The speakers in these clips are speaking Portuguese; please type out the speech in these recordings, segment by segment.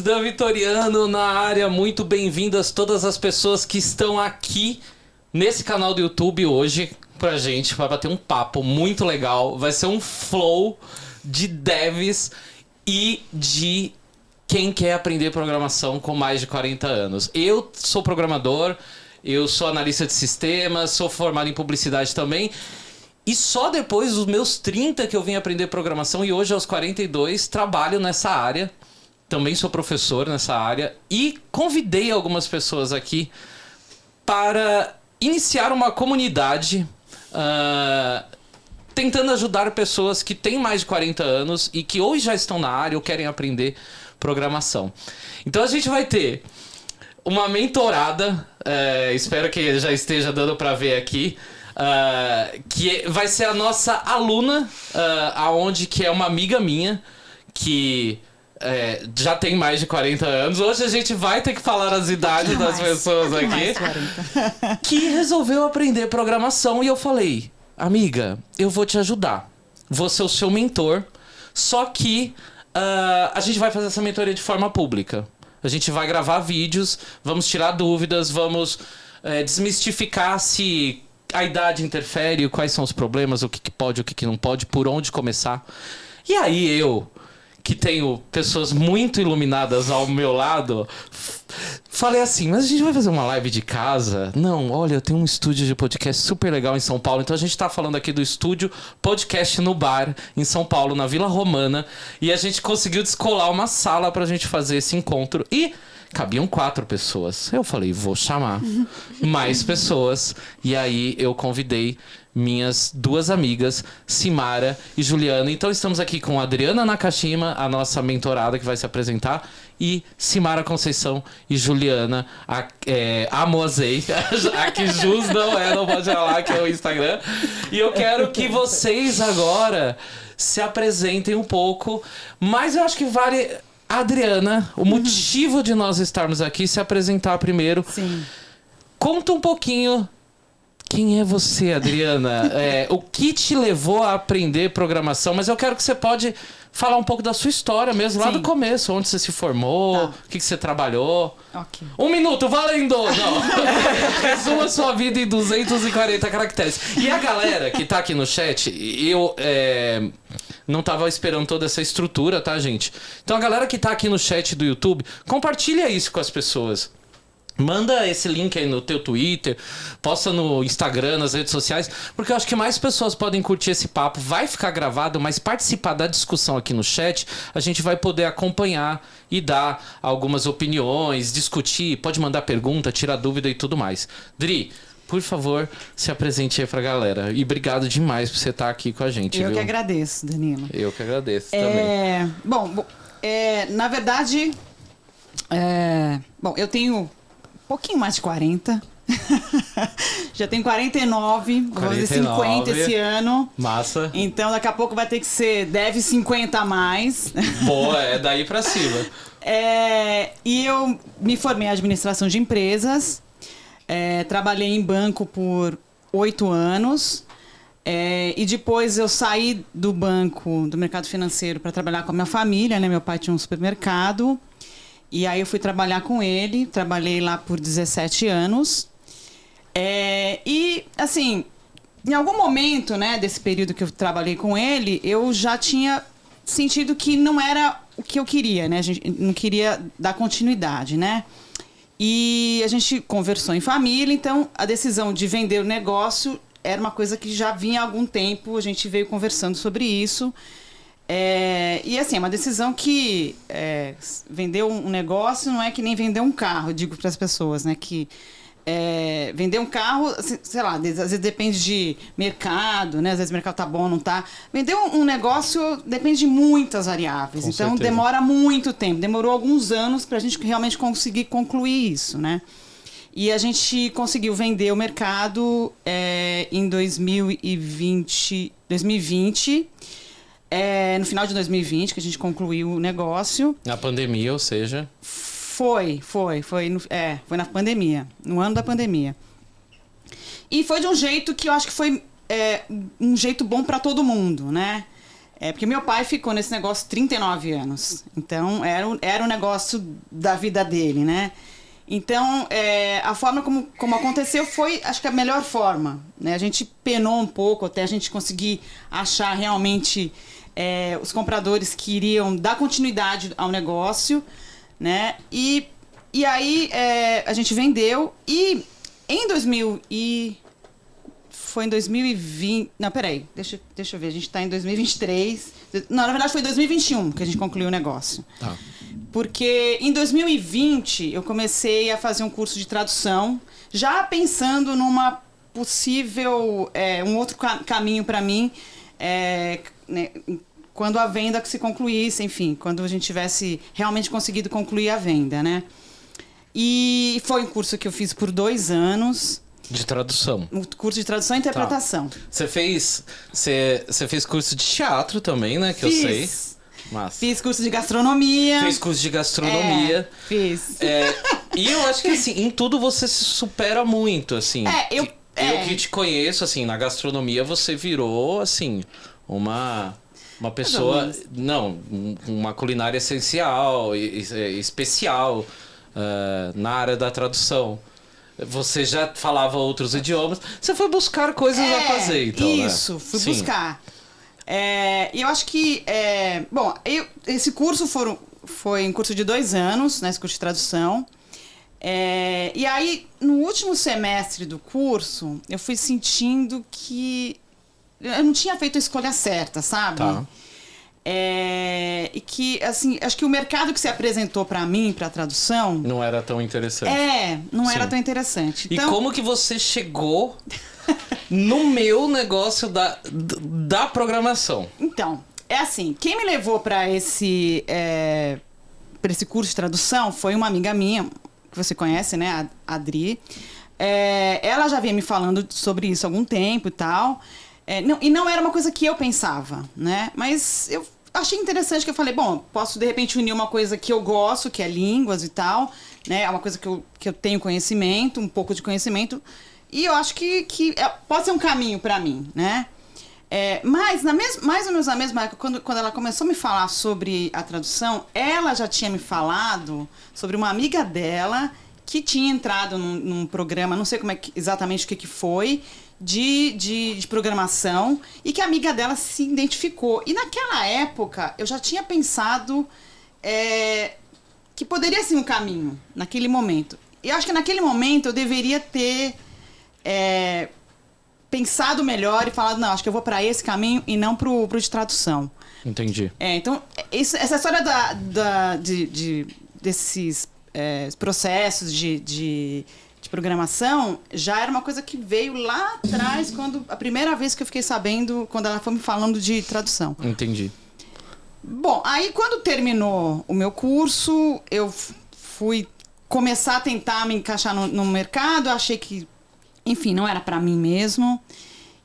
Dan Vitoriano na área, muito bem-vindas todas as pessoas que estão aqui nesse canal do YouTube hoje pra gente, vai bater um papo muito legal, vai ser um flow de devs e de quem quer aprender programação com mais de 40 anos. Eu sou programador, eu sou analista de sistemas, sou formado em publicidade também. E só depois dos meus 30 que eu vim aprender programação e hoje aos 42 trabalho nessa área. Também sou professor nessa área e convidei algumas pessoas aqui para iniciar uma comunidade tentando ajudar pessoas que têm mais de 40 anos e que hoje já estão na área ou querem aprender programação. Então a gente vai ter uma mentorada, espero que já esteja dando para ver aqui, que vai ser a nossa aluna, aonde que é uma amiga minha, que já tem mais de 40 anos. Hoje a gente vai ter que falar as idades das pessoas aqui, que resolveu aprender programação. E eu falei, amiga, eu vou te ajudar, vou ser o seu mentor, só que a gente vai fazer essa mentoria de forma pública. A gente vai gravar vídeos, vamos tirar dúvidas, vamos desmistificar se a idade interfere, quais são os problemas, o que pode, o que não pode, por onde começar. E aí eu, que tenho pessoas muito iluminadas ao meu lado, falei assim, mas a gente vai fazer uma live de casa? Não, olha, eu tenho um estúdio de podcast super legal em São Paulo, então a gente tá falando aqui do estúdio Podcast no Bar, em São Paulo, na Vila Romana, e a gente conseguiu descolar uma sala pra gente fazer esse encontro, e cabiam 4 pessoas. Eu falei, vou chamar mais pessoas, e aí eu convidei minhas 2 amigas, Simara e Juliana. Então estamos aqui com a Adriana Nakashima, a nossa mentorada que vai se apresentar, e Simara Conceição e Juliana Amozei, a que Jus não pode falar, que é o Instagram. E eu quero que vocês agora se apresentem um pouco, mas eu acho que vale, Adriana, o motivo de nós estarmos aqui, se apresentar primeiro. Sim. Conta um pouquinho. Quem é você, Adriana? O que te levou a aprender programação? Mas eu quero que você pode falar um pouco da sua história mesmo, lá do começo. Onde você se formou, o que você trabalhou. Okay. 1 minuto, valendo! Não. Resuma sua vida em 240 caracteres. E a galera que tá aqui no chat, eu não tava esperando toda essa estrutura, tá, gente? Então a galera que tá aqui no chat do YouTube, compartilha isso com as pessoas. Manda esse link aí no teu Twitter, posta no Instagram, nas redes sociais, porque eu acho que mais pessoas podem curtir esse papo. Vai ficar gravado, mas participar da discussão aqui no chat, a gente vai poder acompanhar e dar algumas opiniões, discutir, pode mandar pergunta, tirar dúvida e tudo mais. Dri, por favor, se apresente aí pra galera. E obrigado demais por você estar aqui com a gente. Eu que agradeço, Danilo. Eu que agradeço também. Bom, na verdade, eu tenho pouquinho mais de 40. Já tenho 49. Vou fazer 50 esse ano. Massa. Então daqui a pouco vai ter que ser, deve 50 a mais. Boa, é daí pra cima. E eu me formei em administração de empresas. Trabalhei em banco por 8 anos. E depois eu saí do banco, do mercado financeiro, para trabalhar com a minha família, né? Meu pai tinha um supermercado. E aí eu fui trabalhar com ele, trabalhei lá por 17 anos. E, assim, em algum momento, né, desse período que eu trabalhei com ele, eu já tinha sentido que não era o que eu queria, né? A gente não queria dar continuidade, né? E a gente conversou em família, então a decisão de vender o negócio era uma coisa que já vinha há algum tempo, a gente veio conversando sobre isso. E assim, é uma decisão que vender um negócio não é que nem vender um carro, eu digo para as pessoas, né? Que vender um carro, sei lá, às vezes depende de mercado, né? Às vezes o mercado tá bom ou não tá. Vender um negócio depende de muitas variáveis, com então certeza. Demora muito tempo, demorou alguns anos para a gente realmente conseguir concluir isso, né? E a gente conseguiu vender o mercado em 2020, no final de 2020, que a gente concluiu o negócio. Na pandemia, ou seja... Foi na pandemia, no ano da pandemia. E foi de um jeito que eu acho que foi um jeito bom para todo mundo, né? Porque meu pai ficou nesse negócio 39 anos. Então, era um negócio da vida dele, né? Então, a forma como aconteceu foi, acho que a melhor forma, né? A gente penou um pouco até a gente conseguir achar realmente os compradores que iriam dar continuidade ao negócio, né? E aí a gente vendeu e em 2020... Não, peraí, deixa eu ver, a gente está em 2023. Não, na verdade foi 2021 que a gente concluiu o negócio. Tá. Porque em 2020 eu comecei a fazer um curso de tradução, já pensando numa possível, um outro caminho para mim, né, quando a venda se concluísse, enfim, quando a gente tivesse realmente conseguido concluir a venda, né? E foi um curso que eu fiz por 2 anos. De tradução. Um curso de tradução e interpretação. Tá. Você fez curso de teatro também, né? Que eu sei. Mas... Fiz curso de gastronomia. Fez curso de gastronomia. Fiz. E eu acho que, assim, em tudo você se supera muito, assim. Eu que te conheço, assim, na gastronomia você virou, assim, uma pessoa... Não, uma culinária essencial, especial na área da tradução. Você já falava outros idiomas. Você foi buscar coisas a fazer, então, isso, né? Fui buscar. E eu acho que... esse curso foi um curso de 2 anos, né, esse curso de tradução. E aí, no último semestre do curso, eu fui sentindo que eu não tinha feito a escolha certa, sabe? Tá. E que, assim, acho que o mercado que se apresentou para mim, para tradução... Não era tão interessante. Não era tão interessante. Então... E como que você chegou no meu negócio da programação? Então, assim, quem me levou para esse curso de tradução foi uma amiga minha, que você conhece, né, a Adri. Ela já vinha me falando sobre isso há algum tempo e tal. E não era uma coisa que eu pensava, né? Mas eu achei interessante que eu falei, bom, posso de repente unir uma coisa que eu gosto, que é línguas e tal, né? É uma coisa que eu tenho conhecimento, um pouco de conhecimento, e eu acho que pode ser um caminho para mim, né? Mas mais ou menos na mesma época, quando ela começou a me falar sobre a tradução, ela já tinha me falado sobre uma amiga dela que tinha entrado num programa, não sei exatamente o que foi, de programação, e que a amiga dela se identificou. E naquela época, eu já tinha pensado que poderia ser um caminho, naquele momento. E acho que naquele momento eu deveria ter pensado melhor e falado, não, acho que eu vou para esse caminho e não pro de tradução. Entendi. Então, essa história desses processos de programação já era uma coisa que veio lá atrás, a primeira vez que eu fiquei sabendo, quando ela foi me falando de tradução. Entendi. Bom, aí quando terminou o meu curso, eu fui começar a tentar me encaixar no mercado, achei que, enfim, não era para mim mesmo.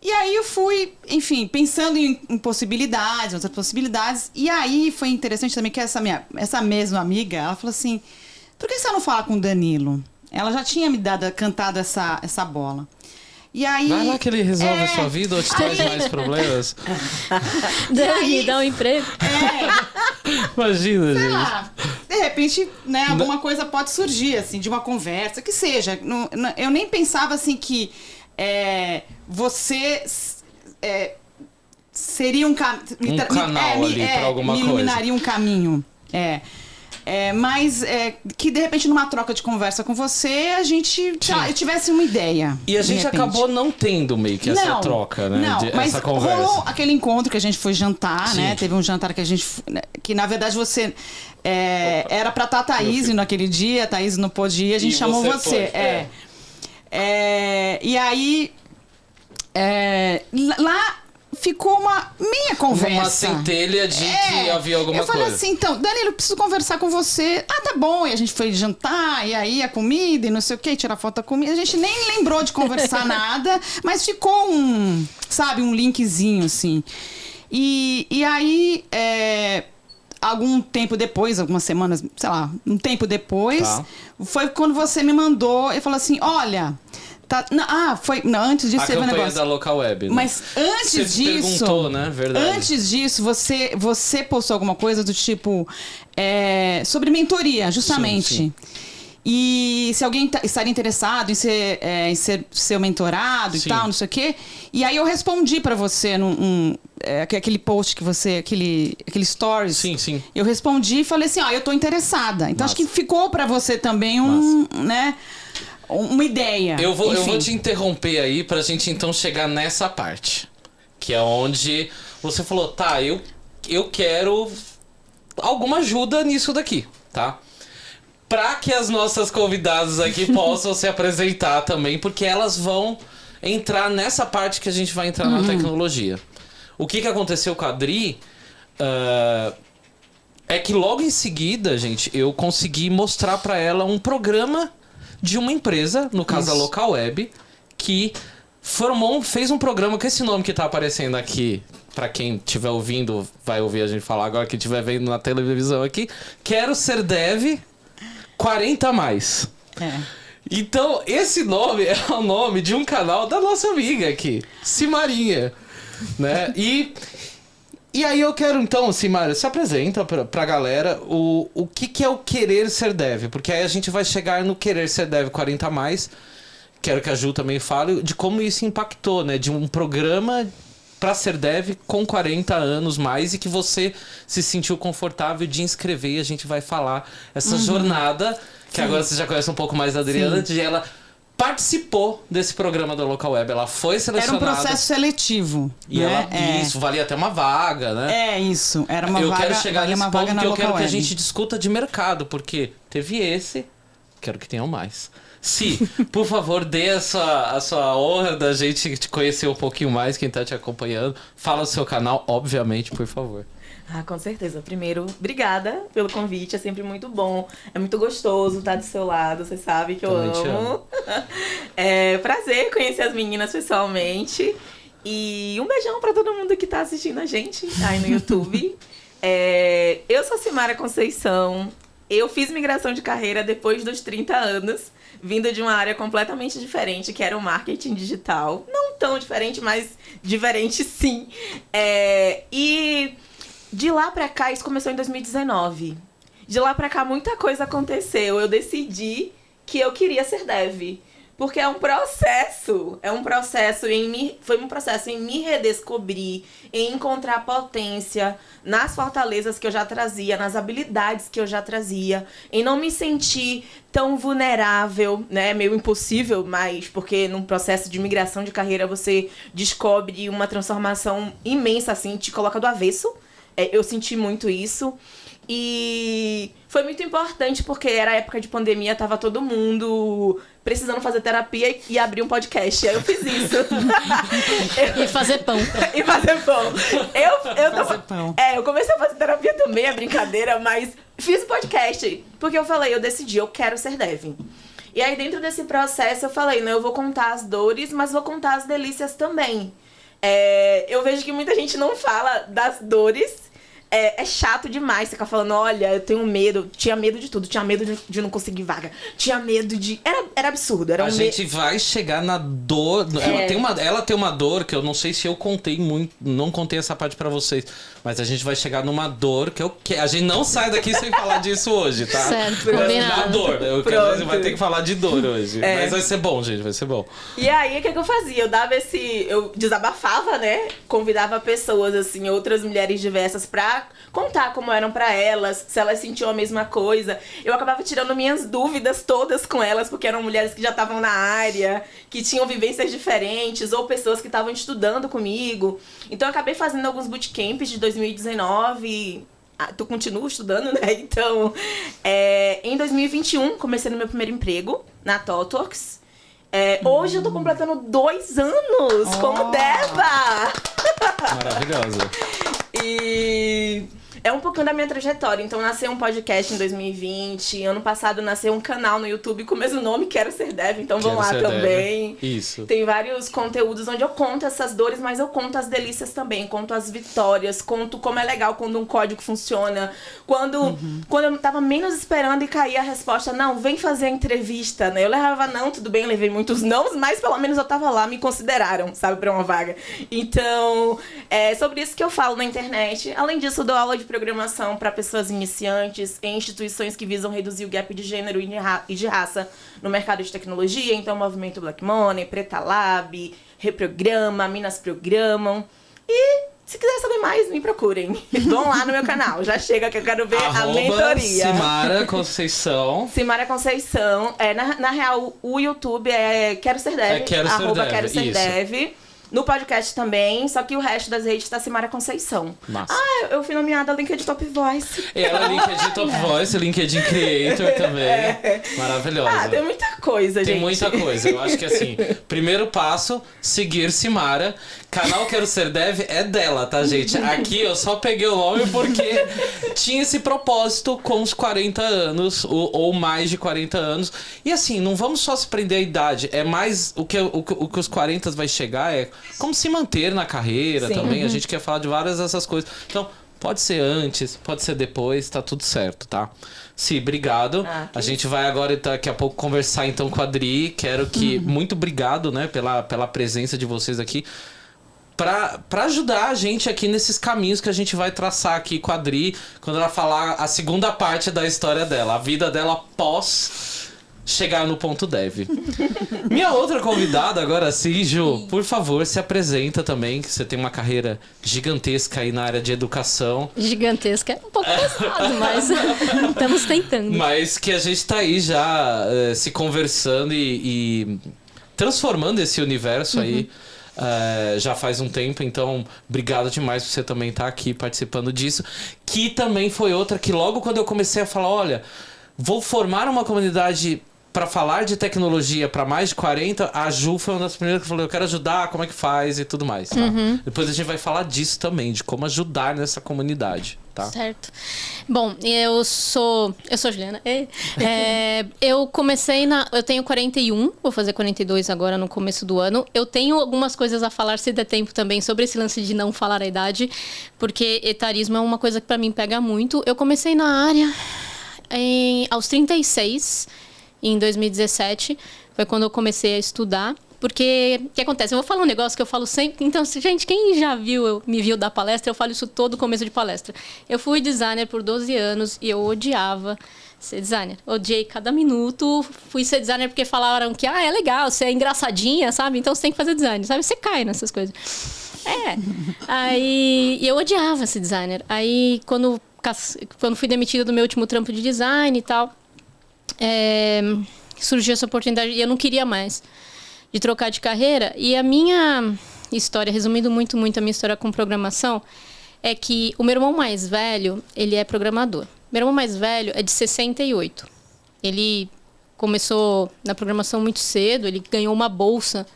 E aí eu fui, enfim, pensando em possibilidades, outras possibilidades. E aí foi interessante também que essa mesma amiga, ela falou assim, por que você não fala com o Danilo? Ela já tinha me cantado essa bola. E aí... Vai lá que ele resolve a sua vida ou te traz mais problemas. Dani, dá um emprego. Imagina, sei gente. lá, de repente, né, alguma coisa pode surgir, assim, de uma conversa, que seja. Eu nem pensava, assim, que você seria um canal ali pra alguma coisa. Me iluminaria um caminho. Mas que de repente numa troca de conversa com você a gente eu tivesse uma ideia. E a gente acabou não tendo meio que essa troca, né? Mas essa conversa. Rolou aquele encontro que a gente foi jantar, né? Teve um jantar que na verdade você era pra estar a Thaís naquele dia, a Thaís não pôde ir, a gente chamou você. E aí lá ficou uma meia conversa. Uma centelha de que havia alguma coisa. Eu falei assim, então, Danilo, eu preciso conversar com você. Ah, tá bom. E a gente foi jantar, e aí a comida, e não sei o quê, tirar foto da comida. A gente nem lembrou de conversar nada, mas ficou um linkzinho, assim. E aí, algum tempo depois, algumas semanas, sei lá, um tempo depois, foi quando você me mandou e falou assim, olha... antes disso A teve um campanha negócio. da Local Web. Né? Mas antes Você disso. perguntou, né? Verdade. Antes disso, você postou alguma coisa do tipo. Sobre mentoria, justamente. Sim. E se alguém estaria interessado em ser seu mentorado Sim. e tal, não sei o quê. E aí eu respondi pra você aquele post que você. Aquele stories. Sim. Eu respondi e falei assim: eu tô interessada. Então Massa. acho que ficou pra você também né? Uma ideia. Eu vou Enfim. te interromper aí pra gente então chegar nessa parte. Que é onde você falou, tá, eu quero alguma ajuda nisso daqui, tá? Pra que as nossas convidadas aqui possam se apresentar também, porque elas vão entrar nessa parte que a gente vai entrar na tecnologia. O que aconteceu com a Adri é que logo em seguida, gente, eu consegui mostrar pra ela um programa de uma empresa, no caso a Local Web, que fez um programa com esse nome que tá aparecendo aqui. Pra quem estiver ouvindo, vai ouvir a gente falar agora, quem estiver vendo na televisão aqui. Quero Ser Dev 40 mais. Então, esse nome é o nome de um canal da nossa amiga aqui, Simarinha, né? E aí eu quero então, Simária, se apresenta pra galera o que é o Querer Ser Dev, porque aí a gente vai chegar no Querer Ser Dev 40 mais. Quero que a Ju também fale de como isso impactou, né? De um programa pra ser dev com 40 anos mais e que você se sentiu confortável de inscrever, e a gente vai falar essa jornada, que agora você já conhece um pouco mais da Adriana, de ela participou desse programa da Local Web, ela foi selecionada. Era um processo seletivo. E né? isso, valia até uma vaga, né? Isso, era uma eu vaga. quero chegar nesse ponto vaga que eu Local quero que a Web. gente discuta de mercado, porque teve esse, quero que tenham mais. Si, por favor, dê a sua honra da gente te conhecer um pouquinho mais, quem tá te acompanhando. Fala o seu canal, obviamente, por favor. Com certeza. Primeiro, obrigada pelo convite, é sempre muito bom. É muito gostoso estar do seu lado, você sabe que Também eu te amo. É prazer conhecer as meninas pessoalmente. E um beijão pra todo mundo que tá assistindo a gente aí no YouTube. Eu sou Simária Conceição. Eu fiz migração de carreira depois dos 30 anos, vindo de uma área completamente diferente, que era o marketing digital. Não tão diferente, mas diferente sim. E de lá pra cá, isso começou em 2019. De lá pra cá, muita coisa aconteceu. Eu decidi que eu queria ser dev. Porque foi um processo em me redescobrir, em encontrar potência nas fortalezas que eu já trazia, nas habilidades que eu já trazia, em não me sentir tão vulnerável, né, meio impossível, mas porque num processo de migração de carreira você descobre uma transformação imensa, assim, te coloca do avesso. Eu senti muito isso. E foi muito importante porque era época de pandemia, tava todo mundo precisando fazer terapia e abrir um podcast. Aí eu fiz isso. E fazer pão. E fazer pão. Eu comecei a fazer terapia também, é brincadeira, mas fiz o podcast. Porque eu falei, eu decidi, eu quero ser dev. E aí dentro desse processo eu falei, eu vou contar as dores, mas vou contar as delícias também. Eu vejo que muita gente não fala das dores. É chato demais ficar falando, olha, eu tenho medo. Tinha medo de tudo. Tinha medo de não conseguir vaga. Tinha medo de... Era absurdo. Era gente vai chegar na dor... Ela tem uma dor que eu não sei se eu contei muito... Não contei essa parte pra vocês. Mas a gente vai chegar numa dor que eu quero... A gente não sai daqui sem falar disso hoje, tá? Certo, a dor. A gente vai ter que falar de dor hoje. É. Mas vai ser bom, gente. Vai ser bom. E aí, o que eu fazia? Eu desabafava, né? Convidava pessoas, assim, outras mulheres diversas pra contar como eram pra elas, se elas sentiam a mesma coisa. Eu acabava tirando minhas dúvidas todas com elas, porque eram mulheres que já estavam na área, que tinham vivências diferentes, ou pessoas que estavam estudando comigo. Então, eu acabei fazendo alguns bootcamps de 2019. Tu continua estudando, né? Então, em 2021, comecei no meu primeiro emprego, na TOTWORKS. Hoje eu tô completando 2 anos como Deva! Maravilhosa. E é um pouquinho da minha trajetória. Então, nasceu um podcast em 2020. Ano passado, nasceu um canal no YouTube com o mesmo nome, Quero Ser Dev. Então, vão lá também. Isso. Tem vários conteúdos onde eu conto essas dores, mas eu conto as delícias também. Conto as vitórias, conto como é legal quando um código funciona. Quando eu tava menos esperando e caía a resposta, não, vem fazer a entrevista, né? Eu levava não, tudo bem, eu levei muitos nãos, mas pelo menos eu tava lá, me consideraram, sabe, pra uma vaga. Então, é sobre isso que eu falo na internet. Além disso, eu dou aula de programação para pessoas iniciantes em instituições que visam reduzir o gap de gênero e de raça no mercado de tecnologia. Então, Movimento Black Money, Preta Lab, Reprograma, Minas Programam. E se quiser saber mais, me procurem. Vão lá no meu canal. Já chega que eu quero ver a mentoria. Simara Conceição. Simara Conceição. Na real, o YouTube é Quero Ser Dev. Quero Ser Dev. No podcast também, só que o resto das redes tá Simara Conceição. Massa. Eu fui nomeada LinkedIn Top Voice. Ela é LinkedIn Top Voice, LinkedIn Creator também. Maravilhosa. Tem muita coisa, gente. Tem muita coisa. Eu acho que assim, primeiro passo, seguir Simara. Canal Quero Ser Dev é dela, tá, gente? Aqui eu só peguei o nome porque tinha esse propósito com os 40 anos, ou mais de 40 anos. E assim, não vamos só se prender à idade. É mais o que os 40 vai chegar é como se manter na carreira. Sim. Também. A gente quer falar de várias dessas coisas. Então, pode ser antes, pode ser depois, tá tudo certo, tá? Sim, obrigado. A gente vai agora, daqui a pouco, conversar então com a Adri. Quero que... Muito obrigado, né, pela presença de vocês aqui. Pra ajudar a gente aqui nesses caminhos que a gente vai traçar aqui com a Adri, quando ela falar a segunda parte da história dela, a vida dela pós chegar no ponto dev. Minha outra convidada agora sim, Ju, por favor, se apresenta também, que você tem uma carreira gigantesca aí na área de educação. Gigantesca, é um pouco pesado, mas estamos tentando. Mas que a gente tá aí já se conversando e transformando esse universo aí. Já faz um tempo, então obrigado demais por você também estar aqui participando disso. Que também foi outra que logo quando eu comecei a falar, olha, vou formar uma comunidade para falar de tecnologia para mais de 40, a Ju foi uma das primeiras que falou, eu quero ajudar, como é que faz e tudo mais, tá? Depois a gente vai falar disso também, de como ajudar nessa comunidade, tá? Certo. Bom, eu sou Juliana. Eu comecei eu tenho 41, vou fazer 42 agora no começo do ano. Eu tenho algumas coisas a falar, se der tempo também, sobre esse lance de não falar a idade, porque etarismo é uma coisa que para mim pega muito. Eu comecei na área aos 36, em 2017, foi quando eu comecei a estudar. Porque, o que acontece? Eu vou falar um negócio que eu falo sempre... Então, gente, quem já me viu dar palestra, eu falo isso todo começo de palestra. Eu fui designer por 12 anos e eu odiava ser designer. Odiei cada minuto. Fui ser designer porque falaram que, é legal, você é engraçadinha, sabe? Então, você tem que fazer design, sabe? Você cai nessas coisas. Aí, eu odiava ser designer. Aí, quando fui demitida do meu último trampo de design e tal... surgiu essa oportunidade e eu não queria mais de trocar de carreira. E a minha história, resumindo muito a minha história com programação, é que o meu irmão mais velho, ele é programador. Meu irmão mais velho é de 68. Ele começou na programação muito cedo, ele ganhou uma bolsa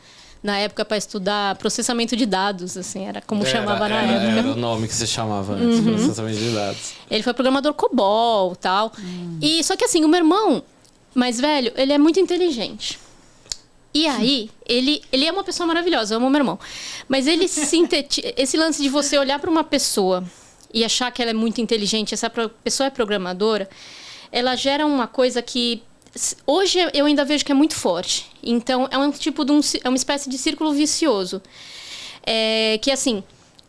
na época para estudar processamento de dados, assim, era como chamava na época. Era o nome que se chamava antes, processamento de dados. Ele foi programador COBOL e tal. E, só que assim, o meu irmão mais velho, ele é muito inteligente. E aí, ele é uma pessoa maravilhosa, eu amo meu irmão. Mas ele esse lance de você olhar para uma pessoa e achar que ela é muito inteligente, essa pessoa é programadora, ela gera uma coisa que hoje eu ainda vejo que é muito forte. Então, é um tipo de é uma espécie de círculo vicioso. Que assim,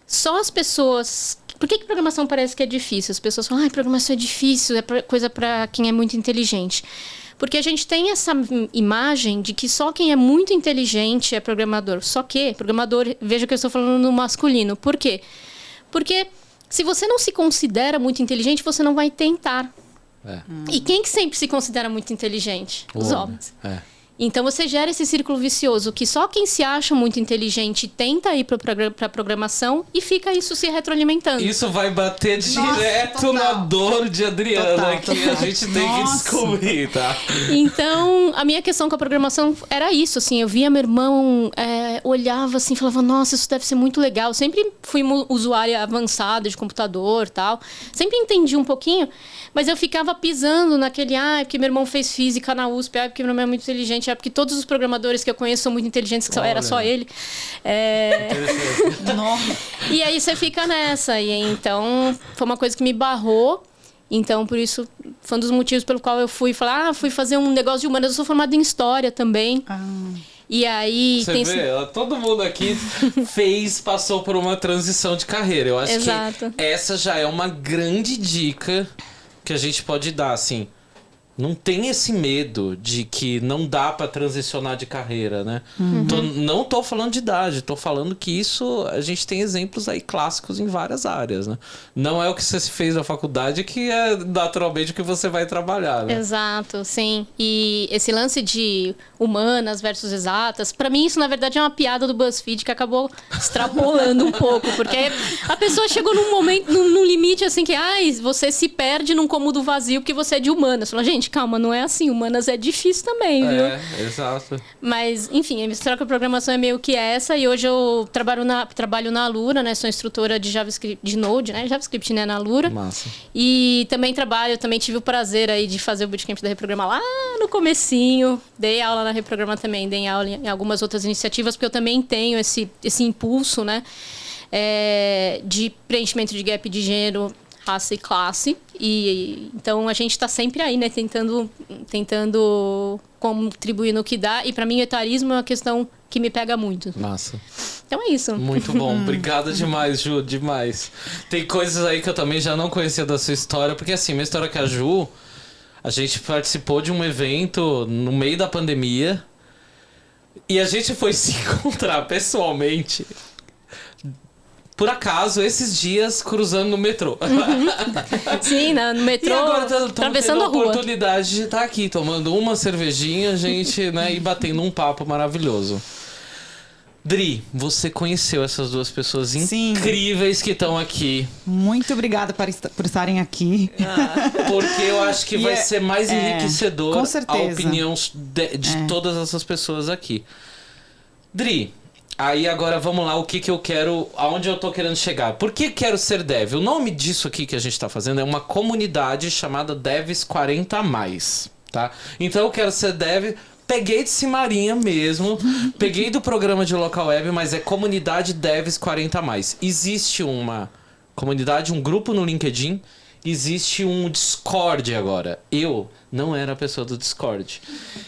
só as pessoas... Por que programação parece que é difícil? As pessoas falam, programação é difícil, é coisa para quem é muito inteligente. Porque a gente tem essa imagem de que só quem é muito inteligente é programador. Só que programador, veja que eu estou falando no masculino. Por quê? Porque se você não se considera muito inteligente, você não vai tentar. E quem que sempre se considera muito inteligente? Os homens. Então você gera esse círculo vicioso que só quem se acha muito inteligente tenta ir para programação e fica isso se retroalimentando. Isso vai bater direto na dor de Adriana, que a gente tem que descobrir, tá? Então, a minha questão com a programação era isso, assim, eu via meu irmão, olhava assim, falava, nossa, isso deve ser muito legal. Eu sempre fui usuária avançada de computador, tal. Sempre entendi um pouquinho, mas eu ficava pisando naquele, porque meu irmão fez física na USP, porque meu irmão é muito inteligente, porque todos os programadores que eu conheço são muito inteligentes, que era só ele. E aí você fica nessa. E então, foi uma coisa que me barrou. Então, por isso, foi um dos motivos pelo qual eu fui falar, fui fazer um negócio de humanas. Eu sou formada em História também. E aí... Você vê, todo mundo aqui passou por uma transição de carreira. Eu acho Exato. que essa já é uma grande dica que a gente pode dar, assim. Não tem esse medo de que não dá pra transicionar de carreira, né? Não tô falando de idade, tô falando que isso... A gente tem exemplos aí clássicos em várias áreas, né? Não é o que você fez na faculdade que é naturalmente o que você vai trabalhar, né? Exato, sim. E esse lance de humanas versus exatas, pra mim isso na verdade é uma piada do BuzzFeed que acabou extrapolando um pouco, porque a pessoa chegou num momento, num limite assim que, você se perde num cômodo vazio porque você é de humanas. Fala, gente, calma, não é assim. Humanas é difícil também, viu? Exato. Mas, enfim, a minha história com a programação é meio que essa. E hoje eu trabalho na Alura, né? Sou instrutora de JavaScript, de Node, né? JavaScript, né? Na Alura. Massa. E também também tive o prazer aí de fazer o bootcamp da Reprograma lá no comecinho. Dei aula na Reprograma também. Dei aula em algumas outras iniciativas, porque eu também tenho esse impulso, né? De preenchimento de gap de gênero, raça e classe. E então a gente está sempre aí, né, tentando contribuir no que dá. E para mim o etarismo é uma questão que me pega muito. Massa. Então é isso. Muito bom. Obrigada demais, Ju, demais. Tem coisas aí que eu também já não conhecia da sua história, porque assim, minha história com a Ju, a gente participou de um evento no meio da pandemia e a gente foi se encontrar pessoalmente. Por acaso, esses dias, cruzando no metrô. Sim, no metrô, e agora estamos atravessando tendo a rua. Oportunidade de estar aqui, tomando uma cervejinha, gente, né? E batendo um papo maravilhoso. Dri, você conheceu essas duas pessoas incríveis que estão aqui. Muito obrigada por estarem aqui. Porque eu acho que vai ser mais enriquecedor com certeza. A opinião de todas essas pessoas aqui. Dri... Aí agora vamos lá, o que eu quero, aonde eu tô querendo chegar. Por que quero ser dev? O nome disso aqui que a gente tá fazendo é uma comunidade chamada Devs 40+, tá? Então eu quero ser dev, peguei de Simarinha mesmo, peguei do programa de local web, mas é comunidade Devs 40+. Existe uma comunidade, um grupo no LinkedIn, existe um Discord agora. Eu não era a pessoa do Discord.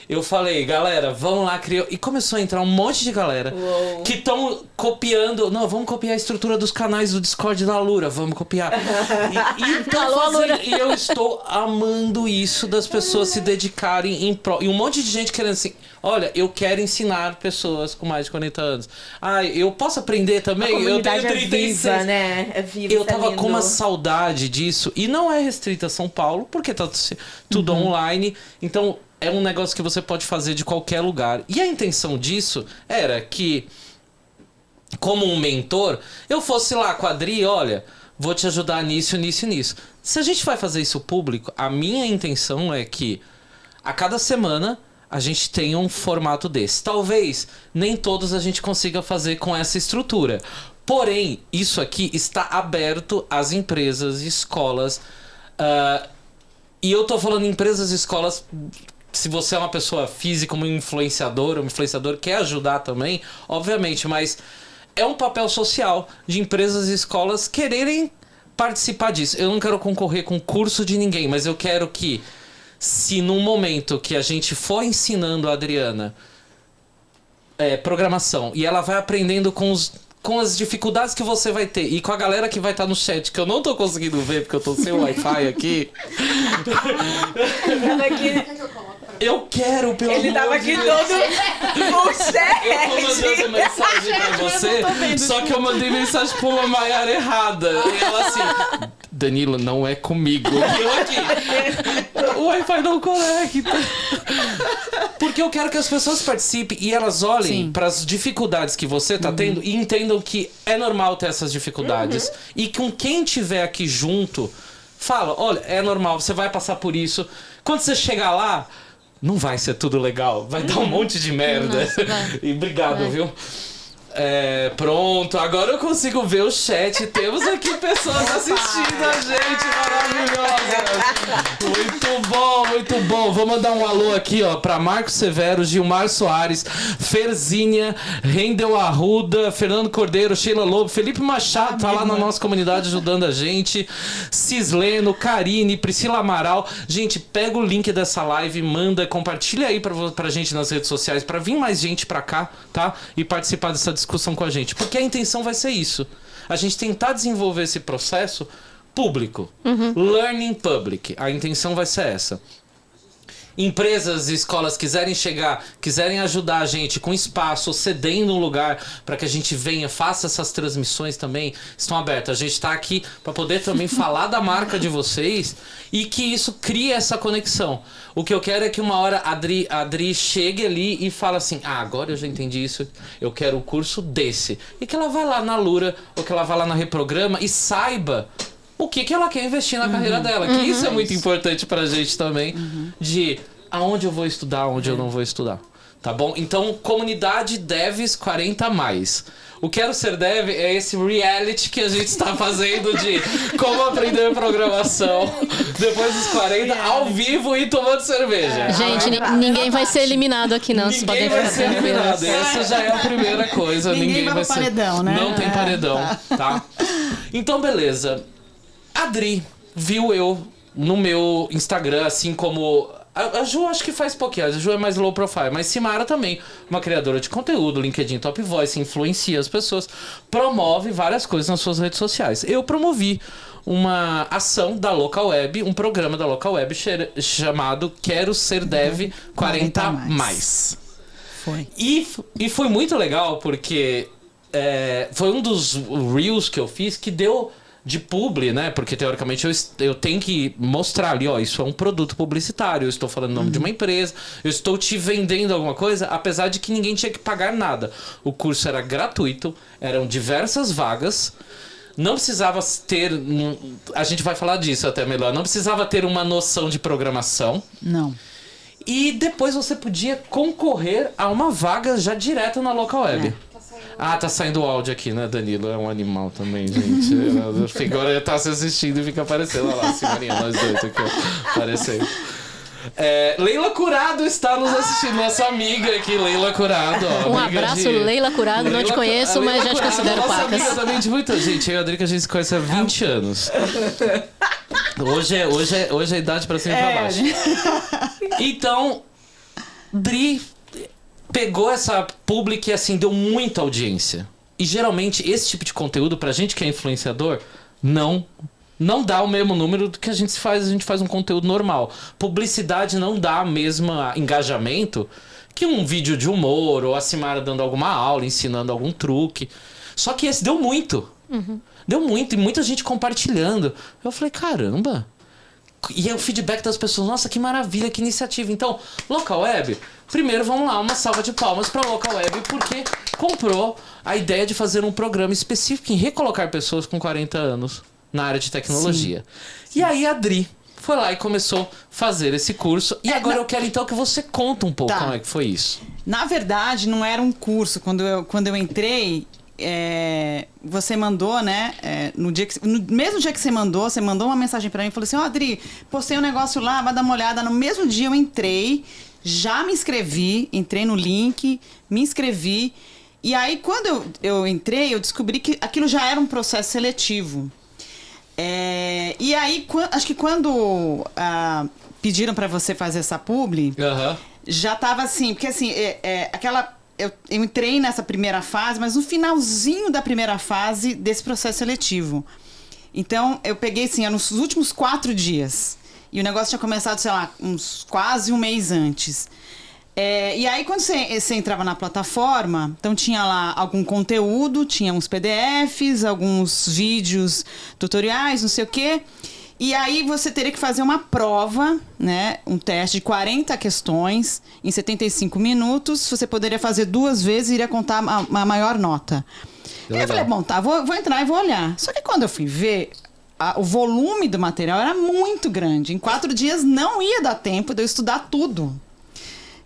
Eu falei, galera, vamos lá, criou. E começou a entrar um monte de galera que estão copiando. Não, vamos copiar a estrutura dos canais do Discord da Alura, vamos copiar. E eu estou amando isso das pessoas se dedicarem em prol. E um monte de gente querendo assim, olha, eu quero ensinar pessoas com mais de 40 anos. Eu posso aprender também? A comunidade eu tenho 36. É viva, né? É viva, eu tava com uma saudade disso. E não é restrita a São Paulo, porque tá tudo online. Então, é um negócio que você pode fazer de qualquer lugar. E a intenção disso era que, como um mentor, eu fosse lá com a Adri, olha, vou te ajudar nisso, nisso e nisso. Se a gente vai fazer isso público, a minha intenção é que a cada semana a gente tenha um formato desse. Talvez nem todos a gente consiga fazer com essa estrutura. Porém, isso aqui está aberto às empresas, escolas. E eu tô falando empresas e escolas. Se você é uma pessoa física, um influenciador quer ajudar também, obviamente, mas é um papel social de empresas e escolas quererem participar disso. Eu não quero concorrer com curso de ninguém, mas eu quero que, se num momento que a gente for ensinando a Adriana programação e ela vai aprendendo com as dificuldades que você vai ter e com a galera que vai estar no chat, que eu não tô conseguindo ver porque eu tô sem Wi-Fi aqui. Eu quero, pelo amor de Deus. Ele tava aqui todo o chat. Eu tô mandando mensagem pra você, só que eu mandei mensagem pra uma Maiara errada. E ela assim, Danilo, não é comigo. E eu aqui, o Wi-Fi não conecta. Porque eu quero que as pessoas participem e elas olhem para as dificuldades que você tá tendo e entendam que é normal ter essas dificuldades. E com quem tiver aqui junto, fala, olha, é normal, você vai passar por isso. Quando você chegar lá, não vai ser tudo legal. Vai dar um monte de merda. Nossa, e obrigado, viu? Pronto, agora eu consigo ver o chat. Temos aqui pessoas assistindo a gente, maravilhosas. Muito bom, muito bom. Vou mandar um alô aqui, ó, pra Marcos Severo, Gilmar Soares, Ferzinha, Rendel Arruda, Fernando Cordeiro, Sheila Lobo, Felipe Machado, tá lá na nossa comunidade ajudando a gente, Cisleno, Karine, Priscila Amaral. Gente, pega o link dessa live, manda, compartilha aí pra gente nas redes sociais, pra vir mais gente pra cá, tá? E participar dessa discussão com a gente, porque a intenção vai ser isso, a gente tentar desenvolver esse processo público, learning public, a intenção vai ser essa. Empresas e escolas quiserem chegar, quiserem ajudar a gente com espaço, cedendo um lugar para que a gente venha, faça essas transmissões também, estão abertas. A gente está aqui para poder também falar da marca de vocês e que isso crie essa conexão. O que eu quero é que uma hora a Adri chegue ali e fale assim, agora eu já entendi isso, eu quero o curso desse. E que ela vá lá na Lura, ou que ela vá lá na Reprograma e saiba o que ela quer investir na carreira dela. Que isso é muito importante pra gente também, de aonde eu vou estudar, onde eu não vou estudar. Tá bom? Então, comunidade Devs 40+. O Quero Ser Dev é esse reality que a gente está fazendo de como aprender programação depois dos 40, ao vivo e tomando cerveja. Gente, ninguém vai ser eliminado aqui, não. Vocês podem Ninguém vai ficar ser eliminado. tranquilos. Essa já é a primeira coisa. Ninguém vai pro paredão, né? Não tem paredão, tá? Então, beleza. Adri viu eu no meu Instagram, assim como... A Ju acho que faz pouquinho, a Ju é mais low profile, mas Simara também, uma criadora de conteúdo, LinkedIn Top Voice, influencia as pessoas, promove várias coisas nas suas redes sociais. Eu promovi uma ação da Local Web, um programa da Local Web chamado Quero Ser Dev 40+. Foi. E foi muito legal porque foi um dos reels que eu fiz que deu de publi, né? Porque teoricamente eu tenho que mostrar ali, ó, isso é um produto publicitário, eu estou falando o nome de uma empresa, eu estou te vendendo alguma coisa, apesar de que ninguém tinha que pagar nada. O curso era gratuito, eram diversas vagas, não precisava ter... A gente vai falar disso até melhor. Não precisava ter uma noção de programação. Não. E depois você podia concorrer a uma vaga já direto na Local Web. Tá saindo o áudio aqui, né, Danilo? É um animal também, gente. Agora tá se assistindo e fica aparecendo. Olha lá, Simoninha, nós dois aqui, ó, aparecendo. Leila Curado está nos assistindo, nossa amiga aqui, Leila Curado. Ó, Um abraço, Leila Curado. Não te conheço, mas já te considero nossa pacas. amiga também de muita gente. Eu e a Adri, que a gente se conhece há 20 anos. Hoje é a idade pra cima e pra baixo. Então, Dri pegou essa public e assim, deu muita audiência. E geralmente esse tipo de conteúdo, pra gente que é influenciador, não dá o mesmo número do que a gente faz um conteúdo normal. Publicidade não dá o mesmo engajamento que um vídeo de humor, ou a Simara dando alguma aula, ensinando algum truque. Só que esse deu muito. Deu muito, e muita gente compartilhando. Eu falei, caramba. E é o feedback das pessoas, nossa, que maravilha, que iniciativa. Então, Local Web, primeiro vamos lá, uma salva de palmas para Local Web, porque comprou a ideia de fazer um programa específico em recolocar pessoas com 40 anos na área de tecnologia. Sim. E aí a Adri foi lá e começou a fazer esse curso. E agora eu quero então que você conte um pouco como é que foi isso. Na verdade, não era um curso. Quando eu entrei... você mandou, né? No mesmo dia que você mandou uma mensagem pra mim e falou assim: ó, Adri, postei um negócio lá, vai dar uma olhada. No mesmo dia eu entrei, já me inscrevi, entrei no link, me inscrevi. E aí, quando eu entrei, eu descobri que aquilo já era um processo seletivo. E aí, acho que quando pediram pra você fazer essa publi, já tava assim, porque assim, eu entrei nessa primeira fase, mas no finalzinho da primeira fase desse processo seletivo. Então, eu peguei, assim, nos últimos 4 dias. E o negócio tinha começado, sei lá, quase um mês antes. E aí, quando você entrava na plataforma, então tinha lá algum conteúdo, tinha uns PDFs, alguns vídeos, tutoriais, não sei o quê. E aí você teria que fazer uma prova, né? Um teste de 40 questões em 75 minutos. Você poderia fazer 2 vezes e iria contar uma maior nota. E aí eu falei, bom, tá, vou entrar e vou olhar. Só que quando eu fui ver, o volume do material era muito grande. Em 4 dias não ia dar tempo de eu estudar tudo.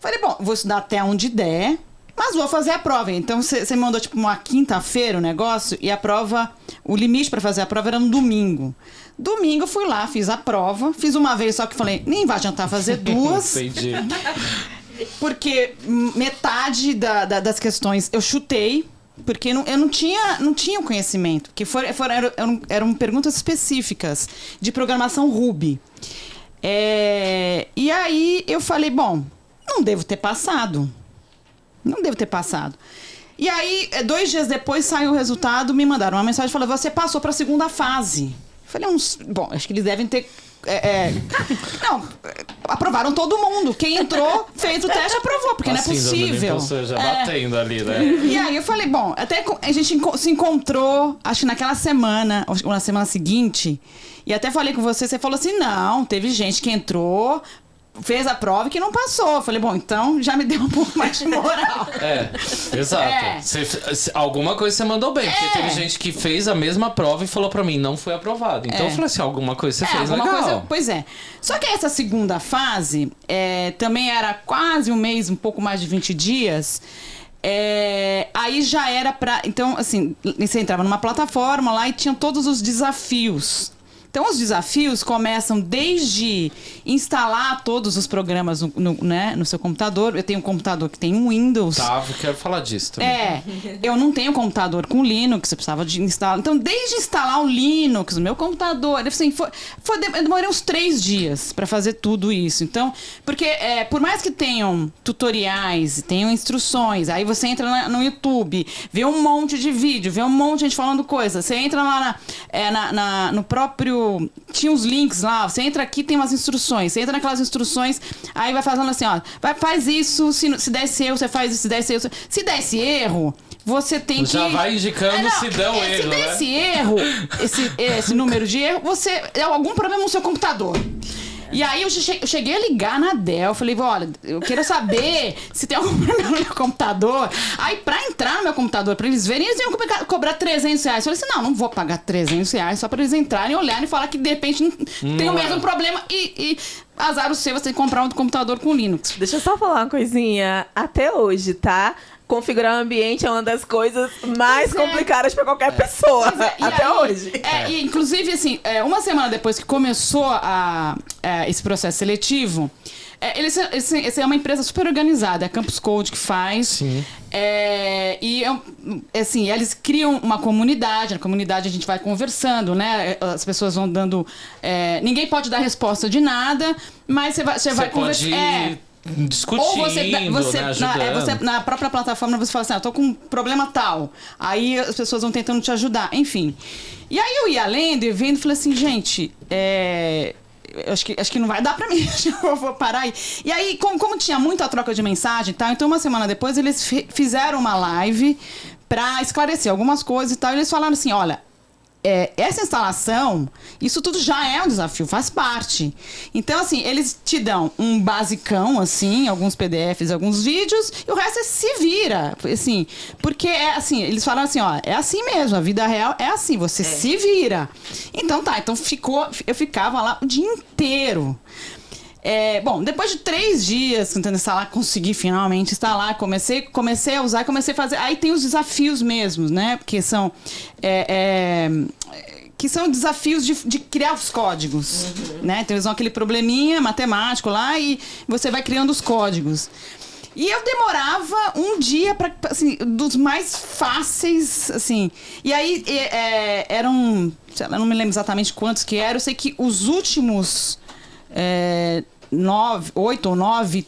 Falei, bom, vou estudar até onde der, mas vou fazer a prova. Então você me mandou tipo uma quinta-feira o negócio e a prova, o limite para fazer a prova era no domingo. Domingo eu fui lá, fiz a prova, fiz uma vez só que falei, nem vai adiantar fazer 2. Entendi. Porque metade das questões eu chutei, porque eu não tinha o conhecimento. Porque eram perguntas específicas de programação Ruby. E aí eu falei, bom, não devo ter passado. Não devo ter passado. E aí, 2 dias depois, saiu o resultado, me mandaram uma mensagem falando, você passou para a segunda fase. Falei, bom, acho que eles devem ter... não, aprovaram todo mundo. Quem entrou, fez o teste, aprovou, porque não é possível. Já batendo ali, né? E aí eu falei, bom, até a gente se encontrou, acho que naquela semana, ou na semana seguinte, e até falei com você falou assim, não, teve gente que entrou... fez a prova e que não passou. Eu falei, bom, então já me deu um pouco mais de moral. Exato. Alguma coisa você mandou bem, porque teve gente que fez a mesma prova e falou pra mim, não foi aprovado. Então eu falei assim, alguma coisa você fez legal. Coisa, pois é. Só que essa segunda fase, também era quase um mês, um pouco mais de 20 dias. Aí já era pra... Então, assim, você entrava numa plataforma lá e tinha todos os desafios. Então, os desafios começam desde instalar todos os programas no seu computador. Eu tenho um computador que tem um Windows. Tá, eu quero falar disso também. Eu não tenho computador com Linux, você precisava de instalar. Então, desde instalar o Linux no meu computador, assim, eu demorei uns 3 dias para fazer tudo isso. Então, porque por mais que tenham tutoriais, tenham instruções, aí você entra no YouTube, vê um monte de vídeo, vê um monte de gente falando coisa. Você entra lá no próprio... Tinha uns links lá, você entra aqui, tem umas instruções. Você entra naquelas instruções, aí vai falando assim, ó, faz isso, se der esse erro, você faz isso, se der esse erro. Se der esse erro, você tem que... Já vai indicando se der o erro, se der esse erro, esse número de erro, você... algum problema no seu computador. E aí eu cheguei a ligar na Dell, falei, olha, eu quero saber se tem algum problema no meu computador. Aí pra entrar no meu computador, pra eles verem, eles iam cobrar R$300. Eu falei assim, não vou pagar R$300 só pra eles entrarem, olharem e falar que de repente tem o mesmo problema e azar o seu, você tem que comprar um computador com Linux. Deixa eu só falar uma coisinha. Até hoje, tá? Configurar o ambiente é uma das coisas mais complicadas para qualquer pessoa. Até hoje. E, inclusive, assim, uma semana depois que começou esse processo seletivo, eles é uma empresa super organizada, é a Campus Code que faz. Sim. Assim, eles criam uma comunidade, na comunidade a gente vai conversando, né? As pessoas vão dando... ninguém pode dar resposta de nada, mas você vai conversar... discutindo, ou você ajudando. na própria plataforma você fala assim, eu tô com um problema tal. Aí as pessoas vão tentando te ajudar, enfim. E aí eu ia lendo e vendo e falei assim, gente, acho que não vai dar pra mim, eu vou parar aí. E aí, como tinha muita troca de mensagem e tal, então uma semana depois eles fizeram uma live pra esclarecer algumas coisas e tal, e eles falaram assim, olha, essa instalação, isso tudo já é um desafio, faz parte. Então, assim, eles te dão um basicão, assim, alguns PDFs, alguns vídeos, e o resto se vira, assim, porque assim, eles falaram assim, ó, é assim mesmo, a vida real é assim, você se vira. Então tá, eu ficava lá o dia inteiro. Bom, depois de 3 dias tentando instalar, consegui finalmente instalar, comecei a usar e comecei a fazer. Aí tem os desafios mesmos, né? Porque são desafios de criar os códigos, né? Então eles vão aquele probleminha matemático lá e você vai criando os códigos. E eu demorava um dia para, assim, dos mais fáceis, assim. E aí eram, sei lá, não me lembro exatamente quantos que eram. Eu sei que os últimos 8 ou 9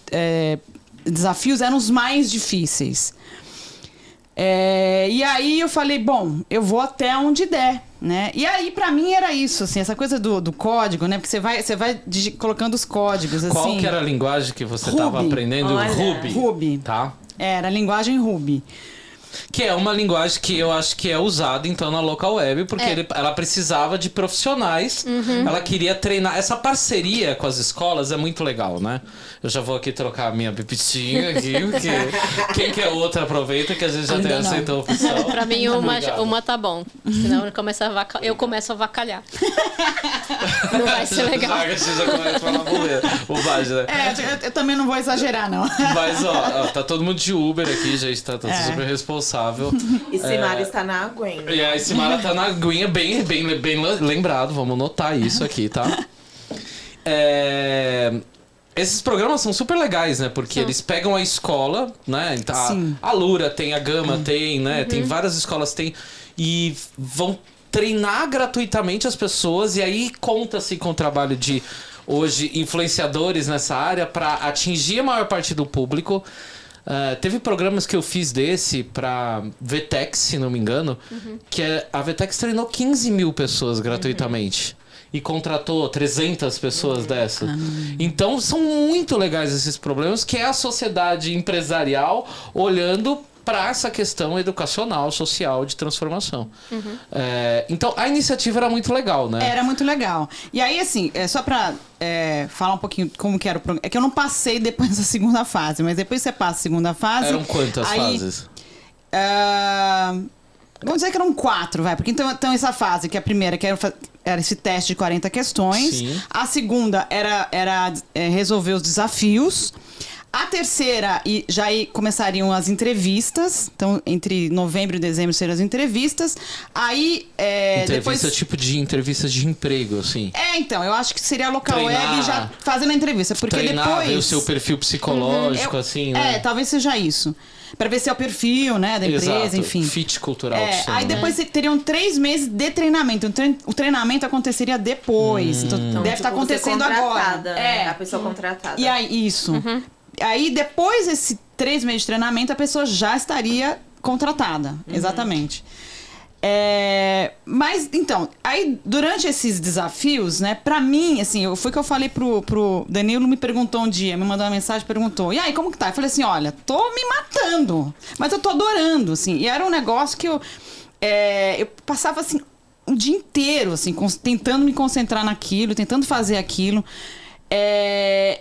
desafios eram os mais difíceis. E aí eu falei, bom, eu vou até onde der, né? E aí pra mim era isso, assim, essa coisa do código, né? Porque você vai colocando os códigos, assim. Qual que era a linguagem que você estava aprendendo? Ruby. Tá. Era a linguagem Ruby. Que é uma linguagem que eu acho que é usada, então, na local web, porque ela precisava de profissionais. Ela queria treinar. Essa parceria com as escolas é muito legal, né? Eu já vou aqui trocar a minha pipitinha aqui, porque quem quer outra aproveita, que a gente já tem aceita a opção. Pra mim, uma tá bom. Senão eu começo a avacalhar. Não vai ser legal. Já começa a falar bobagem, né? Eu também não vou exagerar, não. Mas, ó, tá todo mundo de Uber aqui, gente, tá super responsável. E Simara está na aguinha. E a Simara tá na aguinha, bem lembrado, vamos notar isso aqui, tá? Esses programas são super legais, né? Porque eles pegam a escola, né? A Lura tem, a Gama tem, né? Tem várias escolas, tem. E vão treinar gratuitamente as pessoas. E aí conta-se com o trabalho de, hoje, influenciadores nessa área para atingir a maior parte do público. Teve programas que eu fiz desse pra Vetex, se não me engano, que a Vetex treinou 15 mil pessoas gratuitamente. E contratou 300 pessoas dessas. Então, são muito legais esses problemas, que é a sociedade empresarial olhando para essa questão educacional, social, de transformação. Então, a iniciativa era muito legal, né? Era muito legal. E aí, assim, só pra falar um pouquinho como que era o programa. É que eu não passei depois da segunda fase, mas depois você passa a segunda fase... Eram quantas fases? Vamos dizer que eram 4, vai. Porque então essa fase, que é a primeira, que era esse teste de 40 questões. Sim. A segunda era resolver os desafios. A terceira, já aí começariam as entrevistas. Então, entre novembro e dezembro seriam as entrevistas. Aí, Entrevista tipo de entrevistas de emprego, assim. Então, eu acho que seria a local web já fazendo a entrevista. Porque depois... ver o seu perfil psicológico, assim, né? Talvez seja isso. Pra ver se é o perfil, né, da empresa, Exato. enfim. Fit cultural. Aí depois teriam 3 meses de treinamento. O treinamento aconteceria depois. Então deve estar acontecendo agora. A pessoa contratada. E aí, isso. Aí, depois desse 3 meses de treinamento, a pessoa já estaria contratada. Exatamente. Mas, então, aí, durante esses desafios, né, pra mim, assim, foi que eu falei pro Danilo, me perguntou um dia, me mandou uma mensagem, perguntou, e aí, como que tá? Eu falei assim, olha, tô me matando, mas eu tô adorando, assim. E era um negócio que eu passava, assim, o dia inteiro, assim, tentando me concentrar naquilo, tentando fazer aquilo.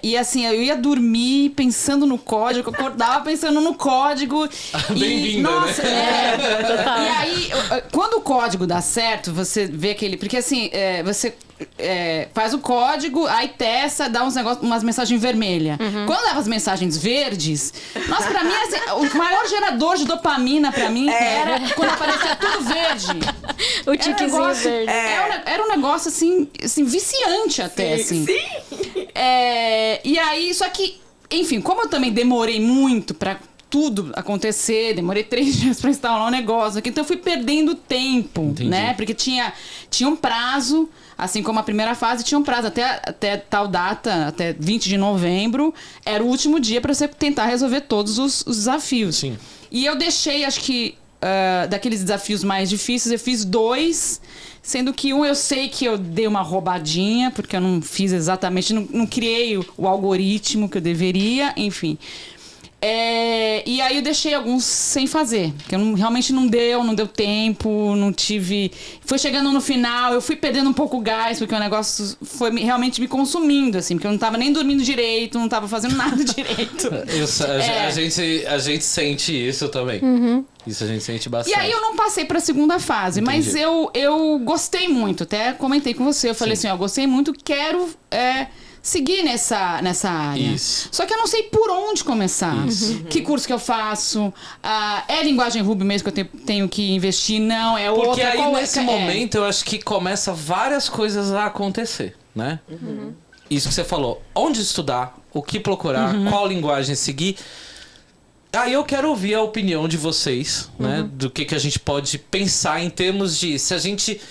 E assim, eu ia dormir pensando no código, eu acordava pensando no código. Bem-vinda, nossa, né? E aí, quando o código dá certo, você vê aquele... Porque assim, você faz o código, aí testa, dá umas mensagens vermelhas. Quando dava as mensagens verdes, nossa, pra mim, assim, o maior gerador de dopamina pra mim era quando aparecia tudo verde. O tiquezinho verde. Era um negócio assim viciante até, assim. E aí, só que, enfim, como eu também demorei muito pra tudo acontecer, demorei 3 dias pra instalar um negócio aqui, então eu fui perdendo tempo. Entendi. Né? Porque tinha um prazo, assim como a primeira fase, tinha um prazo até tal data, até 20 de novembro, era o último dia pra você tentar resolver todos os desafios. Sim. E eu deixei, acho que, daqueles desafios mais difíceis, eu fiz 2, sendo que um eu sei que eu dei uma roubadinha, porque eu não fiz exatamente, não criei o algoritmo que eu deveria, enfim. E aí eu deixei alguns sem fazer, porque realmente não deu tempo, não tive... Foi chegando no final, eu fui perdendo um pouco o gás, porque o negócio foi realmente me consumindo, assim, porque eu não tava nem dormindo direito, não tava fazendo nada direito. A gente sente isso também. Isso a gente sente bastante. E aí eu não passei pra segunda fase, Entendi. mas eu gostei muito, até comentei com você, eu falei assim, ó, gostei muito, quero... seguir nessa área. Isso. Só que eu não sei por onde começar. Que curso que eu faço? É linguagem Ruby mesmo que eu tenho que investir? Não, é outra. Porque aí, nesse momento, eu acho que começa várias coisas a acontecer, né? Isso que você falou. Onde estudar? O que procurar? Qual linguagem seguir? Aí eu quero ouvir a opinião de vocês, né? Do que a gente pode pensar em termos de... Se a gente...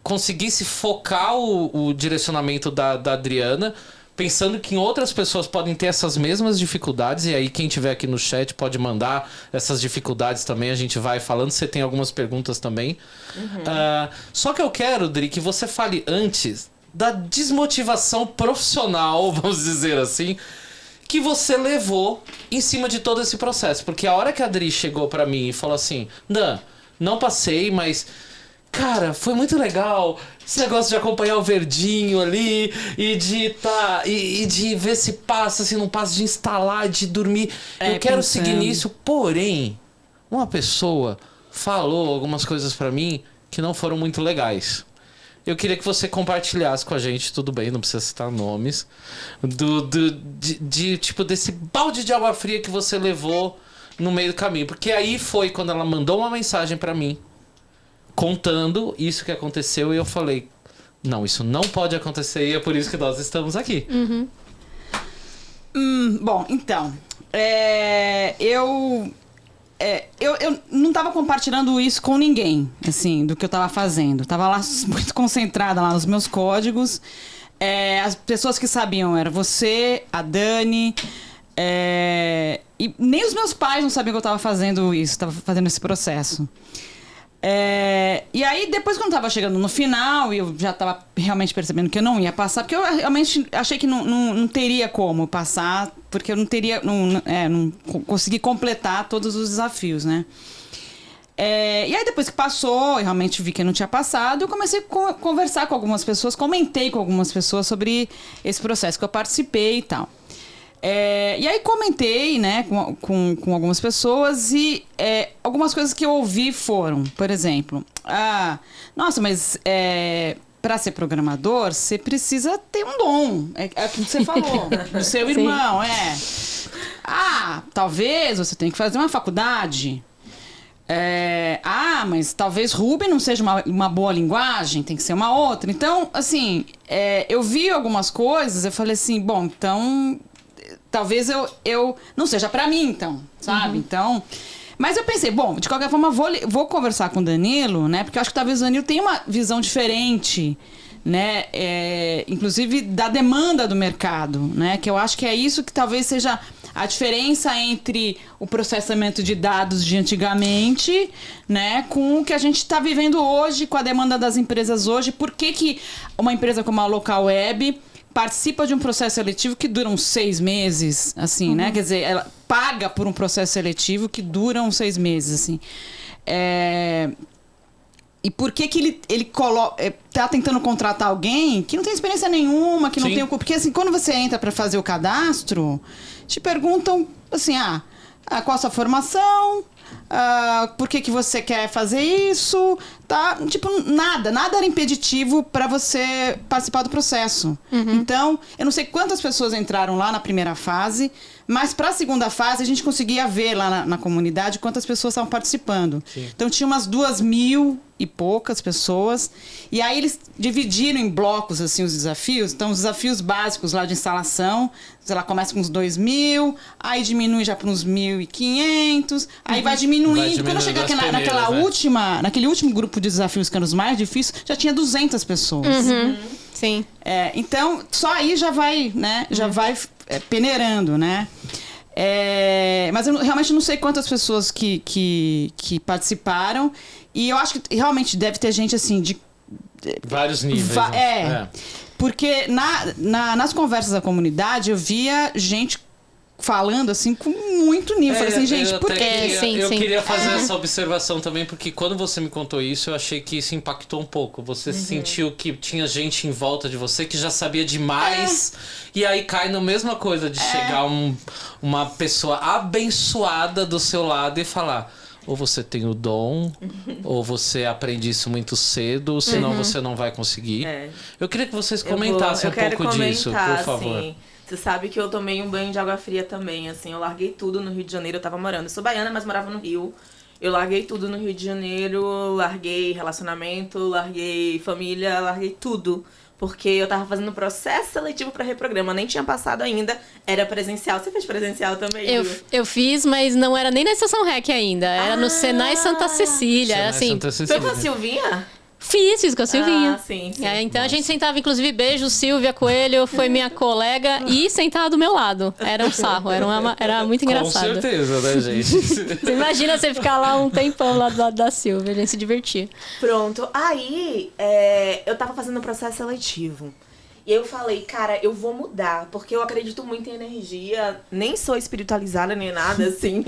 conseguisse focar o direcionamento da Adriana, pensando que outras pessoas podem ter essas mesmas dificuldades, e aí quem tiver aqui no chat pode mandar essas dificuldades também, a gente vai falando, você tem algumas perguntas também. Só que eu quero, Dri, que você fale antes da desmotivação profissional, vamos dizer assim, que você levou em cima de todo esse processo. Porque a hora que a Adri chegou pra mim e falou assim, Dan, não passei, mas... Cara, foi muito legal esse negócio de acompanhar o verdinho ali e de e de ver se passa, se não passa, de instalar, de dormir. Eu quero seguir nisso, porém, uma pessoa falou algumas coisas pra mim que não foram muito legais. Eu queria que você compartilhasse com a gente, tudo bem, não precisa citar nomes, tipo, desse balde de água fria que você levou no meio do caminho. Porque aí foi quando ela mandou uma mensagem pra mim, contando isso que aconteceu, e eu falei, não, isso não pode acontecer, e é por isso que nós estamos aqui. Bom, então, eu não estava compartilhando isso com ninguém, assim, do que eu estava fazendo. Tava lá muito concentrada lá nos meus códigos. As pessoas que sabiam eram você, a Dani, e nem os meus pais não sabiam que eu estava fazendo isso, estava fazendo esse processo. E aí, depois quando tava chegando no final, e eu já tava realmente percebendo que eu não ia passar, porque eu realmente achei que não teria como passar, porque eu não consegui completar todos os desafios, né? E aí, depois que passou, eu realmente vi que eu não tinha passado, eu comecei a conversar com algumas pessoas, comentei com algumas pessoas sobre esse processo que eu participei e tal. E aí comentei, né, com algumas pessoas, e algumas coisas que eu ouvi foram, por exemplo, nossa, mas para ser programador, você precisa ter um dom, é o que você falou, do seu irmão, talvez você tenha que fazer uma faculdade. Mas talvez Ruby não seja uma boa linguagem, tem que ser uma outra. Então, assim, eu vi algumas coisas, eu falei assim, bom, então... Talvez eu não seja pra mim, então, sabe? Então... Mas eu pensei, bom, de qualquer forma, vou conversar com o Danilo, né? Porque eu acho que talvez o Danilo tenha uma visão diferente, né? Inclusive da demanda do mercado, né? Que eu acho que é isso que talvez seja a diferença entre o processamento de dados de antigamente, né? Com o que a gente está vivendo hoje, com a demanda das empresas hoje. Por que uma empresa como a Local Web participa de um processo seletivo que dura uns 6 meses, assim, né? Quer dizer, ela paga por um processo seletivo que dura uns 6 meses, assim. E por que ele tá tentando contratar alguém que não tem experiência nenhuma, que não tem... Porque, assim, quando você entra para fazer o cadastro, te perguntam, assim, qual a sua formação... por que você quer fazer isso, tá? Tipo, nada era impeditivo para você participar do processo. Então, eu não sei quantas pessoas entraram lá na primeira fase, mas para a segunda fase a gente conseguia ver lá na comunidade quantas pessoas estavam participando. Sim. Então, tinha umas 2.000 e poucas pessoas, e aí eles dividiram em blocos, assim, os desafios. Então, os desafios básicos lá de instalação, ela começa com uns 2.000, aí diminui já para uns 1.500, aí vai diminuindo. Quando chegar naquele último grupo de desafios que eram os mais difíceis, já tinha 200 pessoas. Sim. Então, só aí já vai, né? Já vai peneirando, né? Mas eu realmente não sei quantas pessoas que participaram. E eu acho que realmente deve ter gente, assim, de... vários níveis. Porque nas conversas da comunidade eu via gente falando assim com muito nível. Falei assim, gente, por quê? Eu queria fazer essa observação também, porque quando você me contou isso, eu achei que isso impactou um pouco. Você sentiu que tinha gente em volta de você que já sabia demais, e aí cai na mesma coisa de chegar uma pessoa abençoada do seu lado e falar... Ou você tem o dom, ou você aprende isso muito cedo, ou senão você não vai conseguir. Eu queria que vocês comentassem um pouco disso, por favor. Assim, você sabe que eu tomei um banho de água fria também, assim. Eu larguei tudo no Rio de Janeiro, eu tava morando. Eu sou baiana, mas morava no Rio. Eu larguei tudo no Rio de Janeiro, larguei relacionamento, larguei família, larguei tudo. Porque eu tava fazendo processo seletivo para reprograma, nem tinha passado ainda, era presencial. Você fez presencial também? Eu fiz, mas não era nem na Estação REC ainda, era no Senai Santa Cecília. Senai assim, Santa Cecília. Foi com a Silvinha? Fiz com a Silvinha. Sim. Então a gente sentava, inclusive, beijo, Silvia Coelho, foi minha colega e sentava do meu lado. Era um sarro, era muito engraçado. Com certeza, né, gente? Você imagina você ficar lá um tempão lá do lado da Silvia, a gente se divertia. Pronto, aí eu tava fazendo o processo seletivo. E eu falei, cara, eu vou mudar, porque eu acredito muito em energia. Nem sou espiritualizada nem nada, assim,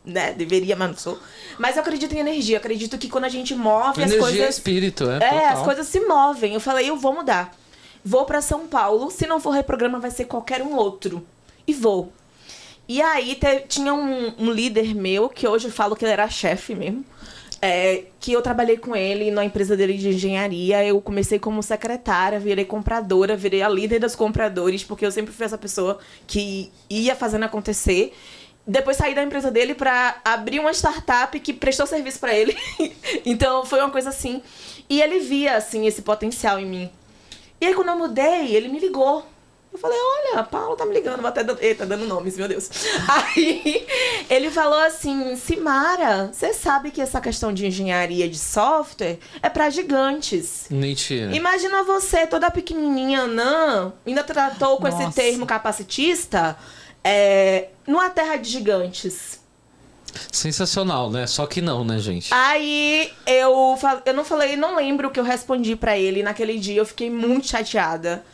né? Deveria, mas não sou. Mas eu acredito em energia. Acredito que quando a gente move, as Energia coisas... é espírito, é. É, total. as coisas se movem. Eu falei, eu vou mudar. Vou pra São Paulo. Se não for reprograma, vai ser qualquer um outro. E vou. E aí tinha um líder meu, que hoje eu falo que ele era chefe mesmo. Que eu trabalhei com ele na empresa dele de engenharia. Eu comecei como secretária, virei compradora, virei a líder dos compradores, porque eu sempre fui essa pessoa que ia fazendo acontecer. Depois saí da empresa dele pra abrir uma startup que prestou serviço pra ele. Então foi uma coisa assim. E ele via, assim, esse potencial em mim. E aí quando eu mudei, ele me ligou. Eu falei, olha, a Paula tá me ligando, vou até dando nomes, meu Deus. Aí ele falou assim, Simara, você sabe que essa questão de engenharia de software é pra gigantes. Mentira. Imagina você, toda pequenininha, anã, ainda tratou com esse termo capacitista, numa terra de gigantes. Sensacional, né? Só que não, né, gente? Aí eu não lembro o que eu respondi pra ele naquele dia, eu fiquei muito chateada.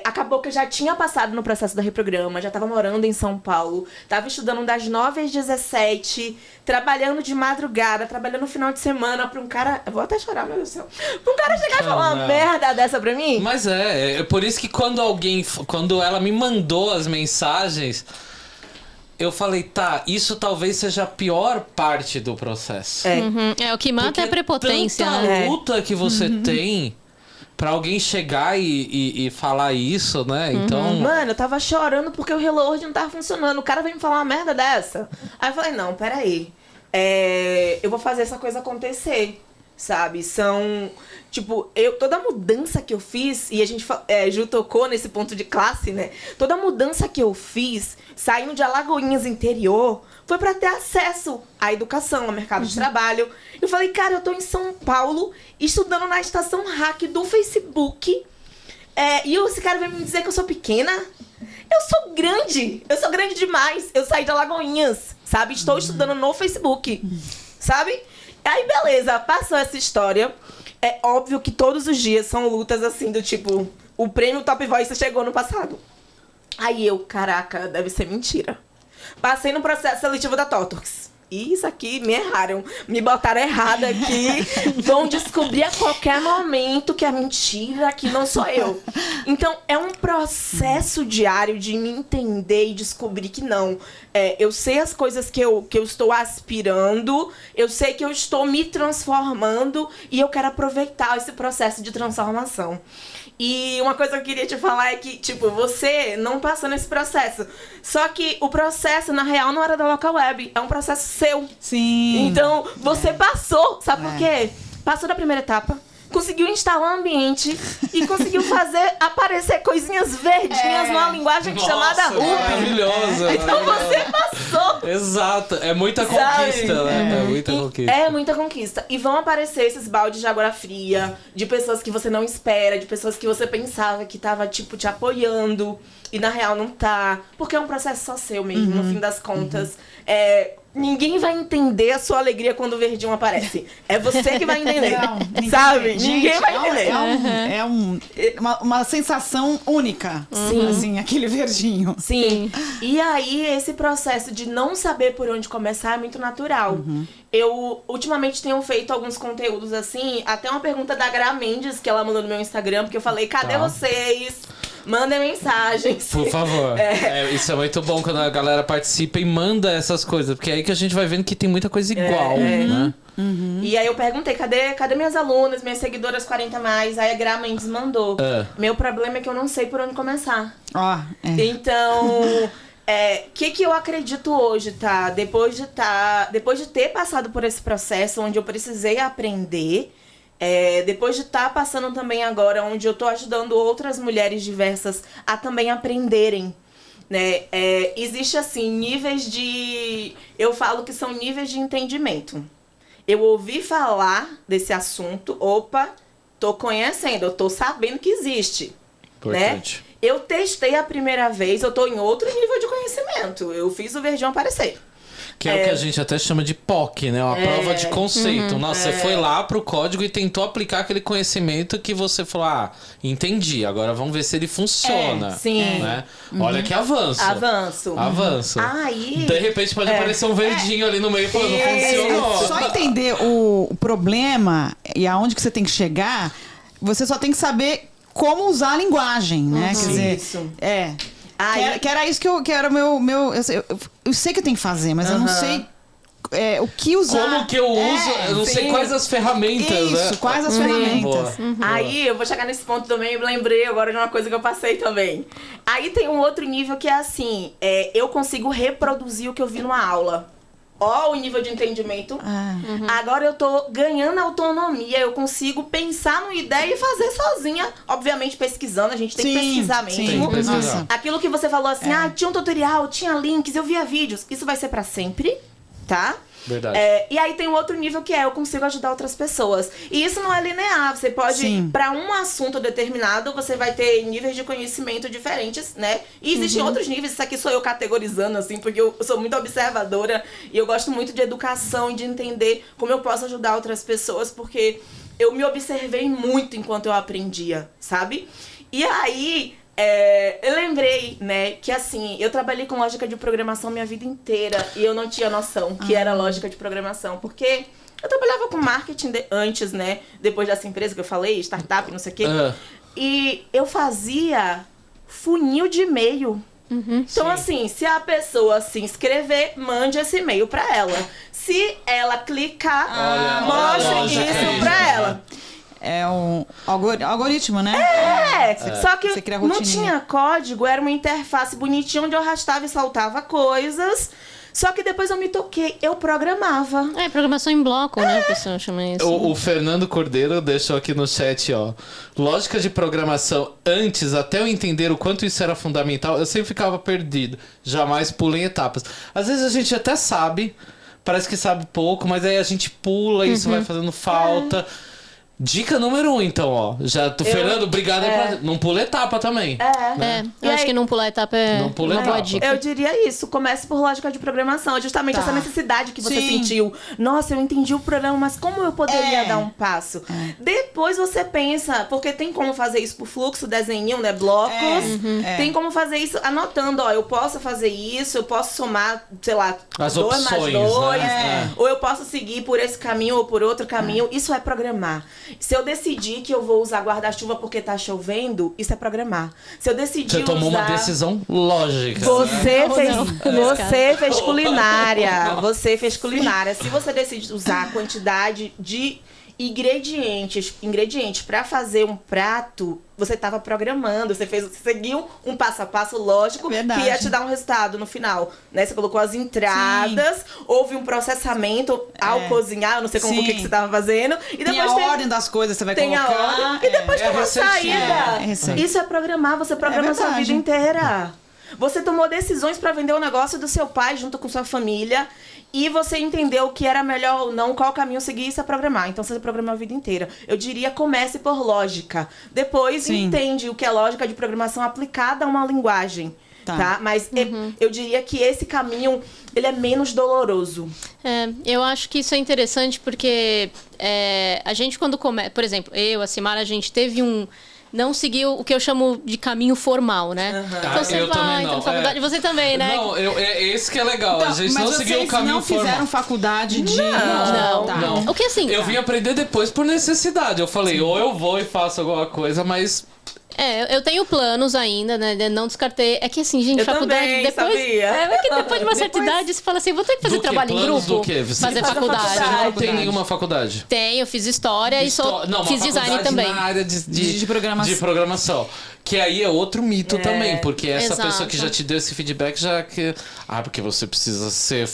Acabou que eu já tinha passado no processo da reprograma, já tava morando em São Paulo, tava estudando das 9 às 17, trabalhando de madrugada, trabalhando no final de semana pra um cara... Eu vou até chorar, meu Deus do céu. Pra um cara chegar e falar uma merda dessa pra mim? Mas é por isso que quando ela me mandou as mensagens, eu falei, tá, isso talvez seja a pior parte do processo. O que mata é a prepotência, tanta né? luta que você tem pra alguém chegar e falar isso, né? Então... Mano, eu tava chorando porque o Hello World não tava funcionando. O cara veio me falar uma merda dessa. Aí eu falei, não, peraí. Eu vou fazer essa coisa acontecer, sabe? Tipo, toda a mudança que eu fiz, e a gente Ju tocou nesse ponto de classe, né? Toda a mudança que eu fiz, saindo de Alagoinhas interior, foi pra ter acesso à educação, ao mercado de trabalho. Eu falei, cara, eu tô em São Paulo, estudando na estação hack do Facebook, e esse cara veio me dizer que eu sou pequena. Eu sou grande demais. Eu saí de Alagoinhas, sabe? Estou estudando no Facebook, sabe? Aí, beleza, passou essa história. É óbvio que todos os dias são lutas assim, do tipo, o prêmio Top Voice chegou no passado. Aí eu, caraca, deve ser mentira. Passei no processo seletivo da Totox. Isso aqui, me erraram. Me botaram errada aqui. Vão descobrir a qualquer momento que é mentira, que não sou eu. Então, é um processo diário de me entender e descobrir que não. Eu sei as coisas que eu estou aspirando, eu sei que eu estou me transformando e eu quero aproveitar esse processo de transformação. E uma coisa que eu queria te falar é que, tipo, você não passou nesse processo. Só que o processo, na real, não era da Local Web. É um processo seu. Sim. Então, você passou. Sabe por quê? Passou da primeira etapa. Conseguiu instalar um ambiente e conseguiu fazer aparecer coisinhas verdinhas numa linguagem chamada Ruby. Maravilhosa. Então você passou. Exato. É muita conquista, né? É muita conquista. É muita conquista. E vão aparecer esses baldes de água fria, de pessoas que você não espera, de pessoas que você pensava que tava, tipo, te apoiando. E na real não tá. Porque é um processo só seu mesmo, no fim das contas. Ninguém vai entender a sua alegria quando o verdinho aparece. É você que vai entender. Não, sabe? Gente, Ninguém vai entender. Uma sensação única. Sim. Assim, aquele verdinho. Sim. E aí, esse processo de não saber por onde começar é muito natural. Eu, ultimamente, tenho feito alguns conteúdos assim. Até uma pergunta da Gra Mendes, que ela mandou no meu Instagram, porque eu falei, cadê vocês? Mandem mensagens. Por favor. Isso é muito bom quando a galera participa e manda essas coisas. Porque é aí que a gente vai vendo que tem muita coisa igual, né? E aí eu perguntei, cadê minhas alunas, minhas seguidoras 40+? Aí a Gra Mendes mandou. Meu problema é que eu não sei por onde começar. Então, que eu acredito hoje, tá? Depois de ter passado por esse processo onde eu precisei aprender... depois de estar passando também agora, onde eu tô ajudando outras mulheres diversas a também aprenderem, né? Existe, assim, níveis de... Eu falo que são níveis de entendimento. Eu ouvi falar desse assunto, opa, tô conhecendo, eu tô sabendo que existe, Importante. né? Eu testei a primeira vez, eu tô em outro nível de conhecimento. Eu fiz o verdinho aparecer. Que é o que a gente até chama de POC, né? Uma prova de conceito. Nossa, você foi lá pro código e tentou aplicar aquele conhecimento que você falou, entendi, agora vamos ver se ele funciona. Sim. Né? Olha que avanço. Avanço. Aí... De repente pode aparecer um verdinho ali no meio falando, não funcionou. Só entender o problema e aonde que você tem que chegar, você só tem que saber como usar a linguagem, né? Quer dizer, Isso. Que era isso que era o meu eu sei que eu tenho que fazer, mas eu não sei o que usar. Como que eu uso? Eu não sei quais as ferramentas, né? Isso, quais as ferramentas. Aí eu vou chegar nesse ponto também e lembrei agora de uma coisa que eu passei também. Aí tem um outro nível que é assim, eu consigo reproduzir o que eu vi numa aula. Ó, o nível de entendimento. Agora eu tô ganhando autonomia, eu consigo pensar numa ideia e fazer sozinha. Obviamente pesquisando, a gente tem que pesquisar mesmo. Tem que pesquisar. Aquilo que você falou assim, tinha um tutorial, tinha links, eu via vídeos. Isso vai ser pra sempre, tá? Verdade. E aí tem um outro nível que eu consigo ajudar outras pessoas. E isso não é linear. Você pode, para um assunto determinado, você vai ter níveis de conhecimento diferentes, né? E existem outros níveis. Isso aqui sou eu categorizando, assim, porque eu sou muito observadora e eu gosto muito de educação e de entender como eu posso ajudar outras pessoas, porque eu me observei muito enquanto eu aprendia, sabe? E aí... eu lembrei, né, que assim, eu trabalhei com lógica de programação minha vida inteira e eu não tinha noção que era lógica de programação, porque eu trabalhava com marketing antes, né, depois dessa empresa que eu falei, startup, não sei o quê, e eu fazia funil de e-mail. Então, assim, se a pessoa se inscrever, mande esse e-mail pra ela. Se ela clicar, mostre isso pra ela. É um algoritmo, né? Só que Você cria não rotininha. tinha código, era uma interface bonitinha onde eu arrastava e saltava coisas. Só que depois eu me toquei, eu programava. Programação em bloco, né? O pessoal chama isso. O Fernando Cordeiro deixou aqui no chat, ó. Lógica de programação antes, até eu entender o quanto isso era fundamental, eu sempre ficava perdido. Jamais pulem etapas. Às vezes a gente até sabe, parece que sabe pouco, mas aí a gente pula e isso vai fazendo falta. Dica número 1, então, ó. Fernando, obrigado aí pra... Não pula etapa também. Eu acho que não pular etapa é Não pula uma boa etapa. dica. Eu diria isso, comece por lógica de programação. Justamente essa necessidade que você sentiu. Nossa, eu entendi o programa, mas como eu poderia dar um passo? Depois você pensa, porque tem como fazer isso por fluxo, desenho, né? Blocos. Tem como fazer isso anotando, ó. Eu posso fazer isso, eu posso somar, sei lá, As 2 mais opções, 2. né? Ou eu posso seguir por esse caminho ou por outro caminho. Isso é programar. Se eu decidir que eu vou usar guarda-chuva porque tá chovendo, isso é programar. Se eu decidir Você tomou usar... uma decisão lógica. Você fez culinária. Você fez culinária. Se você decide usar a quantidade de ingredientes para fazer um prato, você estava programando, você seguiu um passo a passo lógico que ia te dar um resultado no final, né? Você colocou as entradas, houve um processamento ao cozinhar, eu não sei como o que você estava fazendo, e depois tem a ordem das coisas que você vai colocar. A ordem, e depois tem uma saída. Isso é programar, você programa a sua vida inteira. Você tomou decisões para vender o negócio do seu pai junto com sua família e você entendeu o que era melhor ou não, qual caminho seguir, isso é programar. Então você programou a vida inteira. Eu diria, comece por lógica. Depois entende o que é lógica de programação aplicada a uma linguagem. Tá? Mas eu diria que esse caminho, ele é menos doloroso. Eu acho que isso é interessante porque a gente quando começa... Por exemplo, a Simara, a gente teve não seguiu o que eu chamo de caminho formal, né? Então você vai, entra na faculdade, você também, né? Não, esse que é legal. A gente não seguiu o caminho formal. Não fizeram faculdade de... Não. O que assim... Eu vim aprender depois por necessidade. Eu falei, ou eu vou e faço alguma coisa, mas... eu tenho planos ainda, né? Não descartei. É que assim, gente, faculdade também, depois. sabia. É que depois de uma certa idade, você fala assim, vou ter que fazer trabalho em grupo. Do quê? Você fazer faculdade. Você não tem nenhuma faculdade? Tenho, eu fiz história e fiz design também. Na área de programação. De programação. Que aí é outro mito também, porque essa Exato. pessoa que já te deu esse feedback já que. Porque você precisa ser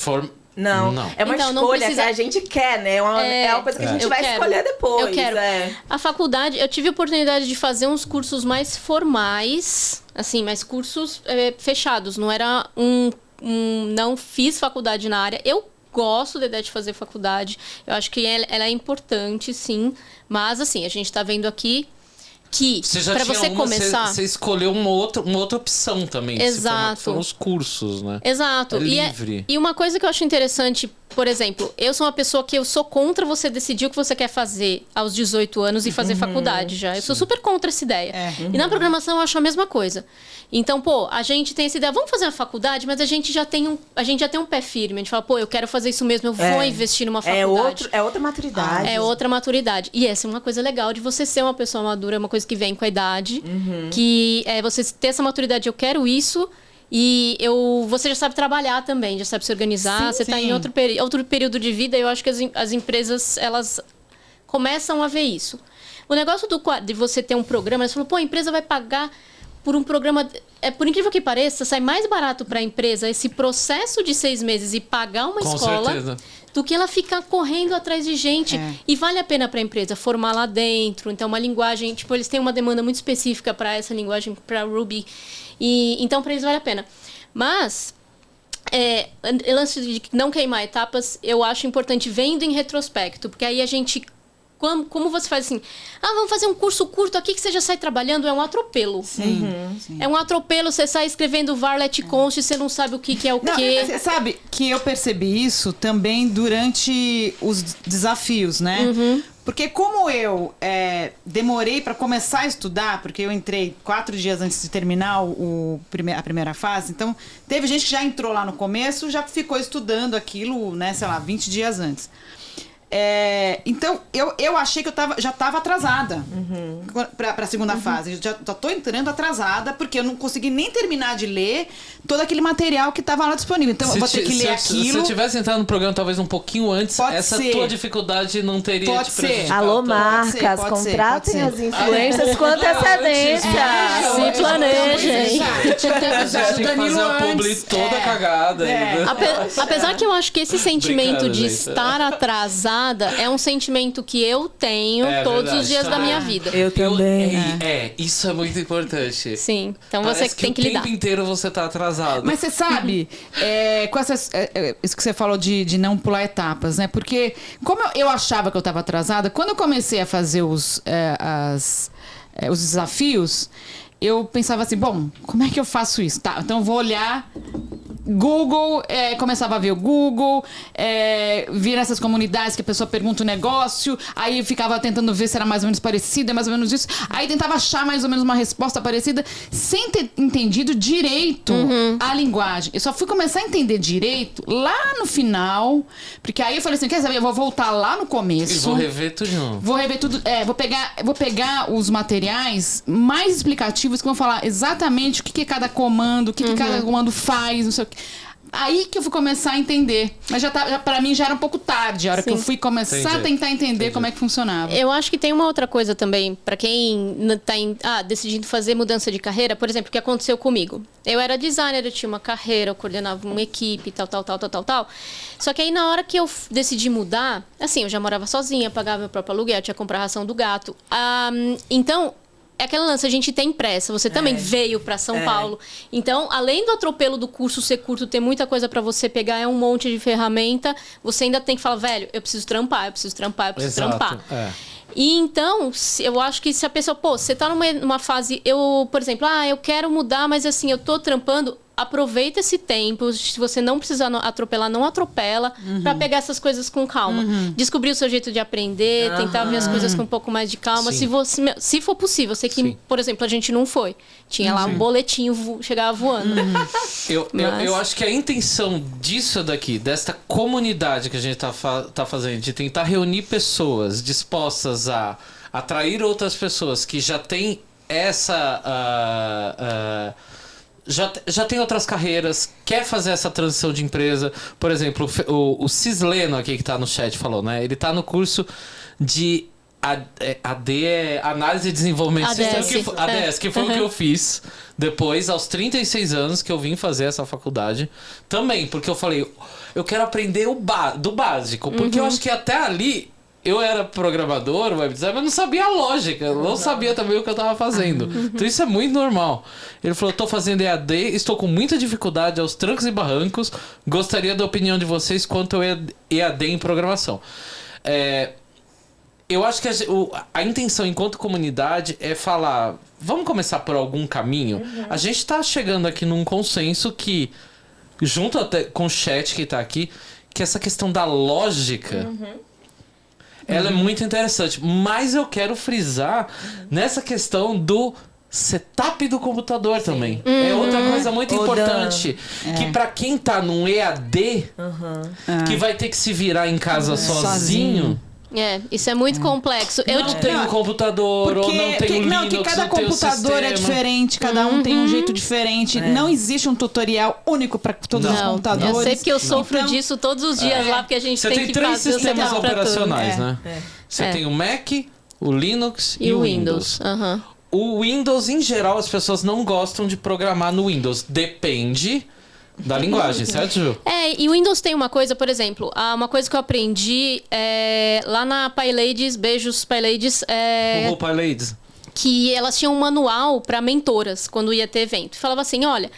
Não. É uma Então, não escolha precisa... que a gente quer, né? É uma coisa que a gente vai escolher depois. Eu quero. A faculdade, eu tive a oportunidade de fazer uns cursos mais formais, assim, mas cursos fechados. Não era não fiz faculdade na área. Eu gosto da ideia de fazer faculdade. Eu acho que ela é importante, sim. Mas, assim, a gente tá vendo aqui que para você começar... Você escolheu uma outra opção também. Exato. Foram os cursos, né? Exato. É livre. E uma coisa que eu acho interessante, por exemplo, eu sou uma pessoa que eu sou contra você decidir o que você quer fazer aos 18 anos e fazer faculdade já. Eu sou super contra essa ideia. E na programação eu acho a mesma coisa. Então, pô, a gente tem essa ideia, vamos fazer uma faculdade, mas a gente já tem um pé firme. A gente fala, pô, eu quero fazer isso mesmo, eu vou investir numa faculdade. É outra maturidade. É outra maturidade. E essa é uma coisa legal de você ser uma pessoa madura, é uma coisa que vem com a idade. Que é você ter essa maturidade, eu quero isso. E você já sabe trabalhar também, já sabe se organizar. Você está em outro período de vida. E eu acho que as empresas, elas começam a ver isso. O negócio de você ter um programa, você falou, pô, a empresa vai pagar por um programa... por incrível que pareça, sai mais barato para a empresa esse processo de 6 meses e pagar uma escola do que ela ficar correndo atrás de gente. E vale a pena para a empresa formar lá dentro. Então, uma linguagem... Tipo, eles têm uma demanda muito específica para essa linguagem, para Ruby. Então, para eles vale a pena. Mas... o lance de não queimar etapas, eu acho importante vendo em retrospecto. Porque aí a gente... Como você faz assim? Vamos fazer um curso curto aqui que você já sai trabalhando. É um atropelo. Sim. É um atropelo. Você sai escrevendo varlet const e você não sabe o que é o quê. Você sabe que eu percebi isso também durante os desafios, né? Porque como eu demorei para começar a estudar, porque eu entrei 4 dias antes de terminar a primeira fase, então teve gente que já entrou lá no começo, já ficou estudando aquilo, né, sei lá, 20 dias antes. Então, eu achei que eu já estava atrasada para a segunda fase. Eu já tô entrando atrasada, porque eu não consegui nem terminar de ler todo aquele material que estava lá disponível. Então, eu vou ter que ler aquilo. Se eu tivesse entrado no programa talvez um pouquinho antes, tua dificuldade não teria te prejudicado. Alô, marcas, contratem as influências com antecedência. Se planejem. Tinha que fazer a publi toda cagada. Apesar que eu acho que esse sentimento de estar atrasado é um sentimento que eu tenho todos os dias da minha vida. Eu também. Isso é muito importante. Sim, então Parece você tem que lidar. O tempo inteiro você tá atrasado. Mas você sabe, com isso que você falou de não pular etapas, né? Porque como eu achava que eu estava atrasada, quando eu comecei a fazer os desafios, eu pensava assim, bom, como é que eu faço isso? Tá, então eu vou olhar... Google, começava a ver o Google, vir nessas comunidades que a pessoa pergunta o negócio, aí ficava tentando ver se era mais ou menos parecido, mais ou menos isso, aí tentava achar mais ou menos uma resposta parecida, sem ter entendido direito a linguagem. Eu só fui começar a entender direito lá no final, porque aí eu falei assim, quer saber, eu vou voltar lá no começo. E vou rever tudo de novo. Vou rever tudo, vou pegar os materiais mais explicativos que vão falar exatamente o que cada comando, o que cada comando faz, não sei o que. Aí que eu fui começar a entender. Mas pra mim já era um pouco tarde, a hora que eu fui começar a tentar entender como é que funcionava. Eu acho que tem uma outra coisa também, pra quem tá decidindo fazer mudança de carreira, por exemplo, o que aconteceu comigo. Eu era designer, eu tinha uma carreira, eu coordenava uma equipe, tal. Só que aí na hora que eu decidi mudar, assim, eu já morava sozinha, pagava meu próprio aluguel, tinha que comprar a ração do gato. Então... É aquele lance, a gente tem pressa. Você também veio para São Paulo. Então, além do atropelo do curso ser curto, ter muita coisa para você pegar, é um monte de ferramenta, você ainda tem que falar, velho, eu preciso trampar. E então, eu acho que se a pessoa, você tá numa fase, por exemplo, eu quero mudar, mas assim, eu tô trampando, aproveita esse tempo, se você não precisar atropelar, não atropela, pra pegar essas coisas com calma. Descobrir o seu jeito de aprender, tentar ver as coisas com um pouco mais de calma. Se for possível, eu sei que, por exemplo, a gente não foi. Tinha lá um boletinho, chegava voando. Eu acho que a intenção disso daqui, desta comunidade que a gente tá fazendo, de tentar reunir pessoas dispostas a atrair outras pessoas que já têm essa... Já tem outras carreiras, quer fazer essa transição de empresa. Por exemplo, o Cisleno aqui que tá no chat falou, né? Ele tá no curso de Análise e Desenvolvimento de Sistemas, ADS, que foi o que eu fiz depois, aos 36 anos, que eu vim fazer essa faculdade. Também, porque eu falei, eu quero aprender do básico. Porque eu acho que até ali... Eu era programador, web designer, mas não sabia a lógica. Eu não sabia também o que eu estava fazendo. Então isso é muito normal. Ele falou, estou fazendo EAD, estou com muita dificuldade aos trancos e barrancos. Gostaria da opinião de vocês quanto ao EAD em programação. eu acho que a intenção enquanto comunidade é falar, vamos começar por algum caminho. A gente tá chegando aqui num consenso que, junto até com o chat que tá aqui, que essa questão da lógica, ela é muito interessante. Mas eu quero frisar nessa questão do setup do computador também. É outra coisa muito importante. Que pra quem tá num EAD, que vai ter que se virar em casa sozinho. Isso é muito complexo. Não tem um computador, ou não tem um Linux, que cada não tem um computador é sistema. diferente, cada um tem um jeito diferente. Não existe um tutorial único para todos os computadores. Eu sei que eu sofro disso todos os dias lá, porque a gente Você tem tem que três fazer o sistemas setup pra tudo. operacionais, né? Você tem o Mac, o Linux E o Windows. O Windows, em geral, as pessoas não gostam de programar no Windows. Depende da linguagem, certo, Ju? E o Windows tem uma coisa, por exemplo, uma coisa que eu aprendi lá na PyLadies, beijos PyLadies, O PyLadies. que elas tinham um manual para mentoras quando ia ter evento. Falava assim, olha,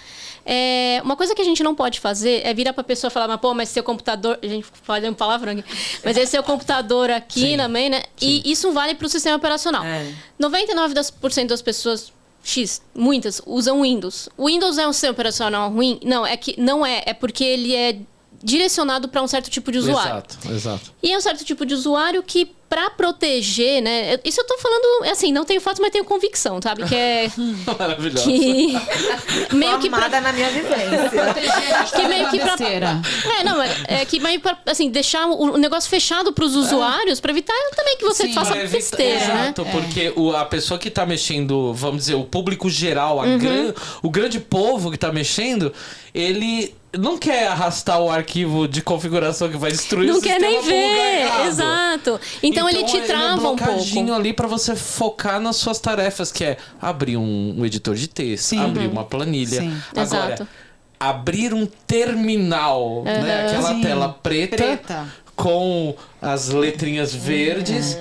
uma coisa que a gente não pode fazer é virar pra pessoa e falar, mas seu computador... A gente fala um palavrão aqui. Mas esse seu computador aqui também, né? E isso vale pro sistema operacional. 99% das pessoas... muitas usam Windows. O Windows é um sistema operacional ruim? Não, é porque ele é direcionado para um certo tipo de usuário. Exato. E é um certo tipo de usuário que, para proteger, né? Isso eu tô falando, assim, não tenho fatos, mas tenho convicção, sabe? Que é... Maravilhoso. Que... meio que Amada na minha vivência. que meio que pra... que meio pra, assim, deixar o negócio fechado pros usuários, pra evitar também que você faça besteira, né? Exato, porque a pessoa que tá mexendo, vamos dizer, o público geral, o grande povo que tá mexendo, ele não quer arrastar o arquivo de configuração que vai destruir o sistema. Não quer nem pro lugar ver, errado. exato. Então ele te trava um pouco. Ali pra você focar nas suas tarefas, que é abrir um editor de texto, abrir uma planilha. Agora, Exato. abrir um terminal, né? Aquela tela preta com as letrinhas verdes.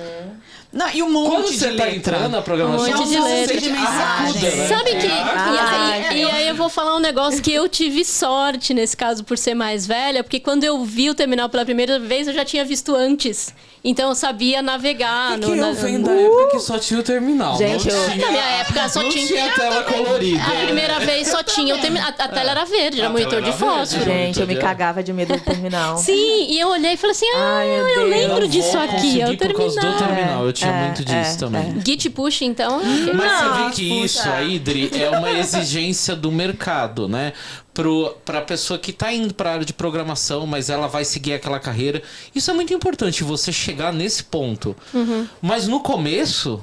Não, e um monte Quando de você tá letra. entrando na programação, Um monte de você letra. sente arracuda, né? Sabe que... E aí eu vou falar um negócio que eu tive sorte nesse caso por ser mais velha, porque quando eu vi o terminal pela primeira vez, eu já tinha visto antes. Então eu sabia navegar. Eu venho da época que só tinha o terminal. Gente, Na minha época só não tinha... tinha tela colorida. A primeira vez só tinha o terminal. A tela era verde, era monitor de fósforo. Gente, eu me cagava de medo do terminal. Sim, e eu olhei e falei assim, meu eu Deus. lembro disso Eu aqui, é o consegui por causa do terminal. terminal. Eu tinha muito disso também. Git push, então... Mas você vê que isso aí, Dri, é uma exigência do mercado, né? Pra pessoa que tá indo pra área de programação, mas ela vai seguir aquela carreira. Isso é muito importante, você chegar nesse ponto. Mas no começo...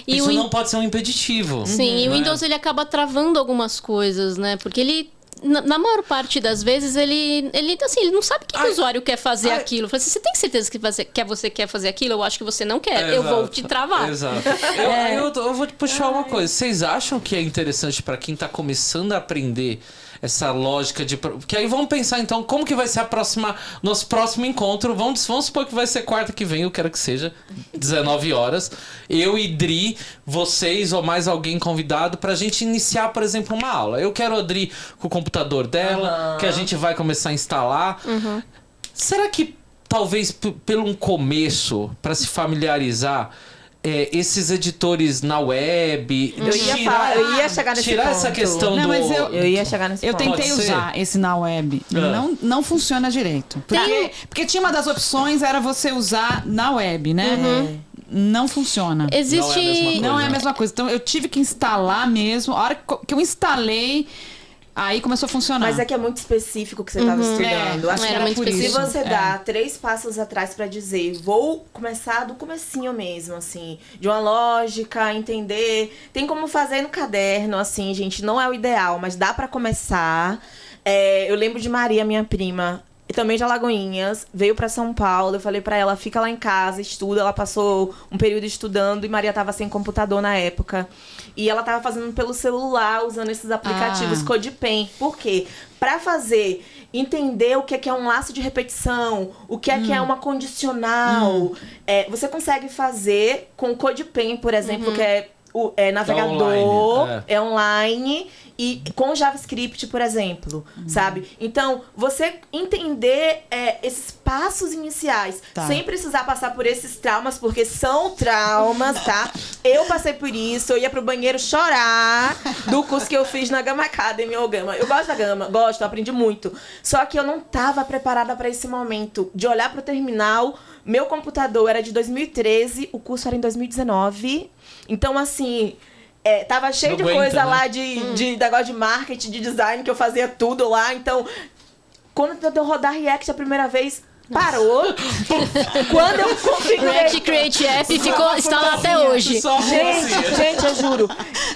E isso não pode ser um impeditivo. Sim, e o né? Windows ele acaba travando algumas coisas, né? Porque ele... Na maior parte das vezes, ele não sabe o que o usuário quer fazer aquilo. Fala assim, você tem certeza que você quer fazer aquilo? Eu acho que você não quer. Eu vou te travar. Exato. Eu vou te puxar uma coisa. Vocês acham que é interessante para quem tá começando a aprender essa lógica de... Porque aí vamos pensar, então, como que vai ser nosso próximo encontro. Vamos supor que vai ser quarta que vem, eu quero que seja 19 horas. Eu e Dri, vocês ou mais alguém convidado pra gente iniciar, por exemplo, uma aula. Eu quero a Dri com o computador dela, que a gente vai começar a instalar. Será que talvez pelo um começo, para se familiarizar, esses editores na web, Eu ia chegar nesse tirar ponto. essa questão Não, do... mas Eu ia chegar nesse Eu ponto. tentei Pode ser? usar esse na web. Não funciona direito. Porque tinha uma das opções, era você usar na web, né? Não funciona. Existe... Não é a mesma coisa. Então eu tive que instalar mesmo. A hora que eu instalei, aí começou a funcionar. Mas é que é muito específico o que você estava estudando. Acho que era era muito por isso. Se específico. você dá 3 passos atrás pra dizer, vou começar do comecinho mesmo, assim, de uma lógica, entender. Tem como fazer no caderno, assim, gente, não é o ideal, mas dá pra começar. Eu lembro de Maria, minha prima, também de Alagoinhas, veio pra São Paulo, eu falei pra ela, fica lá em casa, estuda. Ela passou um período estudando e Maria tava sem computador na época. E ela tava fazendo pelo celular, usando esses aplicativos CodePen. Por quê? Pra fazer, entender o que é um laço de repetição, o que é uma condicional. Você consegue fazer com o CodePen, por exemplo, que é navegador, É online e com JavaScript, por exemplo, sabe? Então, você entender esses passos iniciais, sem precisar passar por esses traumas, porque são traumas, tá? Eu passei por isso, eu ia pro banheiro chorar do curso que eu fiz na Gama Academy ou Gama. Eu gosto da Gama, eu aprendi muito. Só que eu não tava preparada para esse momento de olhar pro terminal. Meu computador era de 2013, o curso era em 2019. Então, assim... tava cheio de coisa lá de negócio de marketing, de design, que eu fazia tudo lá. Então, quando eu rodar React a primeira vez, parou. Quando eu configurei... React Create App está lá até hoje. Gente, eu juro.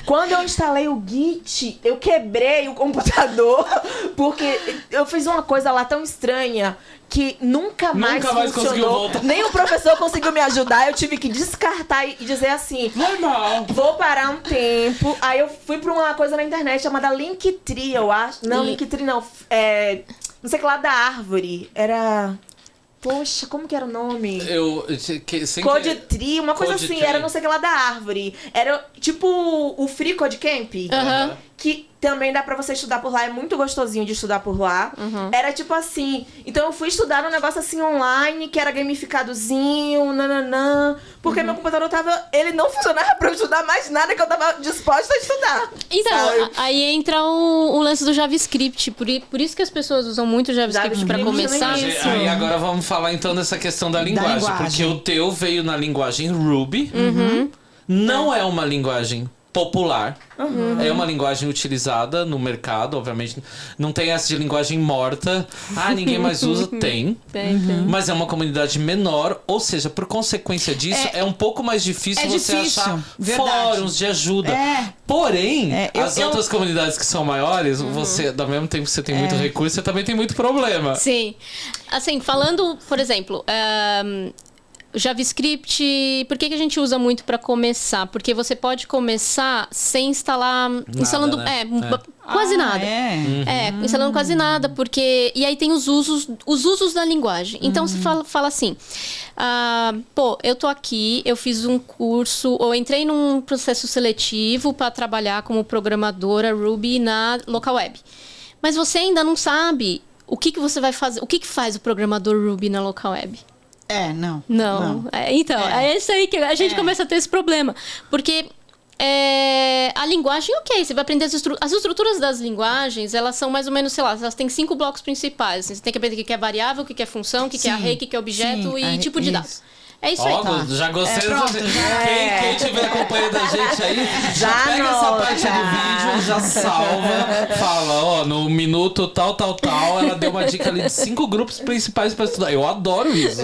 Quando eu instalei o Git, eu quebrei o computador, porque eu fiz uma coisa lá tão estranha que nunca mais funcionou. Nem o professor conseguiu me ajudar. Eu tive que descartar e dizer assim... Normal. Vou parar um tempo. Aí eu fui pra uma coisa na internet chamada Linktree, eu acho. Não, Linktree não. Não sei o que lá da árvore. Era... Poxa, como que era o nome? Codetree, uma coisa assim. Era não sei o que lá da árvore. Era tipo o Free Code Camp. Que também dá pra você estudar por lá. É muito gostosinho de estudar por lá. Era tipo assim. Então eu fui estudar um negócio assim online, que era gamificadozinho, nananã. Porque meu computador tava... Ele não funcionava pra eu estudar mais nada, que eu tava disposta a estudar. Então, aí entra o lance do JavaScript. Por isso que as pessoas usam muito o JavaScript pra começar. Aí agora vamos falar então dessa questão da linguagem. Porque o teu veio na linguagem Ruby. Não é uma linguagem popular. É uma linguagem utilizada no mercado, obviamente. Não tem essa de linguagem morta. Ninguém mais usa. Tem. Mas é uma comunidade menor. Ou seja, por consequência disso, é um pouco mais difícil você achar fóruns de ajuda. Porém, as outras comunidades que são maiores, você, ao mesmo tempo que você tem muito recurso, você também tem muito problema. Sim. Assim, falando, por exemplo... JavaScript, por que a gente usa muito para começar? Porque você pode começar sem instalar... instalando quase nada. Instalando quase nada, porque... E aí tem os usos da linguagem. Então, você fala assim... eu tô aqui, eu fiz um curso, ou entrei num processo seletivo para trabalhar como programadora Ruby na local web. Mas você ainda não sabe o que você vai fazer. O que faz o programador Ruby na local web? Não. Então, é isso aí que a gente começa a ter esse problema. Porque a linguagem, você vai aprender as estruturas das linguagens, elas são mais ou menos, sei lá, elas têm 5 blocos principais. Você tem que aprender o que é variável, o que é função, o que é array, o que é objeto e tipo de dado. É isso aí. Já gostei. Quem estiver acompanhando a gente aí, já pega essa parte do vídeo, já salva, fala, no minuto tal, ela deu uma dica ali de 5 grupos principais pra estudar. Eu adoro isso.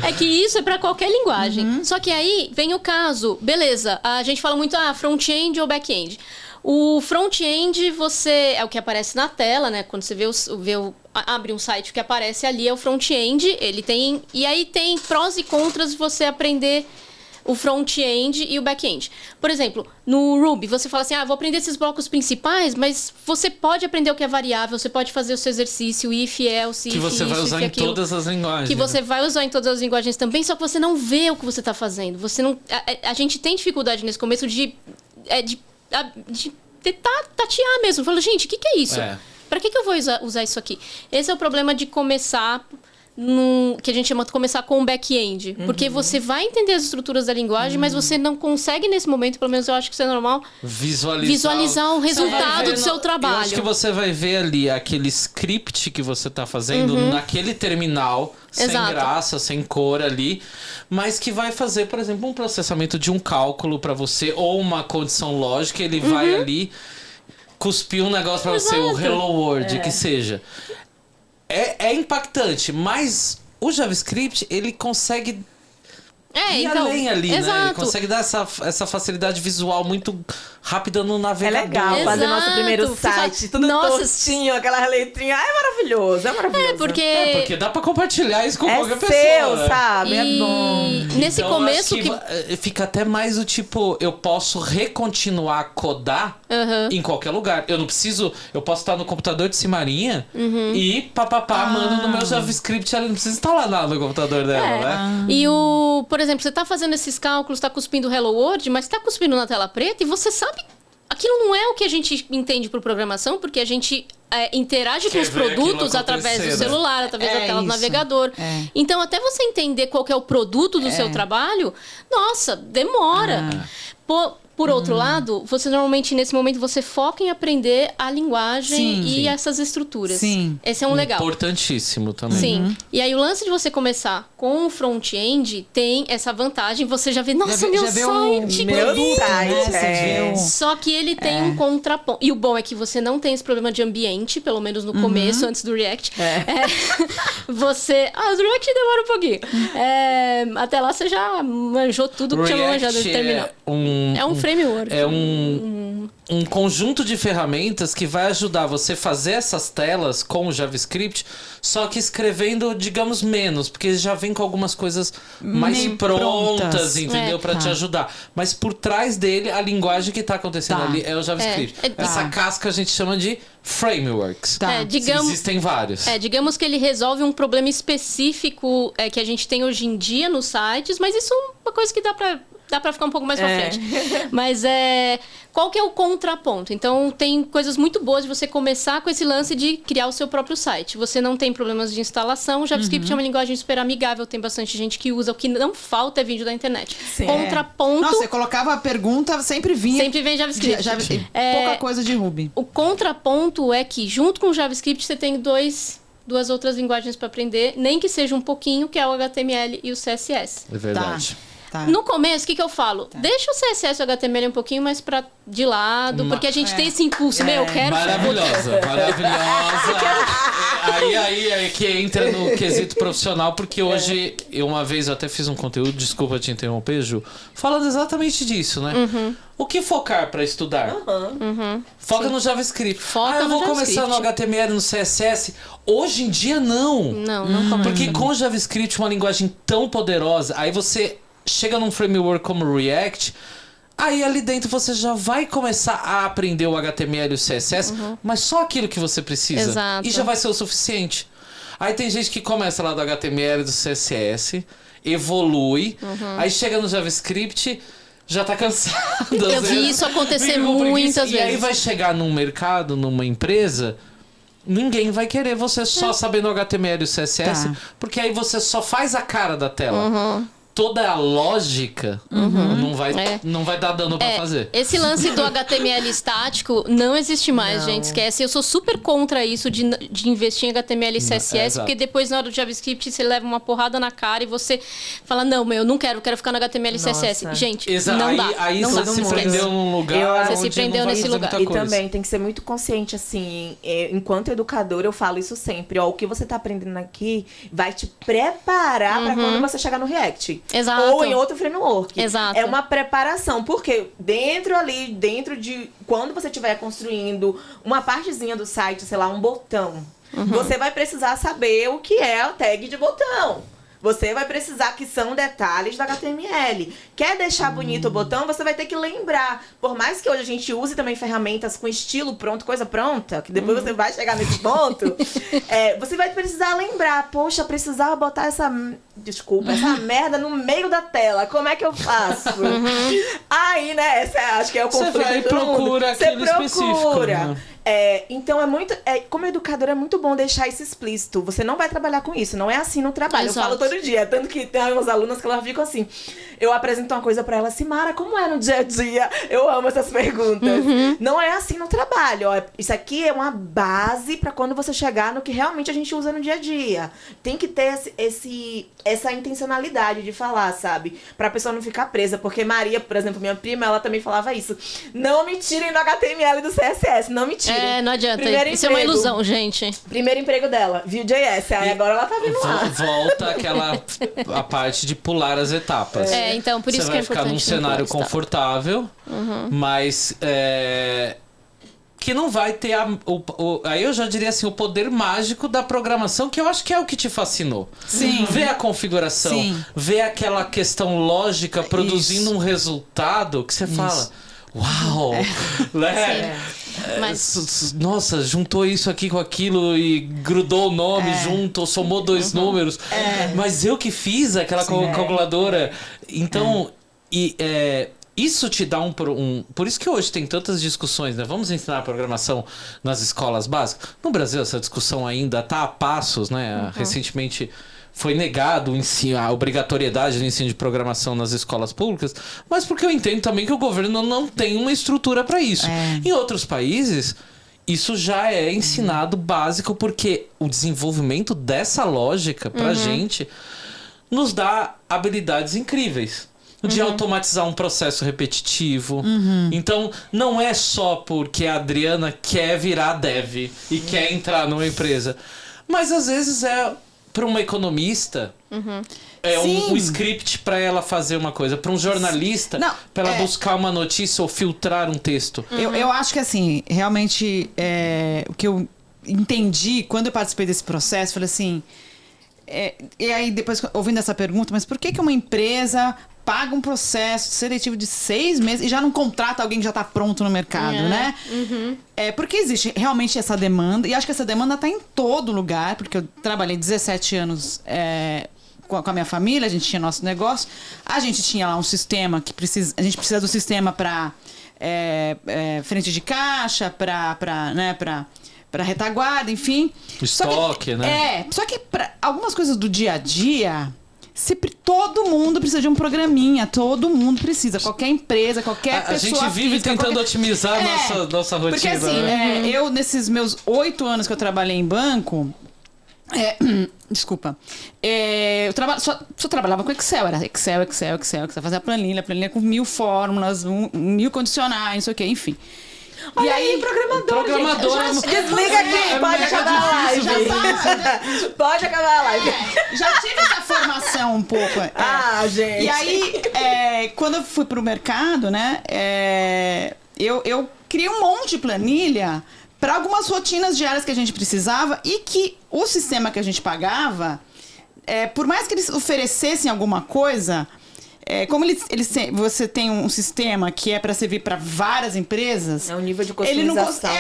É que isso é pra qualquer linguagem. Só que aí vem o caso, beleza, a gente fala muito, front-end ou back-end. O front-end, é o que aparece na tela, né? Quando você abre um site, o que aparece ali é o front-end. E aí tem prós e contras de você aprender o front-end e o back-end. Por exemplo, no Ruby, você fala assim, vou aprender esses blocos principais, mas você pode aprender o que é variável, você pode fazer o seu exercício, if, else, que você vai usar em todas as linguagens. Que você vai usar em todas as linguagens também, só que você não vê o que você está fazendo. A gente tem dificuldade nesse começo de tentar tatear mesmo. Fala, gente, o que é isso? Pra que eu vou usar isso aqui? Esse é o problema de começar... que a gente chama de começar com o back-end. Porque você vai entender as estruturas da linguagem, mas você não consegue, nesse momento, pelo menos eu acho que isso é normal, visualizar o resultado do seu trabalho. Eu acho que você vai ver ali aquele script que você tá fazendo naquele terminal, sem graça, sem cor ali, mas que vai fazer, por exemplo, um processamento de um cálculo para você, ou uma condição lógica, ele vai ali cuspir um negócio para você, o Hello World, que seja. É impactante, mas o JavaScript, ele consegue ir além ali, né? Ele consegue dar essa facilidade visual muito rápida no navegador. É legal fazer nosso primeiro site, tudo tostinho, aquela letrinha. É maravilhoso, é maravilhoso. Porque dá pra compartilhar isso com qualquer pessoa. É seu, sabe? É bom. Nesse começo fica até mais o tipo, eu posso recontinuar a codar em qualquer lugar. Eu posso estar no computador de Cimarinha e mando no meu JavaScript, ela não precisa instalar nada no computador dela, né? E por exemplo, exemplo, você tá fazendo esses cálculos, tá cuspindo Hello World, mas tá cuspindo na tela preta e você sabe... Aquilo não é o que a gente entende por programação, porque a gente interage com os produtos através do celular, através da tela do navegador. Então, até você entender qual que é o produto do seu trabalho, nossa, demora. Por outro lado, você normalmente, nesse momento, você foca em aprender a linguagem e essas estruturas. Sim. Esse é um legal. Importantíssimo também. Sim. E aí, o lance de você começar com o front-end tem essa vantagem. Você já vê, nossa, meu site. Meu site. Só que ele tem um contraponto. E o bom é que você não tem esse problema de ambiente, pelo menos no começo, antes do React. Você... o React demora um pouquinho. Até lá, você já manjou tudo que tinha manjado de terminal. É um framework. É um conjunto de ferramentas que vai ajudar você a fazer essas telas com o JavaScript, só que escrevendo, digamos, menos, porque já vem com algumas coisas mais prontas, entendeu? Pra te ajudar. Mas por trás dele, a linguagem que tá acontecendo ali é o JavaScript. Essa casca a gente chama de frameworks. Existem vários. Digamos que ele resolve um problema específico que a gente tem hoje em dia nos sites, mas isso é uma coisa que dá pra ficar um pouco mais pra frente. Mas qual que é o contraponto? Então, tem coisas muito boas de você começar com esse lance de criar o seu próprio site. Você não tem problemas de instalação. O JavaScript é uma linguagem super amigável. Tem bastante gente que usa. O que não falta é vídeo da internet. Contraponto... Nossa, você colocava a pergunta, sempre vinha... Sempre vem JavaScript. Pouca coisa de Ruby. O contraponto é que, junto com o JavaScript, você tem duas outras linguagens para aprender, nem que seja um pouquinho, que é o HTML e o CSS. É verdade. No começo, o que eu falo? Deixa o CSS e o HTML um pouquinho mais de lado, porque a gente tem esse impulso. Eu quero... Maravilhosa. Aí que entra no quesito profissional, porque hoje, uma vez eu até fiz um conteúdo, desculpa te interromper, Ju, falando exatamente disso, né? O que focar para estudar? Foca no JavaScript. Eu vou começar no HTML, no CSS. Hoje em dia, não. Não começa. Porque com o JavaScript, uma linguagem tão poderosa, aí você chega num framework como o React, aí ali dentro você já vai começar a aprender o HTML e o CSS, mas só aquilo que você precisa. Exato. E já vai ser o suficiente. Aí tem gente que começa lá do HTML e do CSS, evolui, aí chega no JavaScript, já tá cansado. Eu vi isso acontecer muitas vezes. E aí vai chegar num mercado, numa empresa... Ninguém vai querer você só sabendo o HTML e o CSS, porque aí você só faz a cara da tela. Toda a lógica não vai dar dano pra fazer. Esse lance do HTML estático não existe mais, gente. Esquece. Eu sou super contra isso de investir em HTML e CSS, porque depois na hora do JavaScript você leva uma porrada na cara e você fala, não, eu não quero ficar no HTML e CSS. Gente, não dá. Aí não você dá. se prendeu num lugar Você se prendeu nesse lugar. E também tem que ser muito consciente, assim, enquanto educador eu falo isso sempre, o que você tá aprendendo aqui vai te preparar pra quando você chegar no React. Exato. Ou em outro framework. Exato. É uma preparação. Porque dentro de... Quando você estiver construindo uma partezinha do site, sei lá, um botão, você vai precisar saber o que é a tag de botão. Você vai precisar que são detalhes do HTML. Quer deixar bonito o botão, você vai ter que lembrar. Por mais que hoje a gente use também ferramentas com estilo pronto, coisa pronta, que depois você vai chegar nesse ponto, você vai precisar lembrar. Poxa, precisava botar essa merda no meio da tela. Como é que eu faço? Aí, né, acho que é o conflito. Você vai e procura aquilo específico. Né? Então como educador é muito bom deixar isso explícito. Você não vai trabalhar com isso, não é assim no trabalho. Exato. Eu falo todo dia, tanto que tem umas alunas que elas ficam assim. Eu apresento uma coisa pra ela, Simara, como é no dia a dia? Eu amo essas perguntas. Não é assim no trabalho. Isso aqui é uma base pra quando você chegar no que realmente a gente usa no dia a dia. Tem que ter essa intencionalidade de falar, sabe? Pra pessoa não ficar presa. Porque Maria, por exemplo, minha prima, ela também falava isso. Não me tirem do HTML e do CSS, não me tirem. Não adianta. Primeiro Isso é uma ilusão, gente. Primeiro emprego dela, Vue.js. Aí agora ela tá vindo lá. Volta a parte de pular as etapas. Então, por isso você que é vai ficar importante. num cenário confortável, mas que não vai ter aí eu já diria assim, o poder mágico da programação, que eu acho que é o que te fascinou. Sim. Ver a configuração, ver aquela questão lógica produzindo um resultado que você fala... Uau! Mas... Nossa, juntou isso aqui com aquilo e grudou o nome junto, ou somou 2 números. Mas eu que fiz aquela calculadora. Então, isso te dá Por isso que hoje tem tantas discussões, né? Vamos ensinar programação nas escolas básicas? No Brasil, essa discussão ainda está a passos, né? Recentemente foi negado a obrigatoriedade do ensino de programação nas escolas públicas, mas porque eu entendo também que o governo não tem uma estrutura para isso. Em outros países, isso já é ensinado básico, porque o desenvolvimento dessa lógica pra gente nos dá habilidades incríveis. De automatizar um processo repetitivo. Então, não é só porque a Adriana quer virar dev e quer entrar numa empresa. Mas, às vezes, para uma economista, um script para ela fazer uma coisa. Para um jornalista, para ela buscar uma notícia ou filtrar um texto. Eu acho que, assim, realmente, o que eu entendi quando eu participei desse processo, falei assim... e aí, depois, ouvindo essa pergunta, mas por que uma empresa paga um processo seletivo de 6 meses e já não contrata alguém que já está pronto no mercado, né? Porque existe realmente essa demanda, e acho que essa demanda está em todo lugar, porque eu trabalhei 17 anos com a minha família, a gente tinha nosso negócio, a gente tinha lá um sistema que a gente precisa do sistema para frente de caixa, para retaguarda, enfim. Estoque, né? Só que para algumas coisas do dia a dia... todo mundo precisa de um programinha, todo mundo precisa, qualquer empresa, qualquer pessoa. A gente vive física, tentando otimizar a nossa rotina. Porque assim, eu nesses meus 8 anos que eu trabalhei em banco, desculpa, eu só trabalhava com Excel, era Excel, fazia planilha com 1000 fórmulas, 1000 condicionais, não sei o que, enfim. Olha aí, programador. Desliga aqui, pode acabar a live. Pode acabar a live. Já tive essa formação um pouco. Gente. E aí, quando eu fui pro mercado, né, eu criei um monte de planilha para algumas rotinas diárias que a gente precisava e que o sistema que a gente pagava, por mais que eles oferecessem alguma coisa... como você tem um sistema que é para servir para várias empresas... É um nível de customização.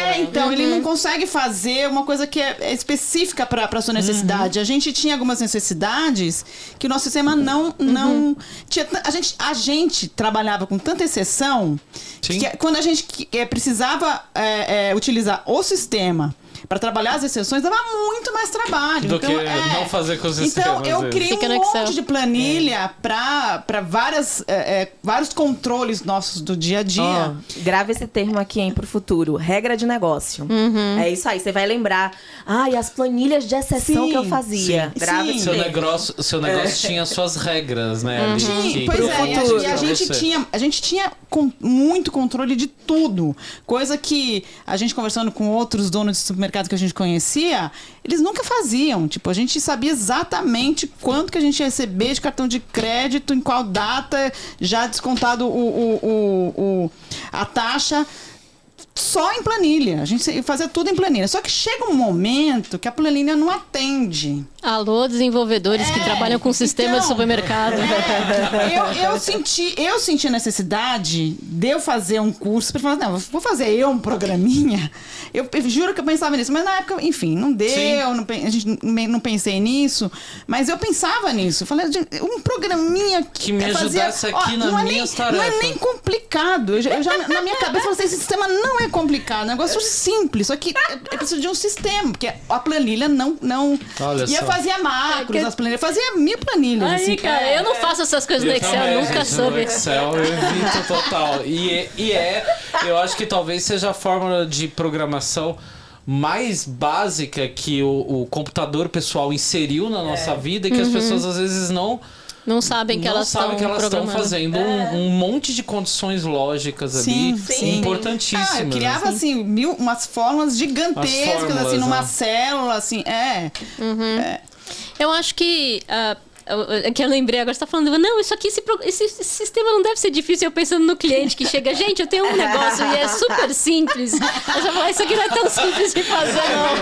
Ele não consegue fazer uma coisa que é específica para a sua necessidade. A gente tinha algumas necessidades que o nosso sistema não tinha... A gente trabalhava com tanta exceção que quando a gente precisava utilizar o sistema... para trabalhar as exceções, dava muito mais trabalho. Do que não fazer com os sistemas. Então, eu criei um monte de planilha para vários controles nossos do dia a dia. Grava esse termo aqui, hein, pro futuro. Regra de negócio. É isso aí. Você vai lembrar. E as planilhas de exceção que eu fazia. Grava esse termo. Seu negócio tinha suas regras, né? A gente tinha muito controle de tudo. Coisa que a gente conversando com outros donos de supermercado que a gente conhecia, eles nunca faziam. Tipo, a gente sabia exatamente quanto que a gente ia receber de cartão de crédito, em qual data, já descontado a taxa, só em planilha. A gente fazia tudo em planilha. Só que chega um momento que a planilha não atende. Alô, desenvolvedores que trabalham com sistema de supermercado. Eu senti a necessidade de eu fazer um curso para falar, não, vou fazer eu um programinha. Eu juro que eu pensava nisso, mas na época, enfim, não deu, a gente não pensei nisso, mas eu pensava nisso. Eu falei, um programinha que me ajudasse aqui nas minhas tarefas. Não é nem complicado. Eu já na minha cabeça falei assim, esse sistema não é complicado, é um negócio simples, só que eu preciso de um sistema, porque a planilha não Olha só. Fazia macros nas planilhas, fazia 1000 planilhas. Aí, assim, cara, eu não faço essas coisas no Excel, nunca soube. No Excel eu evito total. Eu acho que talvez seja a fórmula de programação mais básica que o computador pessoal inseriu na nossa vida e que as pessoas às vezes não sabem que elas estão fazendo um monte de condições lógicas ali importantíssimas. Eu criava assim umas fórmulas gigantescas assim numa célula assim. Eu acho que que eu lembrei agora, você tá falando, não, isso aqui, esse sistema não deve ser difícil. Eu pensando no cliente que chega, gente, eu tenho um negócio e é super simples. Eu já falo, isso aqui não é tão simples de fazer, não.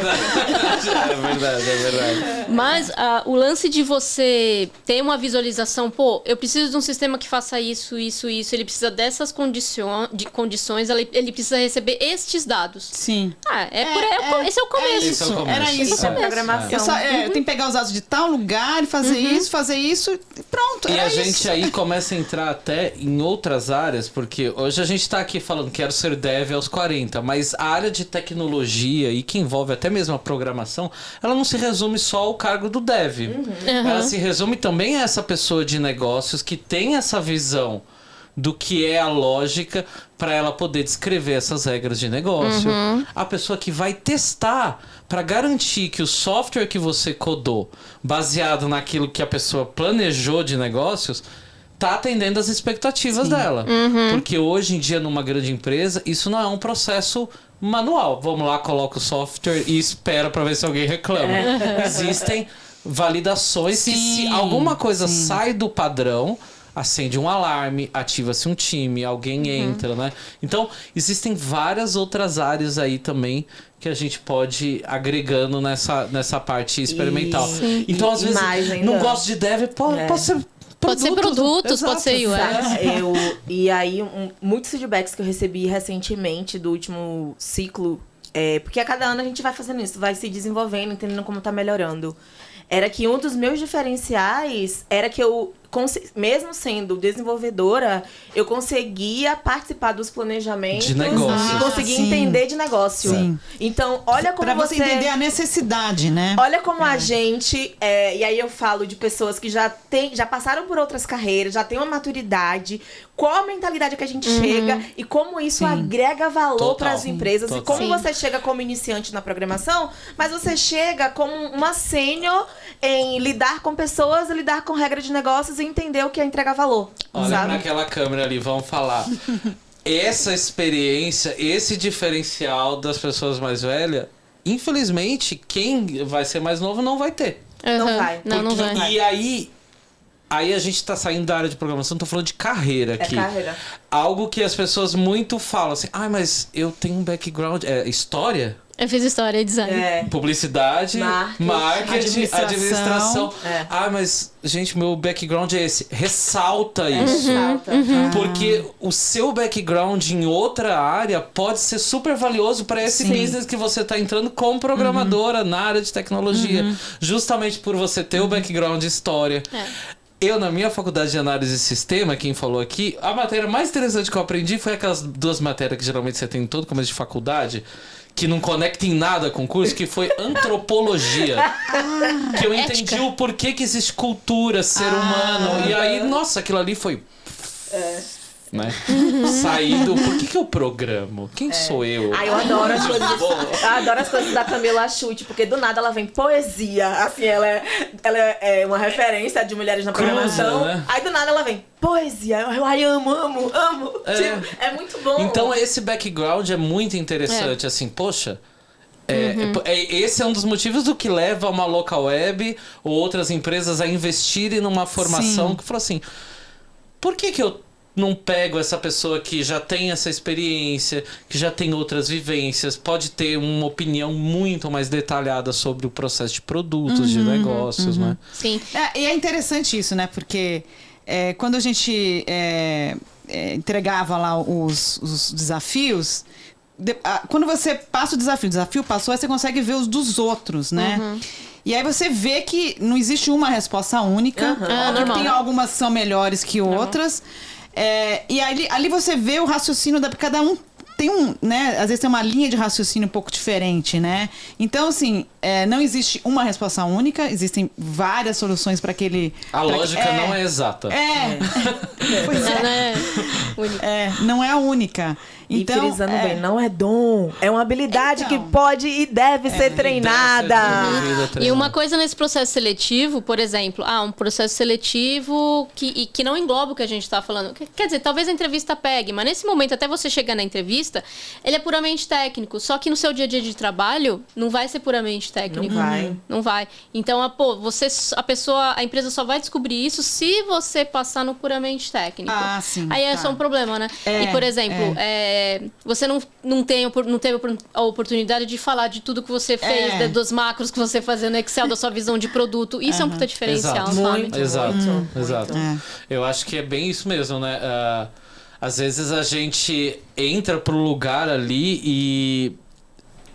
É verdade. Mas o lance de você ter uma visualização, pô, eu preciso de um sistema que faça isso, ele precisa dessas condições, ele precisa receber estes dados. Sim. Esse é o começo. Esse é o começo. Era isso. Esse é o começo. Programação. Eu tenho que pegar os dados de tal lugar e fazer isso, e pronto. E era a gente isso. aí começa a entrar até em outras áreas, porque hoje a gente tá aqui falando que quero ser dev aos 40, mas a área de tecnologia e que envolve até mesmo a programação, ela não se resume só ao cargo do dev. Ela se resume também a essa pessoa de negócios que tem essa visão do que é a lógica para ela poder descrever essas regras de negócio. A pessoa que vai testar para garantir que o software que você codou, baseado naquilo que a pessoa planejou de negócios, tá atendendo às expectativas dela. Porque hoje em dia, numa grande empresa, isso não é um processo manual. Vamos lá, coloca o software e espera para ver se alguém reclama. Existem validações que se alguma coisa sai do padrão, acende um alarme, ativa-se um time, alguém entra, né? Então, existem várias outras áreas aí também que a gente pode ir agregando nessa parte experimental. Então, às vezes, não gosto de dev, pode ser Pode ser produtos, exato. pode ser UX. E aí, muitos feedbacks que eu recebi recentemente do último ciclo, porque a cada ano a gente vai fazendo isso, vai se desenvolvendo, entendendo como tá melhorando. Era que um dos meus diferenciais era que eu, mesmo sendo desenvolvedora, eu conseguia participar dos planejamentos de negócio. e conseguia entender de negócio. Sim. Então, olha como pra você entender a necessidade, né? Olha como a gente... e aí eu falo de pessoas que já passaram por outras carreiras, já têm uma maturidade. Qual a mentalidade que a gente chega e como isso agrega valor para as empresas. E como você chega como iniciante na programação, mas você chega como uma sênior em lidar com pessoas, lidar com regras de negócios e entender o que é entregar valor. Olha sabe? naquela câmera ali, vamos falar. Essa experiência, esse diferencial das pessoas mais velhas, infelizmente, quem vai ser mais novo não vai ter. Não vai. Não vai. E aí a gente tá saindo da área de programação, tô falando de carreira aqui. Carreira. Algo que as pessoas muito falam assim, mas eu tenho um background, história? Eu fiz história e design. Publicidade, marketing, administração. Mas, gente, meu background é esse. Ressalta isso. Porque o seu background em outra área pode ser super valioso para esse business que você tá entrando como programadora na área de tecnologia. Justamente por você ter o background de história. Eu, na minha faculdade de análise de sistema, quem falou aqui, a matéria mais interessante que eu aprendi foi aquelas duas matérias que geralmente você tem em todo começo de faculdade, que não conecta em nada com o curso, que foi antropologia. Que eu entendi o porquê que existe cultura, ser humano. E aí, nossa, aquilo ali foi... Né? Saído. Por que eu programo? Quem sou eu? Eu adoro as coisas. Eu adoro as coisas da Camila Chute, porque do nada ela vem poesia. Assim, ela é uma referência de mulheres na programação. Né? Aí do nada ela vem poesia. Eu amo. Tipo, é muito bom. Então esse background é muito interessante. Assim, poxa. Esse é um dos motivos do que leva uma local web ou outras empresas a investirem numa formação que fala assim: por que eu não pego essa pessoa que já tem essa experiência, que já tem outras vivências, pode ter uma opinião muito mais detalhada sobre o processo de produtos, de negócios, né? Sim. E é interessante isso, né? Porque quando a gente entregava lá os desafios, quando você passa o desafio passou, aí você consegue ver os dos outros, né? E aí você vê que não existe uma resposta única. Normal. Tem algumas que são melhores que outras. E ali você vê o raciocínio cada um tem né? Às vezes tem uma linha de raciocínio um pouco diferente, né? Então, assim, não existe uma resposta única, existem várias soluções para aquele... A lógica não é exata. Pois Não é única. não é a única. Então, e frisando bem, não é dom, é uma habilidade Então. que pode e deve ser treinada. E uma coisa nesse processo seletivo, por exemplo, um processo seletivo que não engloba o que a gente está falando. Quer dizer, talvez a entrevista pegue, mas nesse momento, até você chegar na entrevista, ele é puramente técnico. Só que no seu dia a dia de trabalho, não vai ser puramente técnico. Não vai. Não vai. Então, a empresa só vai descobrir isso se você passar no puramente técnico. Ah, sim. Aí é tá. só um problema, né? E, por exemplo, você não teve a oportunidade de falar de tudo que você fez, dos macros que você fazia no Excel, da sua visão de produto. Isso é um puta diferencial, Exato. sabe? Muito. Exato. Eu acho que é bem isso mesmo, né? Às vezes a gente entra pro lugar ali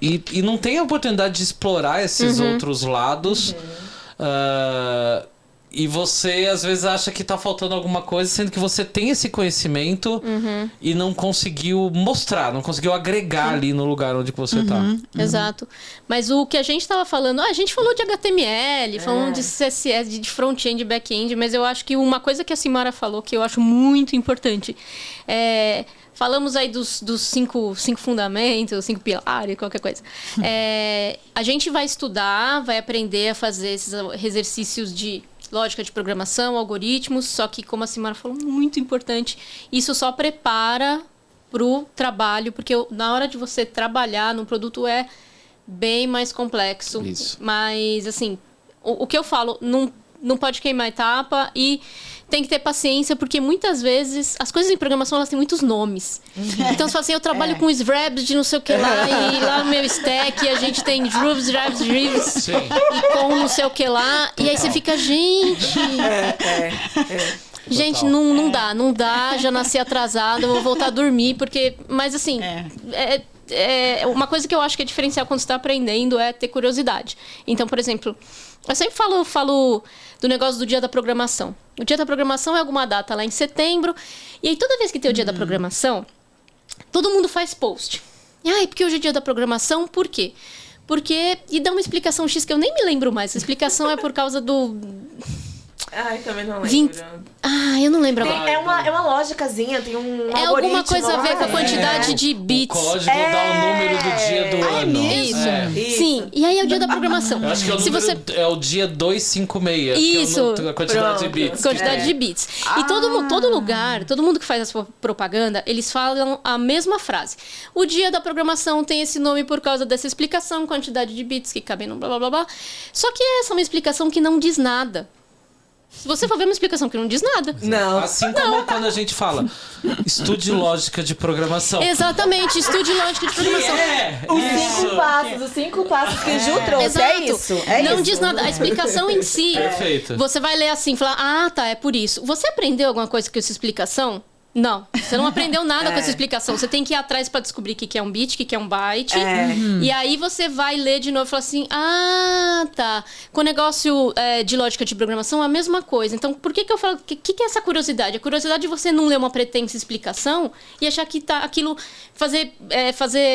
e não tem a oportunidade de explorar esses outros lados. E você, às vezes, acha que tá faltando alguma coisa, sendo que você tem esse conhecimento e não conseguiu mostrar, não conseguiu agregar ali no lugar onde que você tá. Exato. Mas o que a gente estava falando... a gente falou de HTML, falando de CSS, de front-end e back-end, mas eu acho que uma coisa que a Simara falou, que eu acho muito importante, falamos aí dos 5 fundamentos, 5 pilares, qualquer coisa. A gente vai estudar, vai aprender a fazer esses exercícios de lógica de programação, algoritmos, só que, como a Simara falou, muito importante, isso só prepara pro trabalho, porque na hora de você trabalhar num produto é bem mais complexo. Isso. Mas, assim, o que eu falo, não pode queimar etapa e tem que ter paciência, porque muitas vezes as coisas em programação elas têm muitos nomes. Então você fala assim, eu trabalho com Svrabs de não sei o que lá, e lá no meu stack a gente tem Druvs, Sim. e com não sei o que lá, e aí você fica, gente... Gente, não dá, já nasci atrasada, vou voltar a dormir, porque... Mas assim, uma coisa que eu acho que é diferencial quando você está aprendendo é ter curiosidade. Então, por exemplo, eu sempre falo do negócio do dia da programação. O dia da programação é alguma data lá em setembro, e aí toda vez que tem o dia da programação, todo mundo faz post. Porque hoje é dia da programação, por quê? E dá uma explicação X que eu nem me lembro mais. A explicação é por causa do... Ai, também não lembro. Eu não lembro agora. É uma lógicazinha, tem um algoritmo. Alguma coisa a ver com a quantidade de bits. O código dá o número do dia do ano. Isso. Sim, e aí é o dia da programação. Eu acho que é o dia 256. Isso. Que é a quantidade de bits. Quantidade de bits. E todo lugar, todo mundo que faz essa propaganda, eles falam a mesma frase. O dia da programação tem esse nome por causa dessa explicação, quantidade de bits que cabem no blá blá blá blá. Só que essa é uma explicação que não diz nada. Se você for ver uma explicação que não diz nada. Não. Assim como quando a gente fala, estude lógica de programação. Exatamente, estude lógica de programação. Os 5 passos que Ju trouxe. Exato. É isso. Não diz nada. A explicação em si. Perfeito. Você vai ler assim, falar, é por isso. Você aprendeu alguma coisa com essa explicação? Não, você não aprendeu nada com essa explicação. Você tem que ir atrás para descobrir o que é um bit, o que é um byte. E aí você vai ler de novo e falar assim, tá. Com o negócio de lógica de programação é a mesma coisa. Então, por que eu falo... O que é essa curiosidade? A curiosidade de você não ler uma pretensa explicação e achar que tá aquilo... Fazer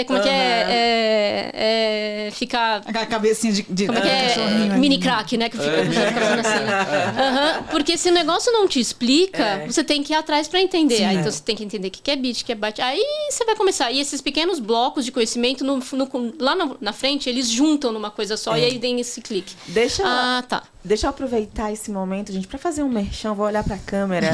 como é que é? Ficar... Aquela cabecinha de Como é que é? Mini crack, né? Que fica fazendo assim. Porque se o negócio não te explica, você tem que ir atrás para entender. Aí, então você tem que entender o que é bit, o que é byte. Aí você vai começar. E esses pequenos blocos de conhecimento, lá na frente, eles juntam numa coisa só e aí tem esse clique. Deixa eu aproveitar esse momento, gente, para fazer um merchan. Vou olhar para a câmera.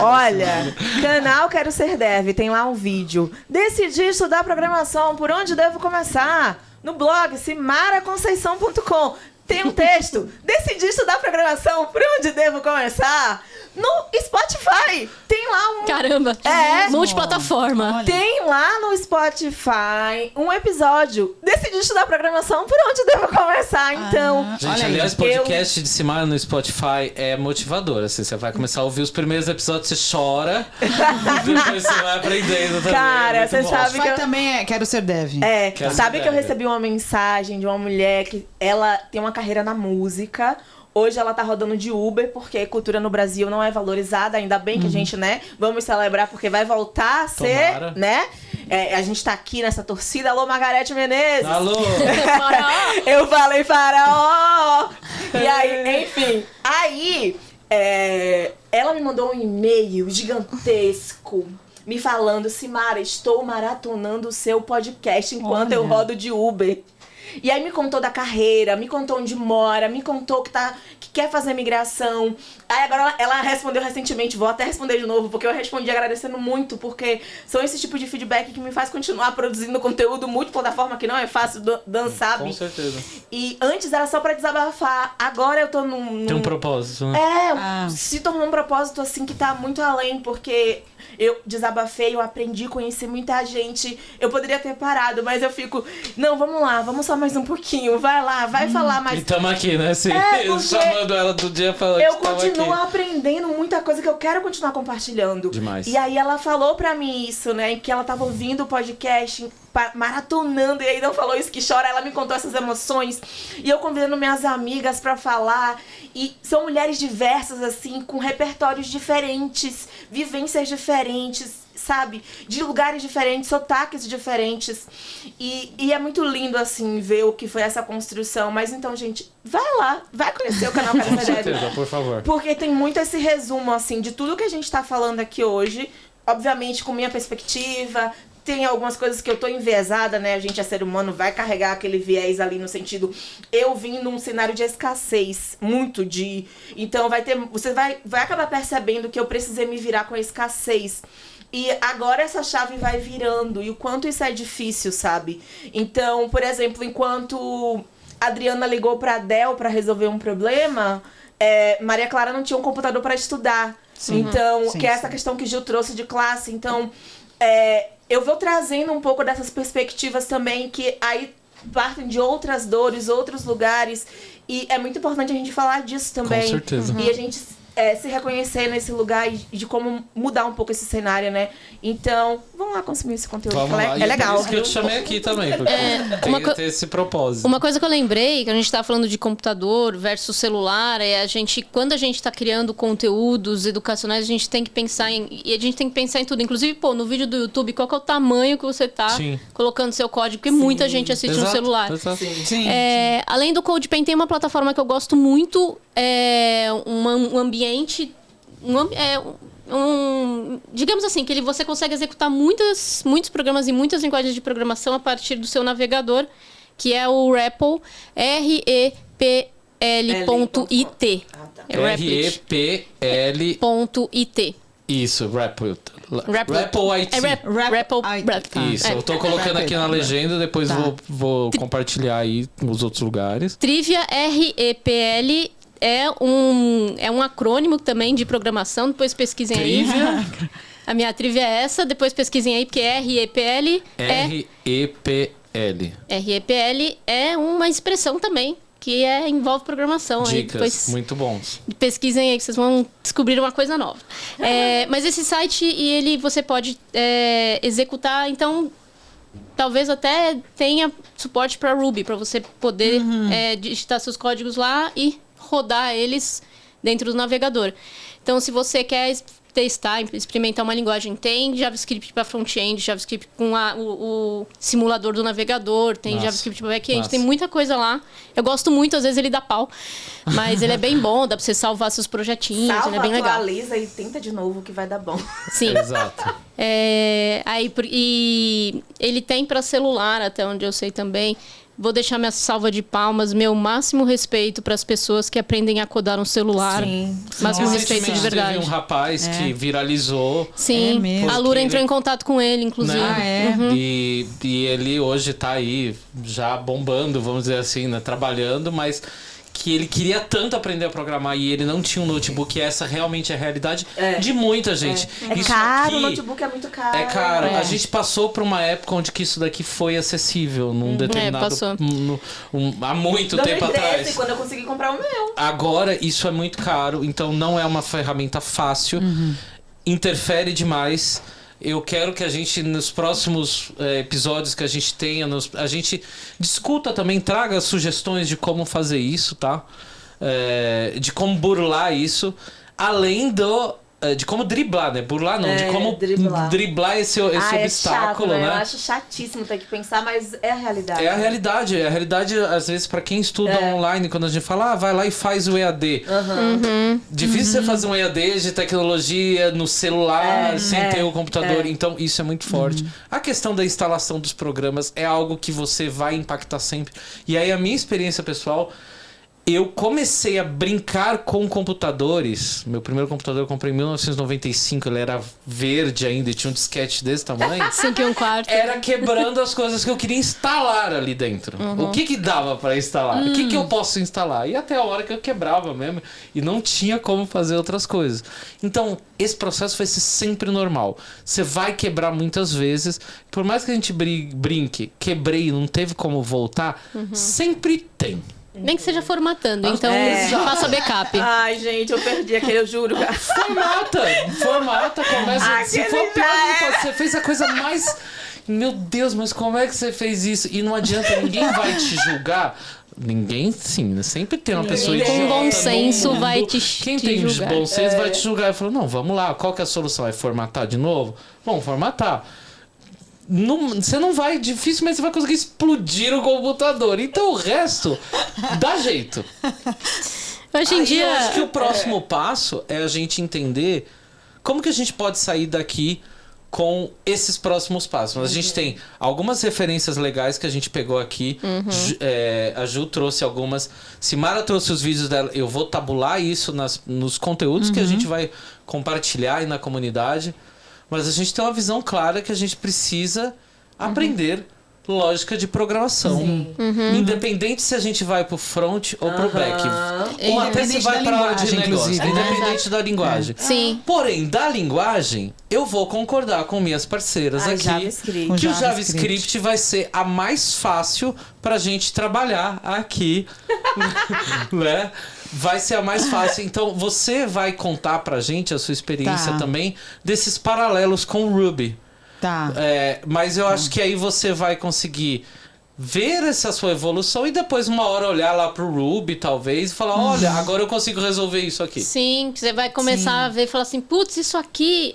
Olha, canal Quero Ser Dev, tem lá um vídeo. Decidi estudar programação, por onde devo começar? No blog simaraconceição.com. Tem um texto. Decidi estudar programação, por onde devo começar? No Spotify. Tem lá um... Caramba. Multiplataforma. Olha. Tem lá no Spotify um episódio. Decidi estudar programação, por onde devo começar? Então... Gente, Olha aí. aliás, podcast de Simara no Spotify é motivador. Assim, você vai começar a ouvir os primeiros episódios, você chora. Depois você vai aprendendo também. Cara, você sabe Spotify também Quero Ser Dev. Sabe que eu recebi uma mensagem de uma mulher que ela tem uma carreira na música. Hoje ela tá rodando de Uber, porque a cultura no Brasil não é valorizada. Ainda bem que a gente, vamos celebrar, porque vai voltar a ser, Tomara. A gente tá aqui nessa torcida. Alô, Margarete Menezes. Alô! Eu falei faraó! E aí, enfim. Aí, ela me mandou um e-mail gigantesco me falando, Simara, estou maratonando o seu podcast enquanto eu Olha. rodo de Uber. E aí me contou da carreira, me contou onde mora, me contou que quer fazer migração. Aí agora ela respondeu recentemente, vou até responder de novo, porque eu respondi agradecendo muito, porque são esse tipo de feedback que me faz continuar produzindo conteúdo multiplataforma, que não é fácil, Dan sabe. Com certeza. E antes era só pra desabafar, agora eu tô Tem um propósito, né? Se tornou um propósito assim que tá muito além, porque eu desabafei, eu aprendi, conheci muita gente. Eu poderia ter parado, mas eu fico, não, vamos lá, vamos só mais um pouquinho, vai lá, vai falar mais. E tamo aqui, né? Sim, porque chamando ela do dia falando eu que tava continuo aqui. aprendendo muita coisa que eu quero continuar compartilhando. Demais. E aí ela falou pra mim isso, né? Que ela tava ouvindo o podcast, maratonando, e aí não falou isso que chora, ela me contou essas emoções. E eu convidando minhas amigas pra falar. E são mulheres diversas, assim, com repertórios diferentes, vivências diferentes, sabe? De lugares diferentes, sotaques diferentes. E é muito lindo, assim, ver o que foi essa construção. Mas então, gente, vai lá, vai conhecer o canal Cadê Com certeza, por favor. Porque tem muito esse resumo, assim, de tudo que a gente tá falando aqui hoje. Obviamente, com minha perspectiva. Tem algumas coisas que eu tô enviesada, né? A gente é ser humano, vai carregar aquele viés ali no sentido... Eu vim num cenário de escassez, muito de... Então você vai acabar percebendo que eu precisei me virar com a escassez. E agora essa chave vai virando. E o quanto isso é difícil, sabe? Então, por exemplo, enquanto a Adriana ligou pra Adele pra resolver um problema... Maria Clara não tinha um computador pra estudar. Então, que é essa questão que Gil trouxe de classe. Então... eu vou trazendo um pouco dessas perspectivas também, que aí partem de outras dores, outros lugares. E é muito importante a gente falar disso também. Com certeza. E a gente se reconhecer nesse lugar e de como mudar um pouco esse cenário, né? Então, vamos lá consumir esse conteúdo. Vamos lá. É legal. Por isso que eu te chamei aqui também, porque tem esse propósito. Uma coisa que eu lembrei, que a gente estava falando de computador versus celular, quando a gente está criando conteúdos educacionais, a gente tem que pensar em tudo. Inclusive, no vídeo do YouTube, qual que é o tamanho que você está colocando seu código, porque muita gente assiste no celular. Exato. Sim. Além do CodePen, tem uma plataforma que eu gosto muito, um ambiente... digamos assim, que você consegue executar muitos programas e muitas linguagens de programação a partir do seu navegador, que é o REPL, REPL.it. REPL.it. Isso, REPL. REPL IT. REPL. Isso, eu tô colocando aqui na legenda, depois vou compartilhar aí nos outros lugares. Trivia, REPL é um acrônimo também de programação, depois pesquisem aí. A minha trivia é essa, depois pesquisem aí, porque REPL REPL é uma expressão também, que envolve programação. Dicas, aí depois muito bons. Pesquisem aí que vocês vão descobrir uma coisa nova. Mas esse site, você pode executar, então... Talvez até tenha suporte para Ruby, para você poder digitar seus códigos lá e rodar eles dentro do navegador. Então, se você quer testar, experimentar uma linguagem, tem JavaScript para front-end, JavaScript com o simulador do navegador, tem JavaScript para back-end, tem muita coisa lá. Eu gosto muito, às vezes ele dá pau, mas ele é bem bom, dá para você salvar seus projetinhos, ele é bem legal. Atualiza e tenta de novo que vai dar bom. Sim. Exato. E ele tem para celular, até onde eu sei também. Vou deixar minha salva de palmas, meu máximo respeito para as pessoas que aprendem a codar no celular. Sim. Máximo respeito de verdade. Teve um rapaz que viralizou. Sim, mesmo. a Lura entrou em contato com ele, inclusive. E ele hoje tá aí já bombando, vamos dizer assim, né? Trabalhando, mas que ele queria tanto aprender a programar e ele não tinha um notebook, e essa realmente é a realidade de muita gente. É caro, o notebook é muito caro. É caro. A gente passou por uma época onde que isso daqui foi acessível num determinado... passou. Há muito 2013, tempo atrás. Quando eu consegui comprar o meu. Agora isso é muito caro, então não é uma ferramenta fácil. Interfere demais. Eu quero que a gente, nos próximos episódios que a gente tenha, a gente discuta também, traga sugestões de como fazer isso, tá? De como burlar isso. Além de como driblar, né? Burlar não, de como driblar esse obstáculo, é chato, né? Eu acho chatíssimo ter que pensar, mas é a realidade. É a realidade. É a realidade, às vezes, pra quem estuda online, quando a gente fala, vai lá e faz o EAD. Difícil você fazer um EAD de tecnologia no celular, sem ter o computador. Então, isso é muito forte. A questão da instalação dos programas é algo que você vai impactar sempre. E aí, a minha experiência pessoal... Eu comecei a brincar com computadores. Meu primeiro computador eu comprei em 1995. Ele era verde ainda e tinha um disquete desse tamanho. 5 1/4. Era quebrando as coisas que eu queria instalar ali dentro. O que dava pra instalar? O que eu posso instalar? E até a hora que eu quebrava mesmo. E não tinha como fazer outras coisas. Então, esse processo vai ser sempre normal. Você vai quebrar muitas vezes. Por mais que a gente brinque, quebrei e não teve como voltar, sempre tem. Nem que seja formatando, então faça backup. Ai, gente, eu perdi aquele, eu juro. Formata, começa. Se for pior, você fez a coisa mais... Meu Deus, mas como é que você fez isso? E não adianta, ninguém vai te julgar. Ninguém, sim, sempre tem uma pessoa idiota. Com bom senso vai Quem te tem julgar. bom senso vai te julgar. E falou, não, vamos lá, qual que é a solução? É formatar de novo? Vamos formatar. Você não vai, dificilmente você vai conseguir explodir o computador. Então o resto dá jeito. Hoje em dia... Eu acho que o próximo passo é a gente entender como que a gente pode sair daqui com esses próximos passos. Mas a gente tem algumas referências legais que a gente pegou aqui. A Ju trouxe algumas. Simara trouxe os vídeos dela. Eu vou tabular isso nos conteúdos que a gente vai compartilhar aí na comunidade. Mas a gente tem uma visão clara que a gente precisa aprender lógica de programação. Independente se a gente vai pro front ou pro back. Ou até se vai pra área de negócio. Independente da linguagem. Sim. Porém, da linguagem, eu vou concordar com minhas parceiras aqui JavaScript. que o JavaScript vai ser a mais fácil pra gente trabalhar aqui. Né? Vai ser a mais fácil. Então, você vai contar pra gente a sua experiência também desses paralelos com o Ruby. Tá. Mas eu acho que aí você vai conseguir ver essa sua evolução e depois uma hora olhar lá pro Ruby, talvez, e falar, olha, agora eu consigo resolver isso aqui. Sim, você vai começar a ver e falar assim, putz, isso aqui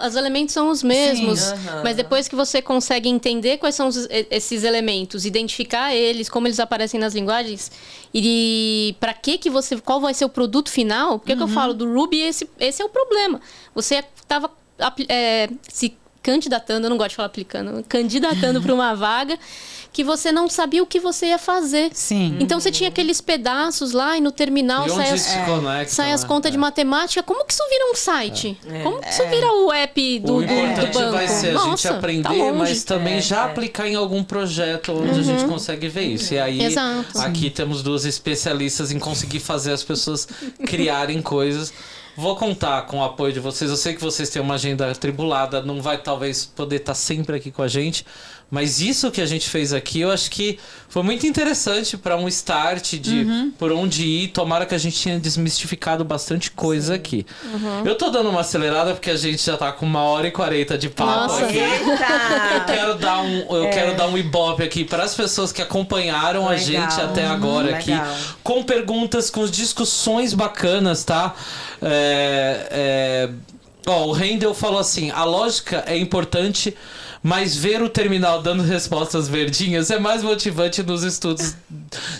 os elementos são os mesmos. Mas depois que você consegue entender quais são esses elementos, identificar eles, como eles aparecem nas linguagens, e para que você, qual vai ser o produto final, porque que eu falo do Ruby, esse é o problema. Você estava se candidatando, eu não gosto de falar aplicando, candidatando para uma vaga que você não sabia o que você ia fazer. Sim. Então você tinha aqueles pedaços lá e no terminal sai as contas de matemática. Como que isso vira um site? Como que isso vira o app do banco? O importante vai ser a gente aprender, tá mas também já aplicar em algum projeto onde a gente consegue ver isso. E aí, aqui temos duas especialistas em conseguir fazer as pessoas criarem coisas. Vou contar com o apoio de vocês. Eu sei que vocês têm uma agenda atribulada, não vai talvez poder estar sempre aqui com a gente, mas isso que a gente fez aqui, eu acho que foi muito interessante para um start de por onde ir. Tomara que a gente tenha desmistificado bastante coisa aqui. Eu tô dando uma acelerada porque a gente já tá com 1h40 de papo aqui. Eu quero dar um ibope aqui para as pessoas que acompanharam a gente até agora aqui, com perguntas, com discussões bacanas, tá? O Rendel falou assim: a lógica é importante, mas ver o terminal dando respostas verdinhas é mais motivante nos estudos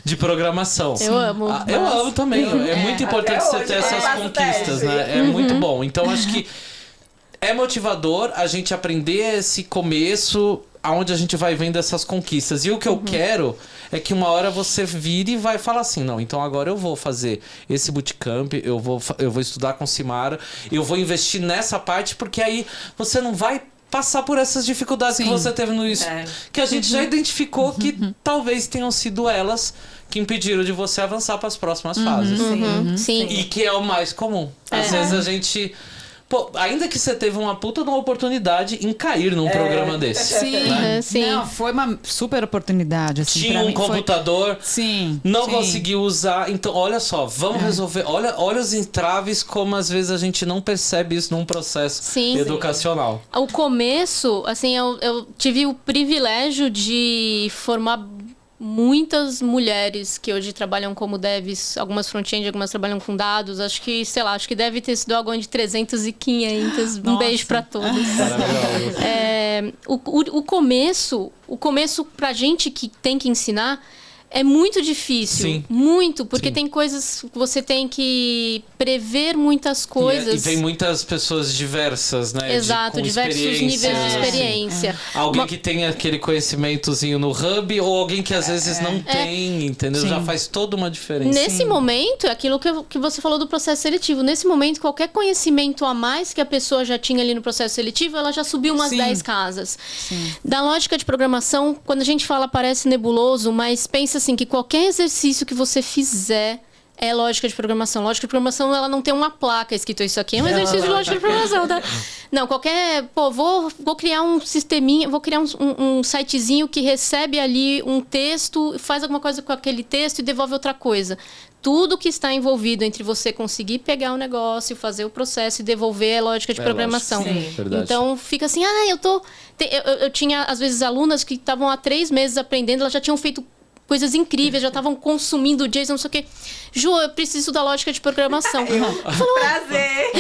de programação. Eu amo. Eu amo também. É muito importante você ter essas conquistas, né? É muito bom. Então, acho que é motivador a gente aprender esse começo, aonde a gente vai vendo essas conquistas. E o que eu quero é que uma hora você vire e vai falar assim, não, então agora eu vou fazer esse bootcamp, eu vou estudar com Simara, eu vou investir nessa parte, porque aí você não vai passar por essas dificuldades que você teve no isso. Que a gente já identificou que talvez tenham sido elas que impediram de você avançar para as próximas fases. Sim. E que é o mais comum. Às vezes a gente... Pô, ainda que você teve uma puta de uma oportunidade em cair num programa desse. Sim, né? Sim. Não, foi uma super oportunidade. Assim, Tinha um computador, não conseguiu usar. Então, olha só, vamos resolver. Olha os entraves, como às vezes a gente não percebe isso num processo educacional. O começo, assim, eu tive o privilégio de formar muitas mulheres que hoje trabalham como devs, algumas front-end, algumas trabalham com dados. Acho que, sei lá, acho que deve ter sido algo de 300 e 500. Um beijo para todas. O começo pra gente que tem que ensinar é muito difícil. Sim. Muito, porque Sim. tem coisas que você tem que prever muitas coisas. E vem muitas pessoas diversas, né? Exato, com diversos níveis de experiência. Alguém que tem aquele conhecimentozinho no hub ou alguém que às vezes não tem, entendeu? Sim. Já faz toda uma diferença. Nesse momento, é aquilo que você falou do processo seletivo. Nesse momento, qualquer conhecimento a mais que a pessoa já tinha ali no processo seletivo, ela já subiu umas 10 casas. Sim. Da lógica de programação, quando a gente fala, parece nebuloso, mas pensa assim, que qualquer exercício que você fizer é lógica de programação. Lógica de programação, ela não tem uma placa escrito isso aqui. É um exercício de lógica de programação, tá? Não, qualquer... Pô, vou criar um sisteminha, vou criar um sitezinho que recebe ali um texto, faz alguma coisa com aquele texto e devolve outra coisa. Tudo que está envolvido entre você conseguir pegar o negócio, fazer o processo e devolver é lógica de programação. Lógico. Então, fica assim, eu tinha, às vezes, alunas que estavam há 3 meses aprendendo, elas já tinham feito coisas incríveis, já estavam consumindo o JSON, não sei o quê. Ju, eu preciso da lógica de programação. Prazer!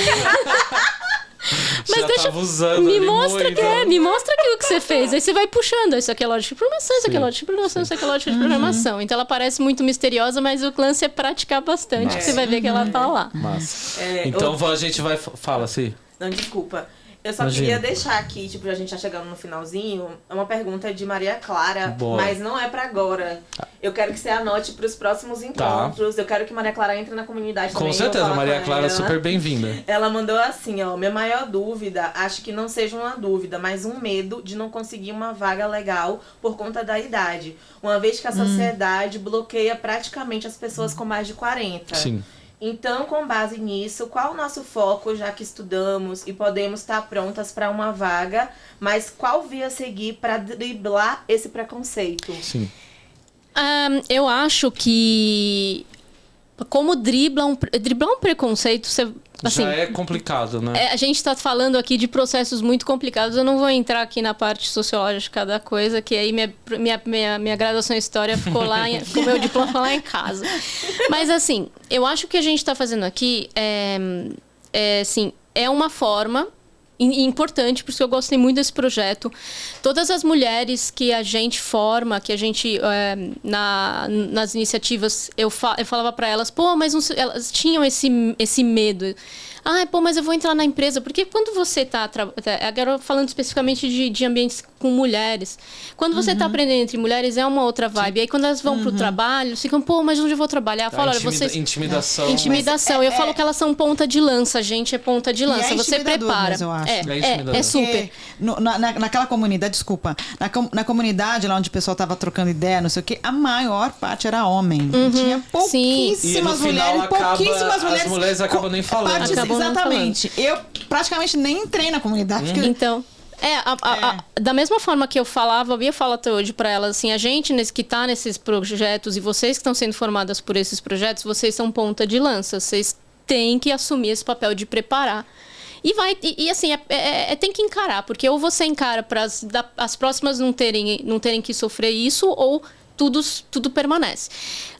Mas já deixa, tava usando me ali mostra muito. me mostra aquilo que você fez. Aí você vai puxando, isso aqui é lógica de programação, isso aqui é lógica de programação, isso aqui é lógica de programação. Então ela parece muito misteriosa, mas o lance é praticar bastante, que você vai ver que ela tá lá. Massa. Então a gente vai... Fala, assim. Não, desculpa. Eu só Imagina. queria deixar aqui, tipo, a gente já chegando no finalzinho, é uma pergunta de Maria Clara, Boa. mas não é pra agora. Eu quero que você anote pros próximos encontros. Eu quero que Maria Clara entre na comunidade também. Com certeza, vou falar Maria com Clara é ela. super bem-vinda. Ela mandou assim, ó, minha maior dúvida, acho que não seja uma dúvida, mas um medo de não conseguir uma vaga legal por conta da idade. Uma vez que a sociedade bloqueia praticamente as pessoas com mais de 40. Sim. Então, com base nisso, qual o nosso foco, já que estudamos e podemos estar prontas para uma vaga, mas qual via seguir para driblar esse preconceito? Sim. Eu acho que como driblar um preconceito, você, assim, Já é complicado, né? a gente está falando aqui de processos muito complicados. Eu não vou entrar aqui na parte sociológica da coisa, que aí minha graduação em História ficou lá, ficou meu diploma ficou lá em casa. Mas, assim, eu acho que o que a gente está fazendo aqui é uma forma importante, por isso eu gostei muito desse projeto. Todas as mulheres que a gente forma, que a gente nas iniciativas, eu falava para elas, pô, mas não, elas tinham esse medo. Mas eu vou entrar na empresa. Porque quando você está... Agora falando especificamente de ambientes com mulheres. Quando você está aprendendo entre mulheres, é uma outra vibe. E aí, quando elas vão pro trabalho, ficam, pô, mas onde eu vou trabalhar? Eu falo, olha, vocês... Intimidação. Intimidação. Eu falo que elas são ponta de lança. A gente é ponta de lança. E é você prepara. Mesmo, eu acho. É super. Naquela comunidade, desculpa, na comunidade lá onde o pessoal tava trocando ideia, não sei o quê, a maior parte era homem. Tinha pouquíssimas mulheres, As mulheres acabam nem falando. Exatamente. Eu praticamente nem entrei na comunidade. Então... da mesma forma que eu ia falar até hoje para elas, assim, a gente que está nesses projetos e vocês que estão sendo formadas por esses projetos, vocês são ponta de lança, vocês têm que assumir esse papel de preparar. E assim, tem que encarar, porque ou você encara para as próximas não terem que sofrer isso, ou tudo permanece.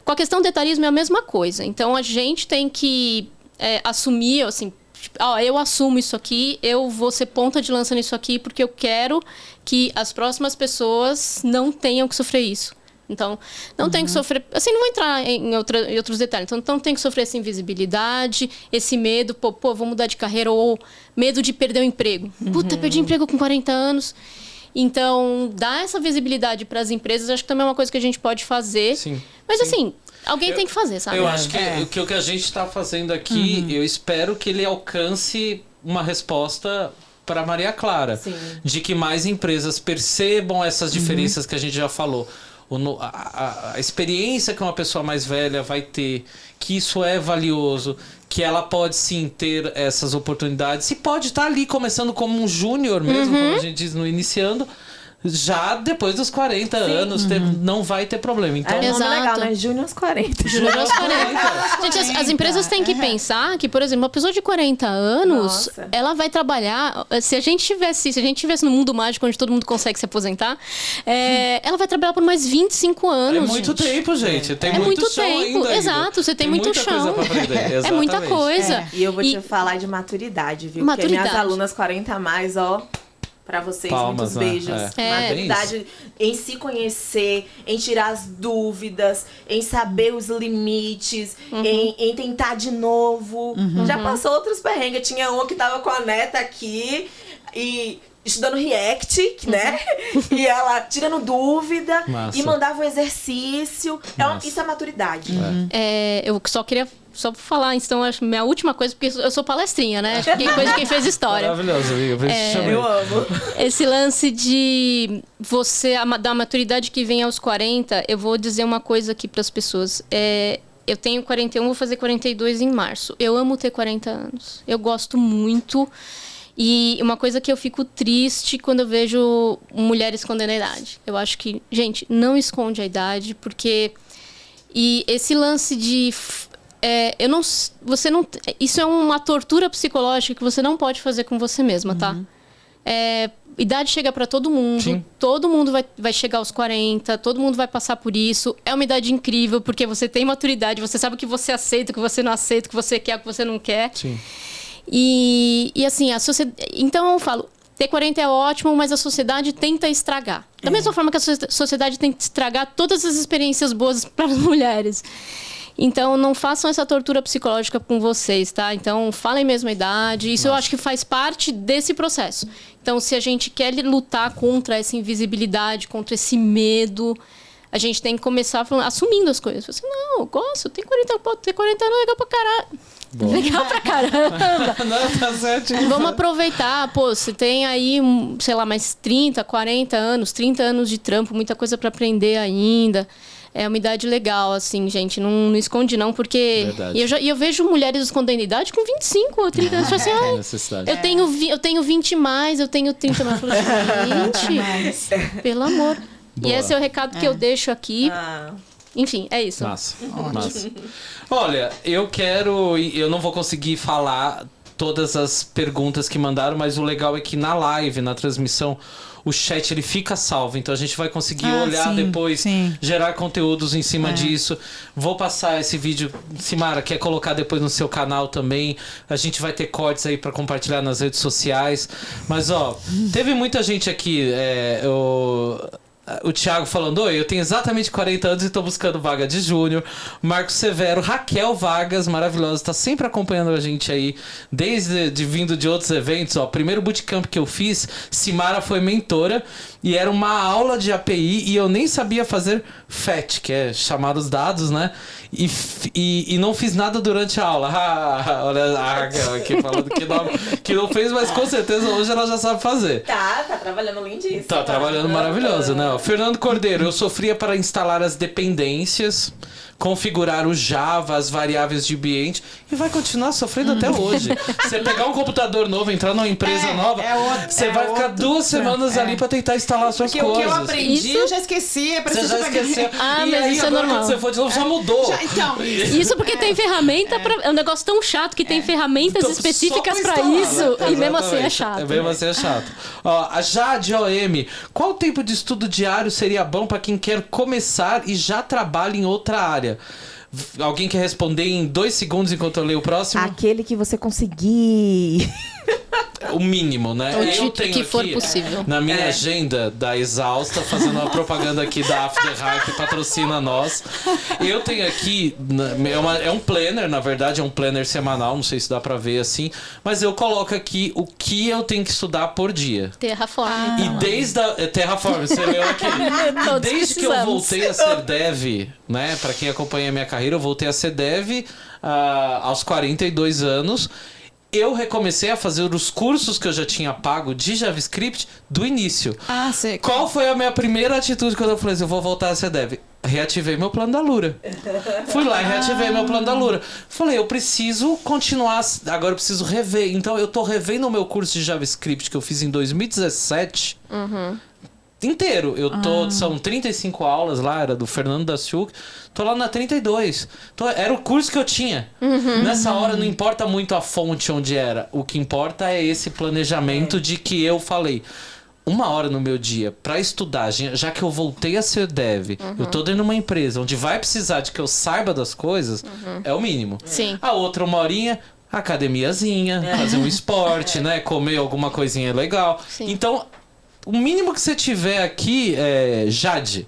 Com a questão do etarismo é a mesma coisa. Então, a gente tem que assumir, assim, eu assumo isso aqui, eu vou ser ponta de lança nisso aqui, porque eu quero que as próximas pessoas não tenham que sofrer isso. Então, não tem que sofrer... Assim, não vou entrar em outros detalhes. Então, não tem que sofrer essa invisibilidade, esse medo, vou mudar de carreira, ou medo de perder o emprego. Puta, perdi emprego com 40 anos. Então, dar essa visibilidade para as empresas, acho que também é uma coisa que a gente pode fazer. Sim. Mas, assim... Alguém tem que fazer, sabe? Eu acho que o que a gente está fazendo aqui, eu espero que ele alcance uma resposta para Maria Clara. Sim. De que mais empresas percebam essas diferenças que a gente já falou. A experiência que uma pessoa mais velha vai ter, que isso é valioso, que ela pode sim ter essas oportunidades e pode estar ali começando como um júnior mesmo, como a gente diz, no iniciando, já depois dos 40 anos não vai ter problema. Então, É um nome Exato. legal, né? Júnior aos 40. Júnior aos 40. Gente, as empresas têm que pensar que, por exemplo, uma pessoa de 40 anos, Nossa. ela vai trabalhar. Se a gente tivesse no mundo mágico onde todo mundo consegue se aposentar, ela vai trabalhar por mais 25 anos. é muito gente. tempo, gente. Tem É muito muito chão tempo. ainda. Exato, você tem muito muita chão. Coisa pra aprender. É muita Exatamente. coisa. E eu vou te falar de maturidade, viu? Maturidade. Porque minhas alunas 40 a mais, ó, pra vocês, Palmas, muitos né? beijos. É. Maturidade em se conhecer, em tirar as dúvidas, em saber os limites, em tentar de novo. Já passou outros perrengues. Tinha uma que tava com a neta aqui e estudando React, né? E ela tirando dúvida Massa. e mandava o exercício. Isso é maturidade. Eu só queria falar, então, acho minha última coisa, porque eu sou palestrinha, né? Acho que é coisa de quem fez história. Maravilhoso, amiga. Por isso te chamei. Eu amo. Esse lance de da maturidade que vem aos 40, eu vou dizer uma coisa aqui para as pessoas. Eu tenho 41, vou fazer 42 em março. Eu amo ter 40 anos. Eu gosto muito. E uma coisa que eu fico triste quando eu vejo mulheres escondendo a idade. Eu acho que, gente, não esconde a idade, porque... E esse lance de... Isso é uma tortura psicológica que você não pode fazer com você mesma, tá? Idade chega pra todo mundo. Sim. Todo mundo vai chegar aos 40. Todo mundo vai passar por isso. É uma idade incrível, porque você tem maturidade. Você sabe o que você aceita, o que você não aceita, o que você quer, o que você não quer. Sim. E assim, a sociedade... Então eu falo, ter 40 é ótimo, mas a sociedade tenta estragar. Da mesma forma que a sociedade tenta estragar todas as experiências boas para as mulheres. Então, não façam essa tortura psicológica com vocês, tá? Então, falem mesmo a idade. Isso eu acho que faz parte desse processo. Então, se a gente quer lutar contra essa invisibilidade, contra esse medo, a gente tem que começar assumindo as coisas. Assim, não, eu gosto, eu tenho 40 anos, é legal pra caralho. Boa. Legal pra caramba. Não, tá certo. Vamos aproveitar, pô, você tem aí, sei lá, mais 30, 40 anos, 30 anos de trampo, muita coisa pra aprender ainda. É uma idade legal, assim, gente. Não esconde, não, porque... Verdade. E eu vejo mulheres escondendo idade com 25 ou 30 anos. Assim, Tem necessidade. eu tenho 20 mais, eu tenho 30 mais. Eu falo, gente, pelo amor. Boa. E esse é o recado que eu deixo aqui. Enfim, é isso. Massa. Olha, eu não vou conseguir falar todas as perguntas que mandaram, mas o legal é que na live, na transmissão, o chat ele fica salvo, então a gente vai conseguir olhar depois, gerar conteúdos em cima disso. Vou passar esse vídeo, Simara, quer colocar depois no seu canal também. A gente vai ter cortes aí pra compartilhar nas redes sociais. Mas ó, teve muita gente aqui, o Thiago falando, oi, eu tenho exatamente 40 anos e tô buscando vaga de júnior. Marcos Severo, Raquel Vargas, maravilhosa, tá sempre acompanhando a gente aí, vindo de outros eventos. Ó, primeiro bootcamp que eu fiz, Simara foi mentora e era uma aula de API e eu nem sabia fazer FET, que é chamar os dados, né? E não fiz nada durante a aula. Olha a Raquel aqui falando que não fez, mas com certeza hoje ela já sabe fazer. Tá trabalhando lindíssimo. Tá trabalhando maravilhoso, né? Ó, Fernando Cordeiro, eu sofria para instalar as dependências, configurar o Java, as variáveis de ambiente e vai continuar sofrendo até hoje. Você pegar um computador novo, entrar numa empresa nova, você vai ficar 2 semanas ali para tentar instalar suas Porque coisas. o que eu aprendi, eu já esqueci. Você já esqueceu. Mas aí, isso é agora, normal. quando você for de novo, já mudou. Então, Isso porque tem ferramenta é um negócio tão chato que tem ferramentas Então, específicas só pra pra instalar, isso. né? E mesmo assim é Exatamente. chato. Mesmo assim é chato. Ó, a Jade OM. Qual tempo de estudo diário seria bom pra quem quer começar e já trabalha em outra área? Alguém quer responder em 2 segundos enquanto eu leio o próximo? Aquele que você conseguir. O mínimo, né? O Eu tipo tenho que for aqui, possível. na minha agenda da Exausta, fazendo uma propaganda aqui da After Hype, patrocina nós. Eu tenho aqui, é um planner, na verdade, é um planner semanal, não sei se dá pra ver assim, mas eu coloco aqui o que eu tenho que estudar por dia. Terraform. E desde a Terraform, você leu aqui. E Todos desde que eu precisamos. voltei a ser dev, né? Pra quem acompanha a minha carreira, eu voltei a ser dev aos 42 anos. Eu recomecei a fazer os cursos que eu já tinha pago de JavaScript do início. sei. Qual foi a minha primeira atitude quando eu falei assim, eu vou voltar a ser dev? Reativei meu plano da Lura. Fui lá e reativei meu plano da Lura. Falei, eu preciso continuar, agora eu preciso rever. Então eu tô revendo o meu curso de JavaScript que eu fiz em 2017. inteiro. São 35 aulas lá, era do Fernando da Silk. Tô lá na 32. Era o curso que eu tinha. Nessa hora não importa muito a fonte onde era. O que importa é esse planejamento de que eu falei. 1 hora no meu dia pra estudar, já que eu voltei a ser dev, eu tô dentro de uma empresa onde vai precisar de que eu saiba das coisas, é o mínimo. Sim. A outra 1 horinha, academiazinha, fazer um esporte, né? Comer alguma coisinha legal. Sim. Então, o mínimo que você tiver aqui Jade,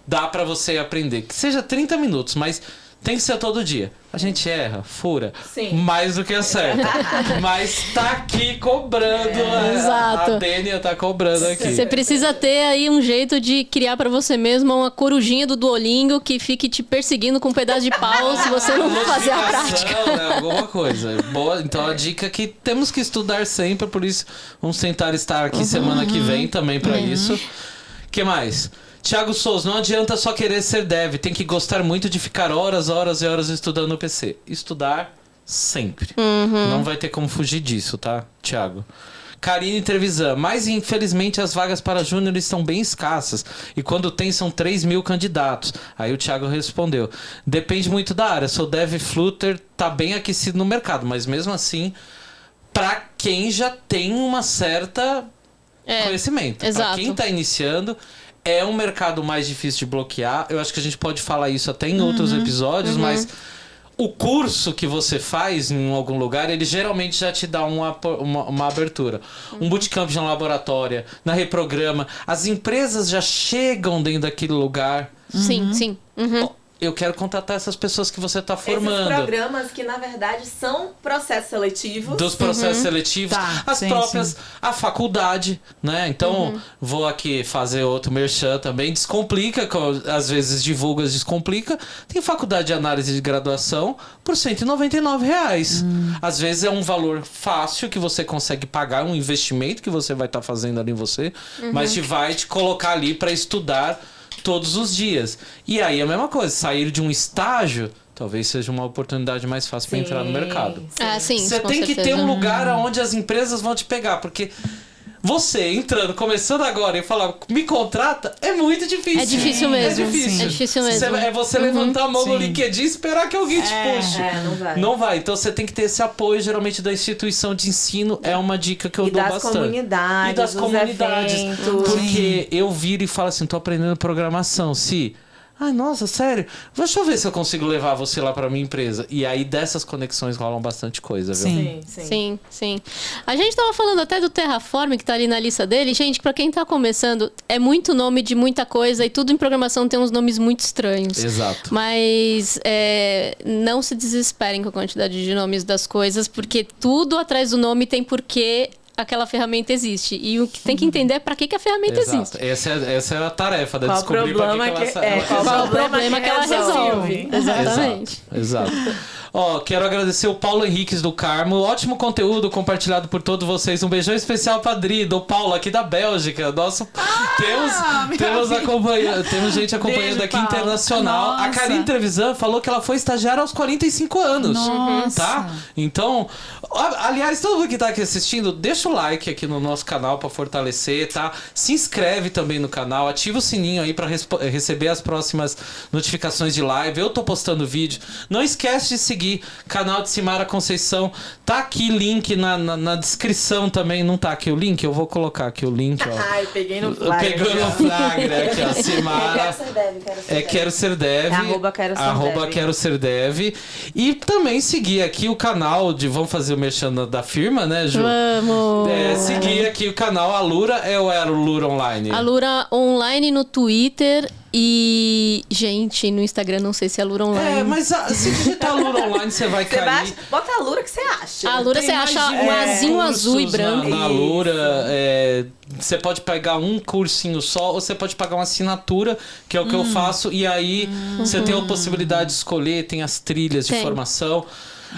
dá pra você aprender. Que seja 30 minutos, mas tem que ser todo dia. A gente erra, fura, mais do que acerta. Mas tá aqui cobrando. Exato. A Dênia tá cobrando aqui. Você precisa ter aí um jeito de criar pra você mesmo uma corujinha do Duolingo que fique te perseguindo com um pedaço de pau se você não fazer a prática. Né? Alguma coisa. Boa. Então a dica é que temos que estudar sempre, por isso vamos tentar estar aqui semana que vem também pra isso. O que mais? Thiago Souza, não adianta só querer ser dev, tem que gostar muito de ficar horas e horas estudando no PC. Estudar sempre. Não vai ter como fugir disso, tá, Thiago? Karine Trevisan, mas infelizmente as vagas para júnior estão bem escassas e quando tem são 3.000 candidatos. Aí o Thiago respondeu, depende muito da área, sou dev Flutter, tá bem aquecido no mercado, mas mesmo assim, pra quem já tem uma certa conhecimento. Exato. Pra quem tá iniciando... É um mercado mais difícil de bloquear. Eu acho que a gente pode falar isso até em outros episódios, mas o curso que você faz em algum lugar, ele geralmente já te dá uma abertura. Um bootcamp na laboratório, na Reprograma. As empresas já chegam dentro daquele lugar. Sim, sim. Eu quero contratar essas pessoas que você está formando. Esses programas que, na verdade, são processos seletivos. Dos processos seletivos. Tá, as sim, próprias... sim. A faculdade, né? Então, vou aqui fazer outro merchan também. Descomplica, às vezes divulga, descomplica. Tem faculdade de análise de graduação por R$199. Às vezes é um valor fácil que você consegue pagar, um investimento que você vai estar fazendo ali em você, mas vai te colocar ali para estudar todos os dias. E aí a mesma coisa, sair de um estágio talvez seja uma oportunidade mais fácil para entrar no mercado. Sim, Você com tem que certeza. ter um lugar onde as empresas vão te pegar, porque você entrando, começando agora e falar, me contrata, é muito difícil. É difícil mesmo. É difícil. É difícil mesmo. É você levantar a mão no Sim. LinkedIn e esperar que alguém te puxe. não vai. Não vai. Então você tem que ter esse apoio, geralmente, da instituição de ensino. É uma dica que eu E dou das bastante. comunidades, E das dos comunidades. eventos. Porque eu viro e falo assim, tô aprendendo programação. Ai, nossa, sério? Deixa eu ver se eu consigo levar você lá pra minha empresa. E aí, dessas conexões rolam bastante coisa, viu? Sim. Sim, sim. A gente tava falando até do Terraform, que tá ali na lista dele. Gente, pra quem tá começando, é muito nome de muita coisa e tudo em programação tem uns nomes muito estranhos. Exato. Mas não se desesperem com a quantidade de nomes das coisas, porque tudo atrás do nome tem porquê aquela ferramenta existe. E o que tem que entender é pra que a ferramenta existe. Essa é a tarefa da Qual descobrir pra problema que que- ela é, qual Qual o problema problema que ela resolve. Exatamente. Exato. Ó, quero agradecer o Paulo Henriques do Carmo. Ótimo conteúdo compartilhado por todos vocês. Um beijão especial pra Dri, do Paulo, aqui da Bélgica. Nosso... temos gente acompanhando Beijo, aqui Paulo. internacional. A Nossa. Karine Trevisan falou que ela foi estagiária aos 45 anos. Nossa. Tá? Então, aliás, todo mundo que tá aqui assistindo, deixa o like aqui no nosso canal pra fortalecer, tá? Se inscreve também no canal, ativa o sininho aí pra receber as próximas notificações de live. Eu tô postando vídeo. Não esquece de seguir canal de Simara Conceição. Tá aqui link na descrição também. Não tá aqui o link? Eu vou colocar aqui o link, ó. Ai, peguei no flagra. Pegou no flagra aqui, ó. Simara. Quero ser dev. Quero ser dev. Arroba quero ser dev. Quero ser dev. E também seguir aqui o canal de... Vamos fazer o merchan da firma, né, Ju? Vamos! Seguir aqui o canal Alura ou era o Lura Online? Alura Online no Twitter e... Gente, no Instagram não sei se é Alura Online. Mas se digitar Alura Online, você vai Você cair. baixa, bota a Lura que você acha. A Alura Tem você acha mais de um azinho azul e cursos branco. Na Alura, você pode pegar um cursinho só ou você pode pagar uma assinatura, que é o que eu faço, e aí você tem a possibilidade de escolher, tem as trilhas de Tem. formação.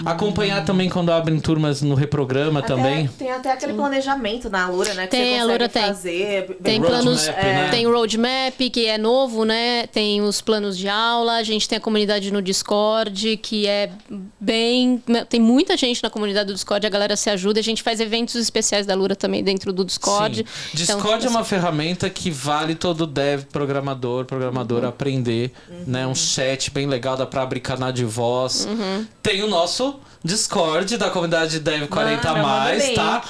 Acompanhar também quando abrem turmas no Reprograma também. Tem até aquele planejamento na Alura, né? Que Tem, você a Alura consegue fazer. Tem Roadmap, planos, né? tem o roadmap, que é novo, né? Tem os planos de aula, a gente tem a comunidade no Discord, que é bem... Tem muita gente na comunidade do Discord, a galera se ajuda, a gente faz eventos especiais da Alura também dentro do Discord. Sim. Discord é uma ferramenta que vale todo dev, programadora aprender, né? Um chat bem legal, dá pra abrir canal de voz. Tem o nosso Discord da comunidade Dev 40 mais, tá?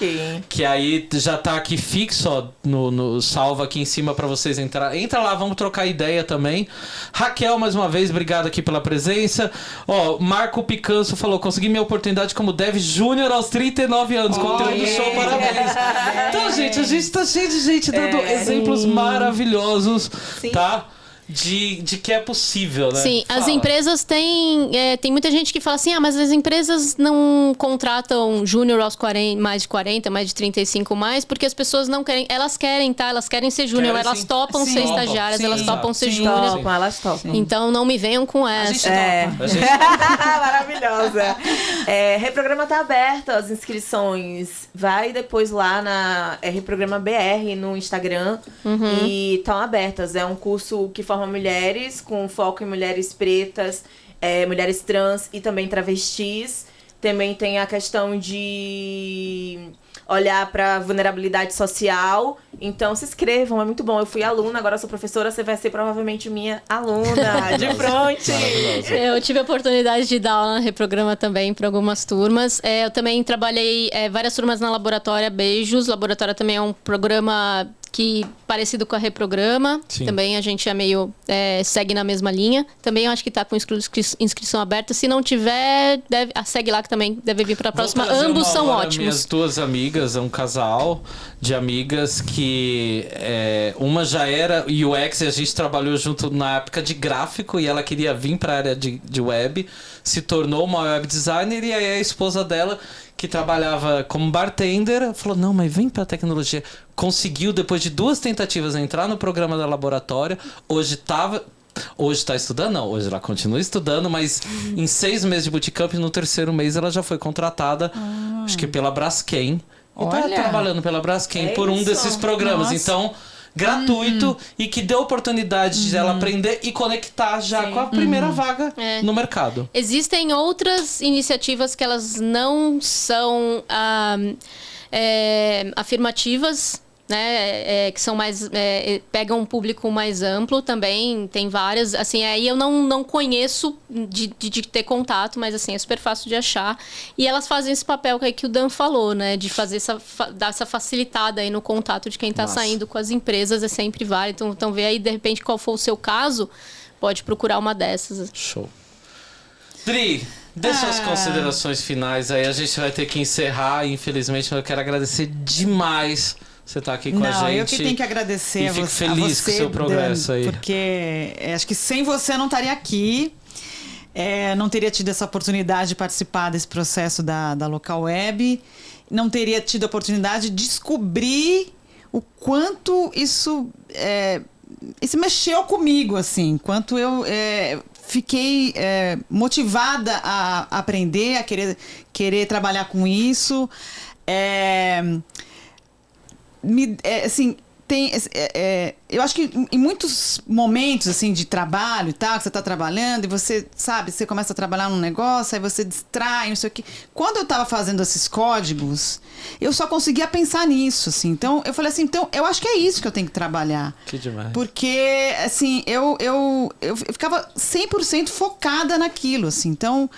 Que aí já tá aqui fixo, ó, no salvo aqui em cima pra vocês entrar. Entra lá, vamos trocar ideia também. Raquel, mais uma vez, obrigado aqui pela presença. Ó, Marco Picanso falou: consegui minha oportunidade como Dev Júnior aos 39 anos. Conteúdo show, parabéns. Então, gente, a gente tá cheio de gente dando exemplos maravilhosos, tá? De que é possível, né? Sim, as empresas têm... tem muita gente que fala assim, mas as empresas não contratam júnior aos 40, mais de 40, mais de 35 mais, porque as pessoas não querem... Elas querem, tá? Elas querem ser júnior, Querem, elas sim. topam ser estagiárias, sim, elas topam ser sim. júnior. Topam, elas topam. Então não me venham com A gente essa. topa. A gente... Maravilhosa. Reprograma tá aberto, as inscrições. Vai depois lá na Reprograma BR no Instagram e estão abertas. É um curso que forma mulheres, com foco em mulheres pretas, mulheres trans e também travestis. Também tem a questão de olhar para vulnerabilidade social. Então se inscrevam, é muito bom. Eu fui aluna, agora sou professora, você vai ser provavelmente minha aluna de frente. Eu tive a oportunidade de dar aula na Reprograma também para algumas turmas. Eu também trabalhei várias turmas na Laboratória Beijos. Laboratória também é um programa que parecido com a Reprograma. Sim. Também a gente é meio... segue na mesma linha. Também eu acho que está com inscrição aberta. Se não tiver, segue lá que também deve vir para a próxima. Ambos são ótimos. Minhas duas amigas, um casal de amigas que uma já era UX e a gente trabalhou junto na época de gráfico e ela queria vir para a área de web, se tornou uma web designer e aí a esposa dela, que trabalhava como bartender, falou: não, mas vem pra tecnologia. Conseguiu, depois de 2 tentativas, entrar no programa da Laboratória. Hoje tá estudando? Não, hoje ela continua estudando, mas em 6 meses de bootcamp, no 3º mês ela já foi contratada, acho que pela Braskem. E tá Olha. trabalhando pela Braskem por um isso. desses programas. Nossa. Então, gratuito e que deu oportunidade de ela aprender e conectar já com a primeira vaga no mercado. Existem outras iniciativas que elas não são afirmativas, né? Que são mais... pegam um público mais amplo também. Tem várias. Assim, aí eu não conheço de ter contato, mas assim, é super fácil de achar. E elas fazem esse papel que o Dan falou, né? De fazer dar essa facilitada aí no contato de quem está saindo com as empresas. É sempre válido. Então vê aí, de repente, qual for o seu caso, pode procurar uma dessas. Show. Dri, dê suas considerações finais aí. A gente vai ter que encerrar, infelizmente, mas eu quero agradecer demais você estar aqui com a gente. Eu que tenho que agradecer e a fico você, feliz com o seu progresso Dan, aí. porque acho que sem você eu não estaria aqui. Não teria tido essa oportunidade de participar desse processo da Local Web. Não teria tido a oportunidade de descobrir o quanto isso mexeu comigo, assim. Quanto eu fiquei motivada a aprender, a querer trabalhar com isso. Assim, eu acho que em muitos momentos assim de trabalho e tal, que você está trabalhando e você sabe, você começa a trabalhar num negócio, aí você distrai, não sei o quê. Quando eu estava fazendo esses códigos, eu só conseguia pensar nisso, assim. Então eu falei assim, então eu acho que é isso que eu tenho que trabalhar. Que demais. Porque assim, eu ficava 100% focada naquilo, assim. Então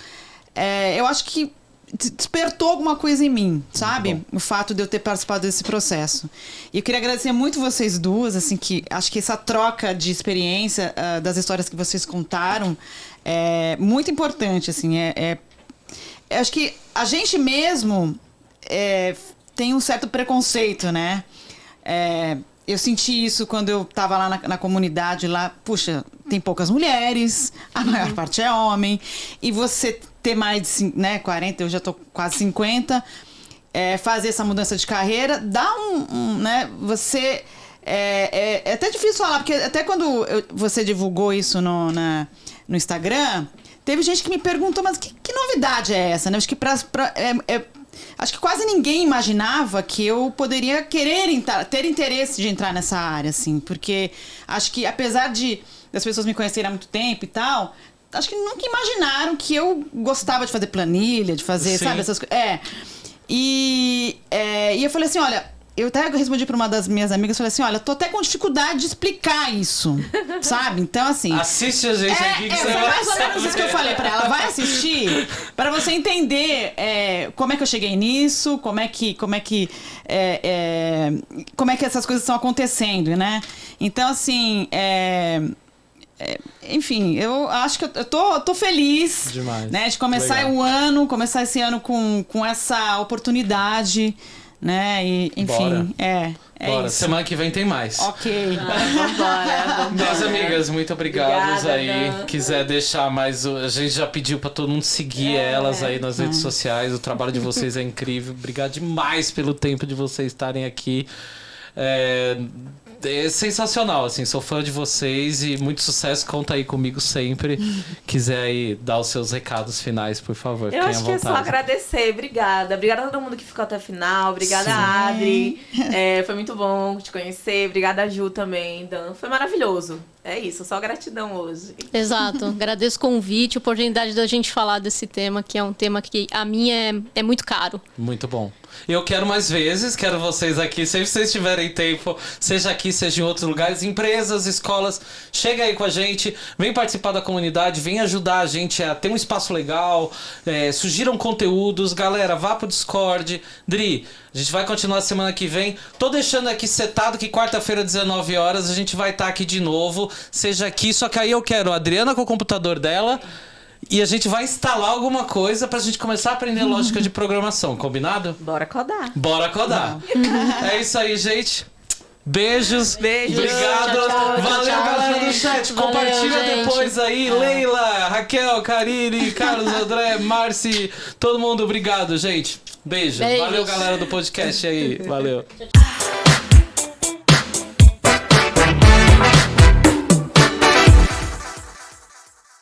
eu acho que despertou alguma coisa em mim, sabe? O fato de eu ter participado desse processo. E eu queria agradecer muito vocês duas, assim, que acho que essa troca de experiência das histórias que vocês contaram é muito importante, assim. Acho que a gente mesmo tem um certo preconceito, né? Eu senti isso quando eu estava lá na comunidade lá. Puxa, tem poucas mulheres, a maior parte é homem. E você ter mais de 40, eu já tô quase 50, fazer essa mudança de carreira, dá né? Você... É até difícil falar, porque até quando você divulgou isso no Instagram, teve gente que me perguntou, mas que novidade é essa, né? Acho que acho que quase ninguém imaginava que eu poderia ter interesse de entrar nessa área, assim, porque acho que apesar das pessoas me conhecerem há muito tempo e tal, acho que nunca imaginaram que eu gostava de fazer planilha, de fazer, Sim. sabe, essas coisas. E eu falei assim, olha, eu até respondi para uma das minhas amigas, falei assim, olha, tô até com dificuldade de explicar isso, sabe? Então, assim... Assiste a gente aqui que você foi vai mais ou menos isso que eu falei para ela. Vai assistir para você entender como é que eu cheguei nisso, como é que essas coisas estão acontecendo, né? Então, assim... enfim, eu acho que eu tô feliz. Demais. Né, de começar começar esse ano com essa oportunidade, né? E, enfim, Bora. isso. Semana que vem tem mais. Ok. Vambora. Minhas amigas, muito obrigados Obrigada, aí. Dan. Quiser deixar mais... A gente já pediu pra todo mundo seguir elas aí nas redes sociais. O trabalho de vocês é incrível. Obrigado demais pelo tempo de vocês estarem aqui. É sensacional, assim, sou fã de vocês e muito sucesso, conta aí comigo sempre. Quiser aí dar os seus recados finais, por favor, Eu fiquem acho à que é vontade. só agradecer, obrigada. Obrigada a todo mundo que ficou até o final. Obrigada, Adri. Foi muito bom te conhecer. Obrigada, Ju, também. Dan, foi maravilhoso. É isso, só gratidão hoje. Exato. Agradeço o convite, a oportunidade da gente falar desse tema, que é um tema que a mim é muito caro. Muito bom. Eu quero mais vezes, quero vocês aqui, sempre que vocês tiverem tempo, seja aqui, seja em outros lugares, empresas, escolas, chega aí com a gente, vem participar da comunidade, vem ajudar a gente a ter um espaço legal, sugiram conteúdos, galera, vá pro Discord. Dri, a gente vai continuar semana que vem, tô deixando aqui setado que quarta-feira, 19 horas, a gente vai estar aqui de novo, seja aqui, só que aí eu quero a Adriana com o computador dela, e a gente vai instalar alguma coisa pra gente começar a aprender lógica de programação, combinado? Bora codar. Bora codar. É isso aí, gente. Beijos. Beijos. Obrigado. Tchau, tchau. Valeu, Tchau, galera do gente. chat. Valeu, Compartilha gente. depois aí. Leila, Raquel, Karine, Carlos, André, Marci, todo mundo. Obrigado, gente. Beijo. Beijos. Valeu, galera do podcast aí. Valeu. Tchau, tchau.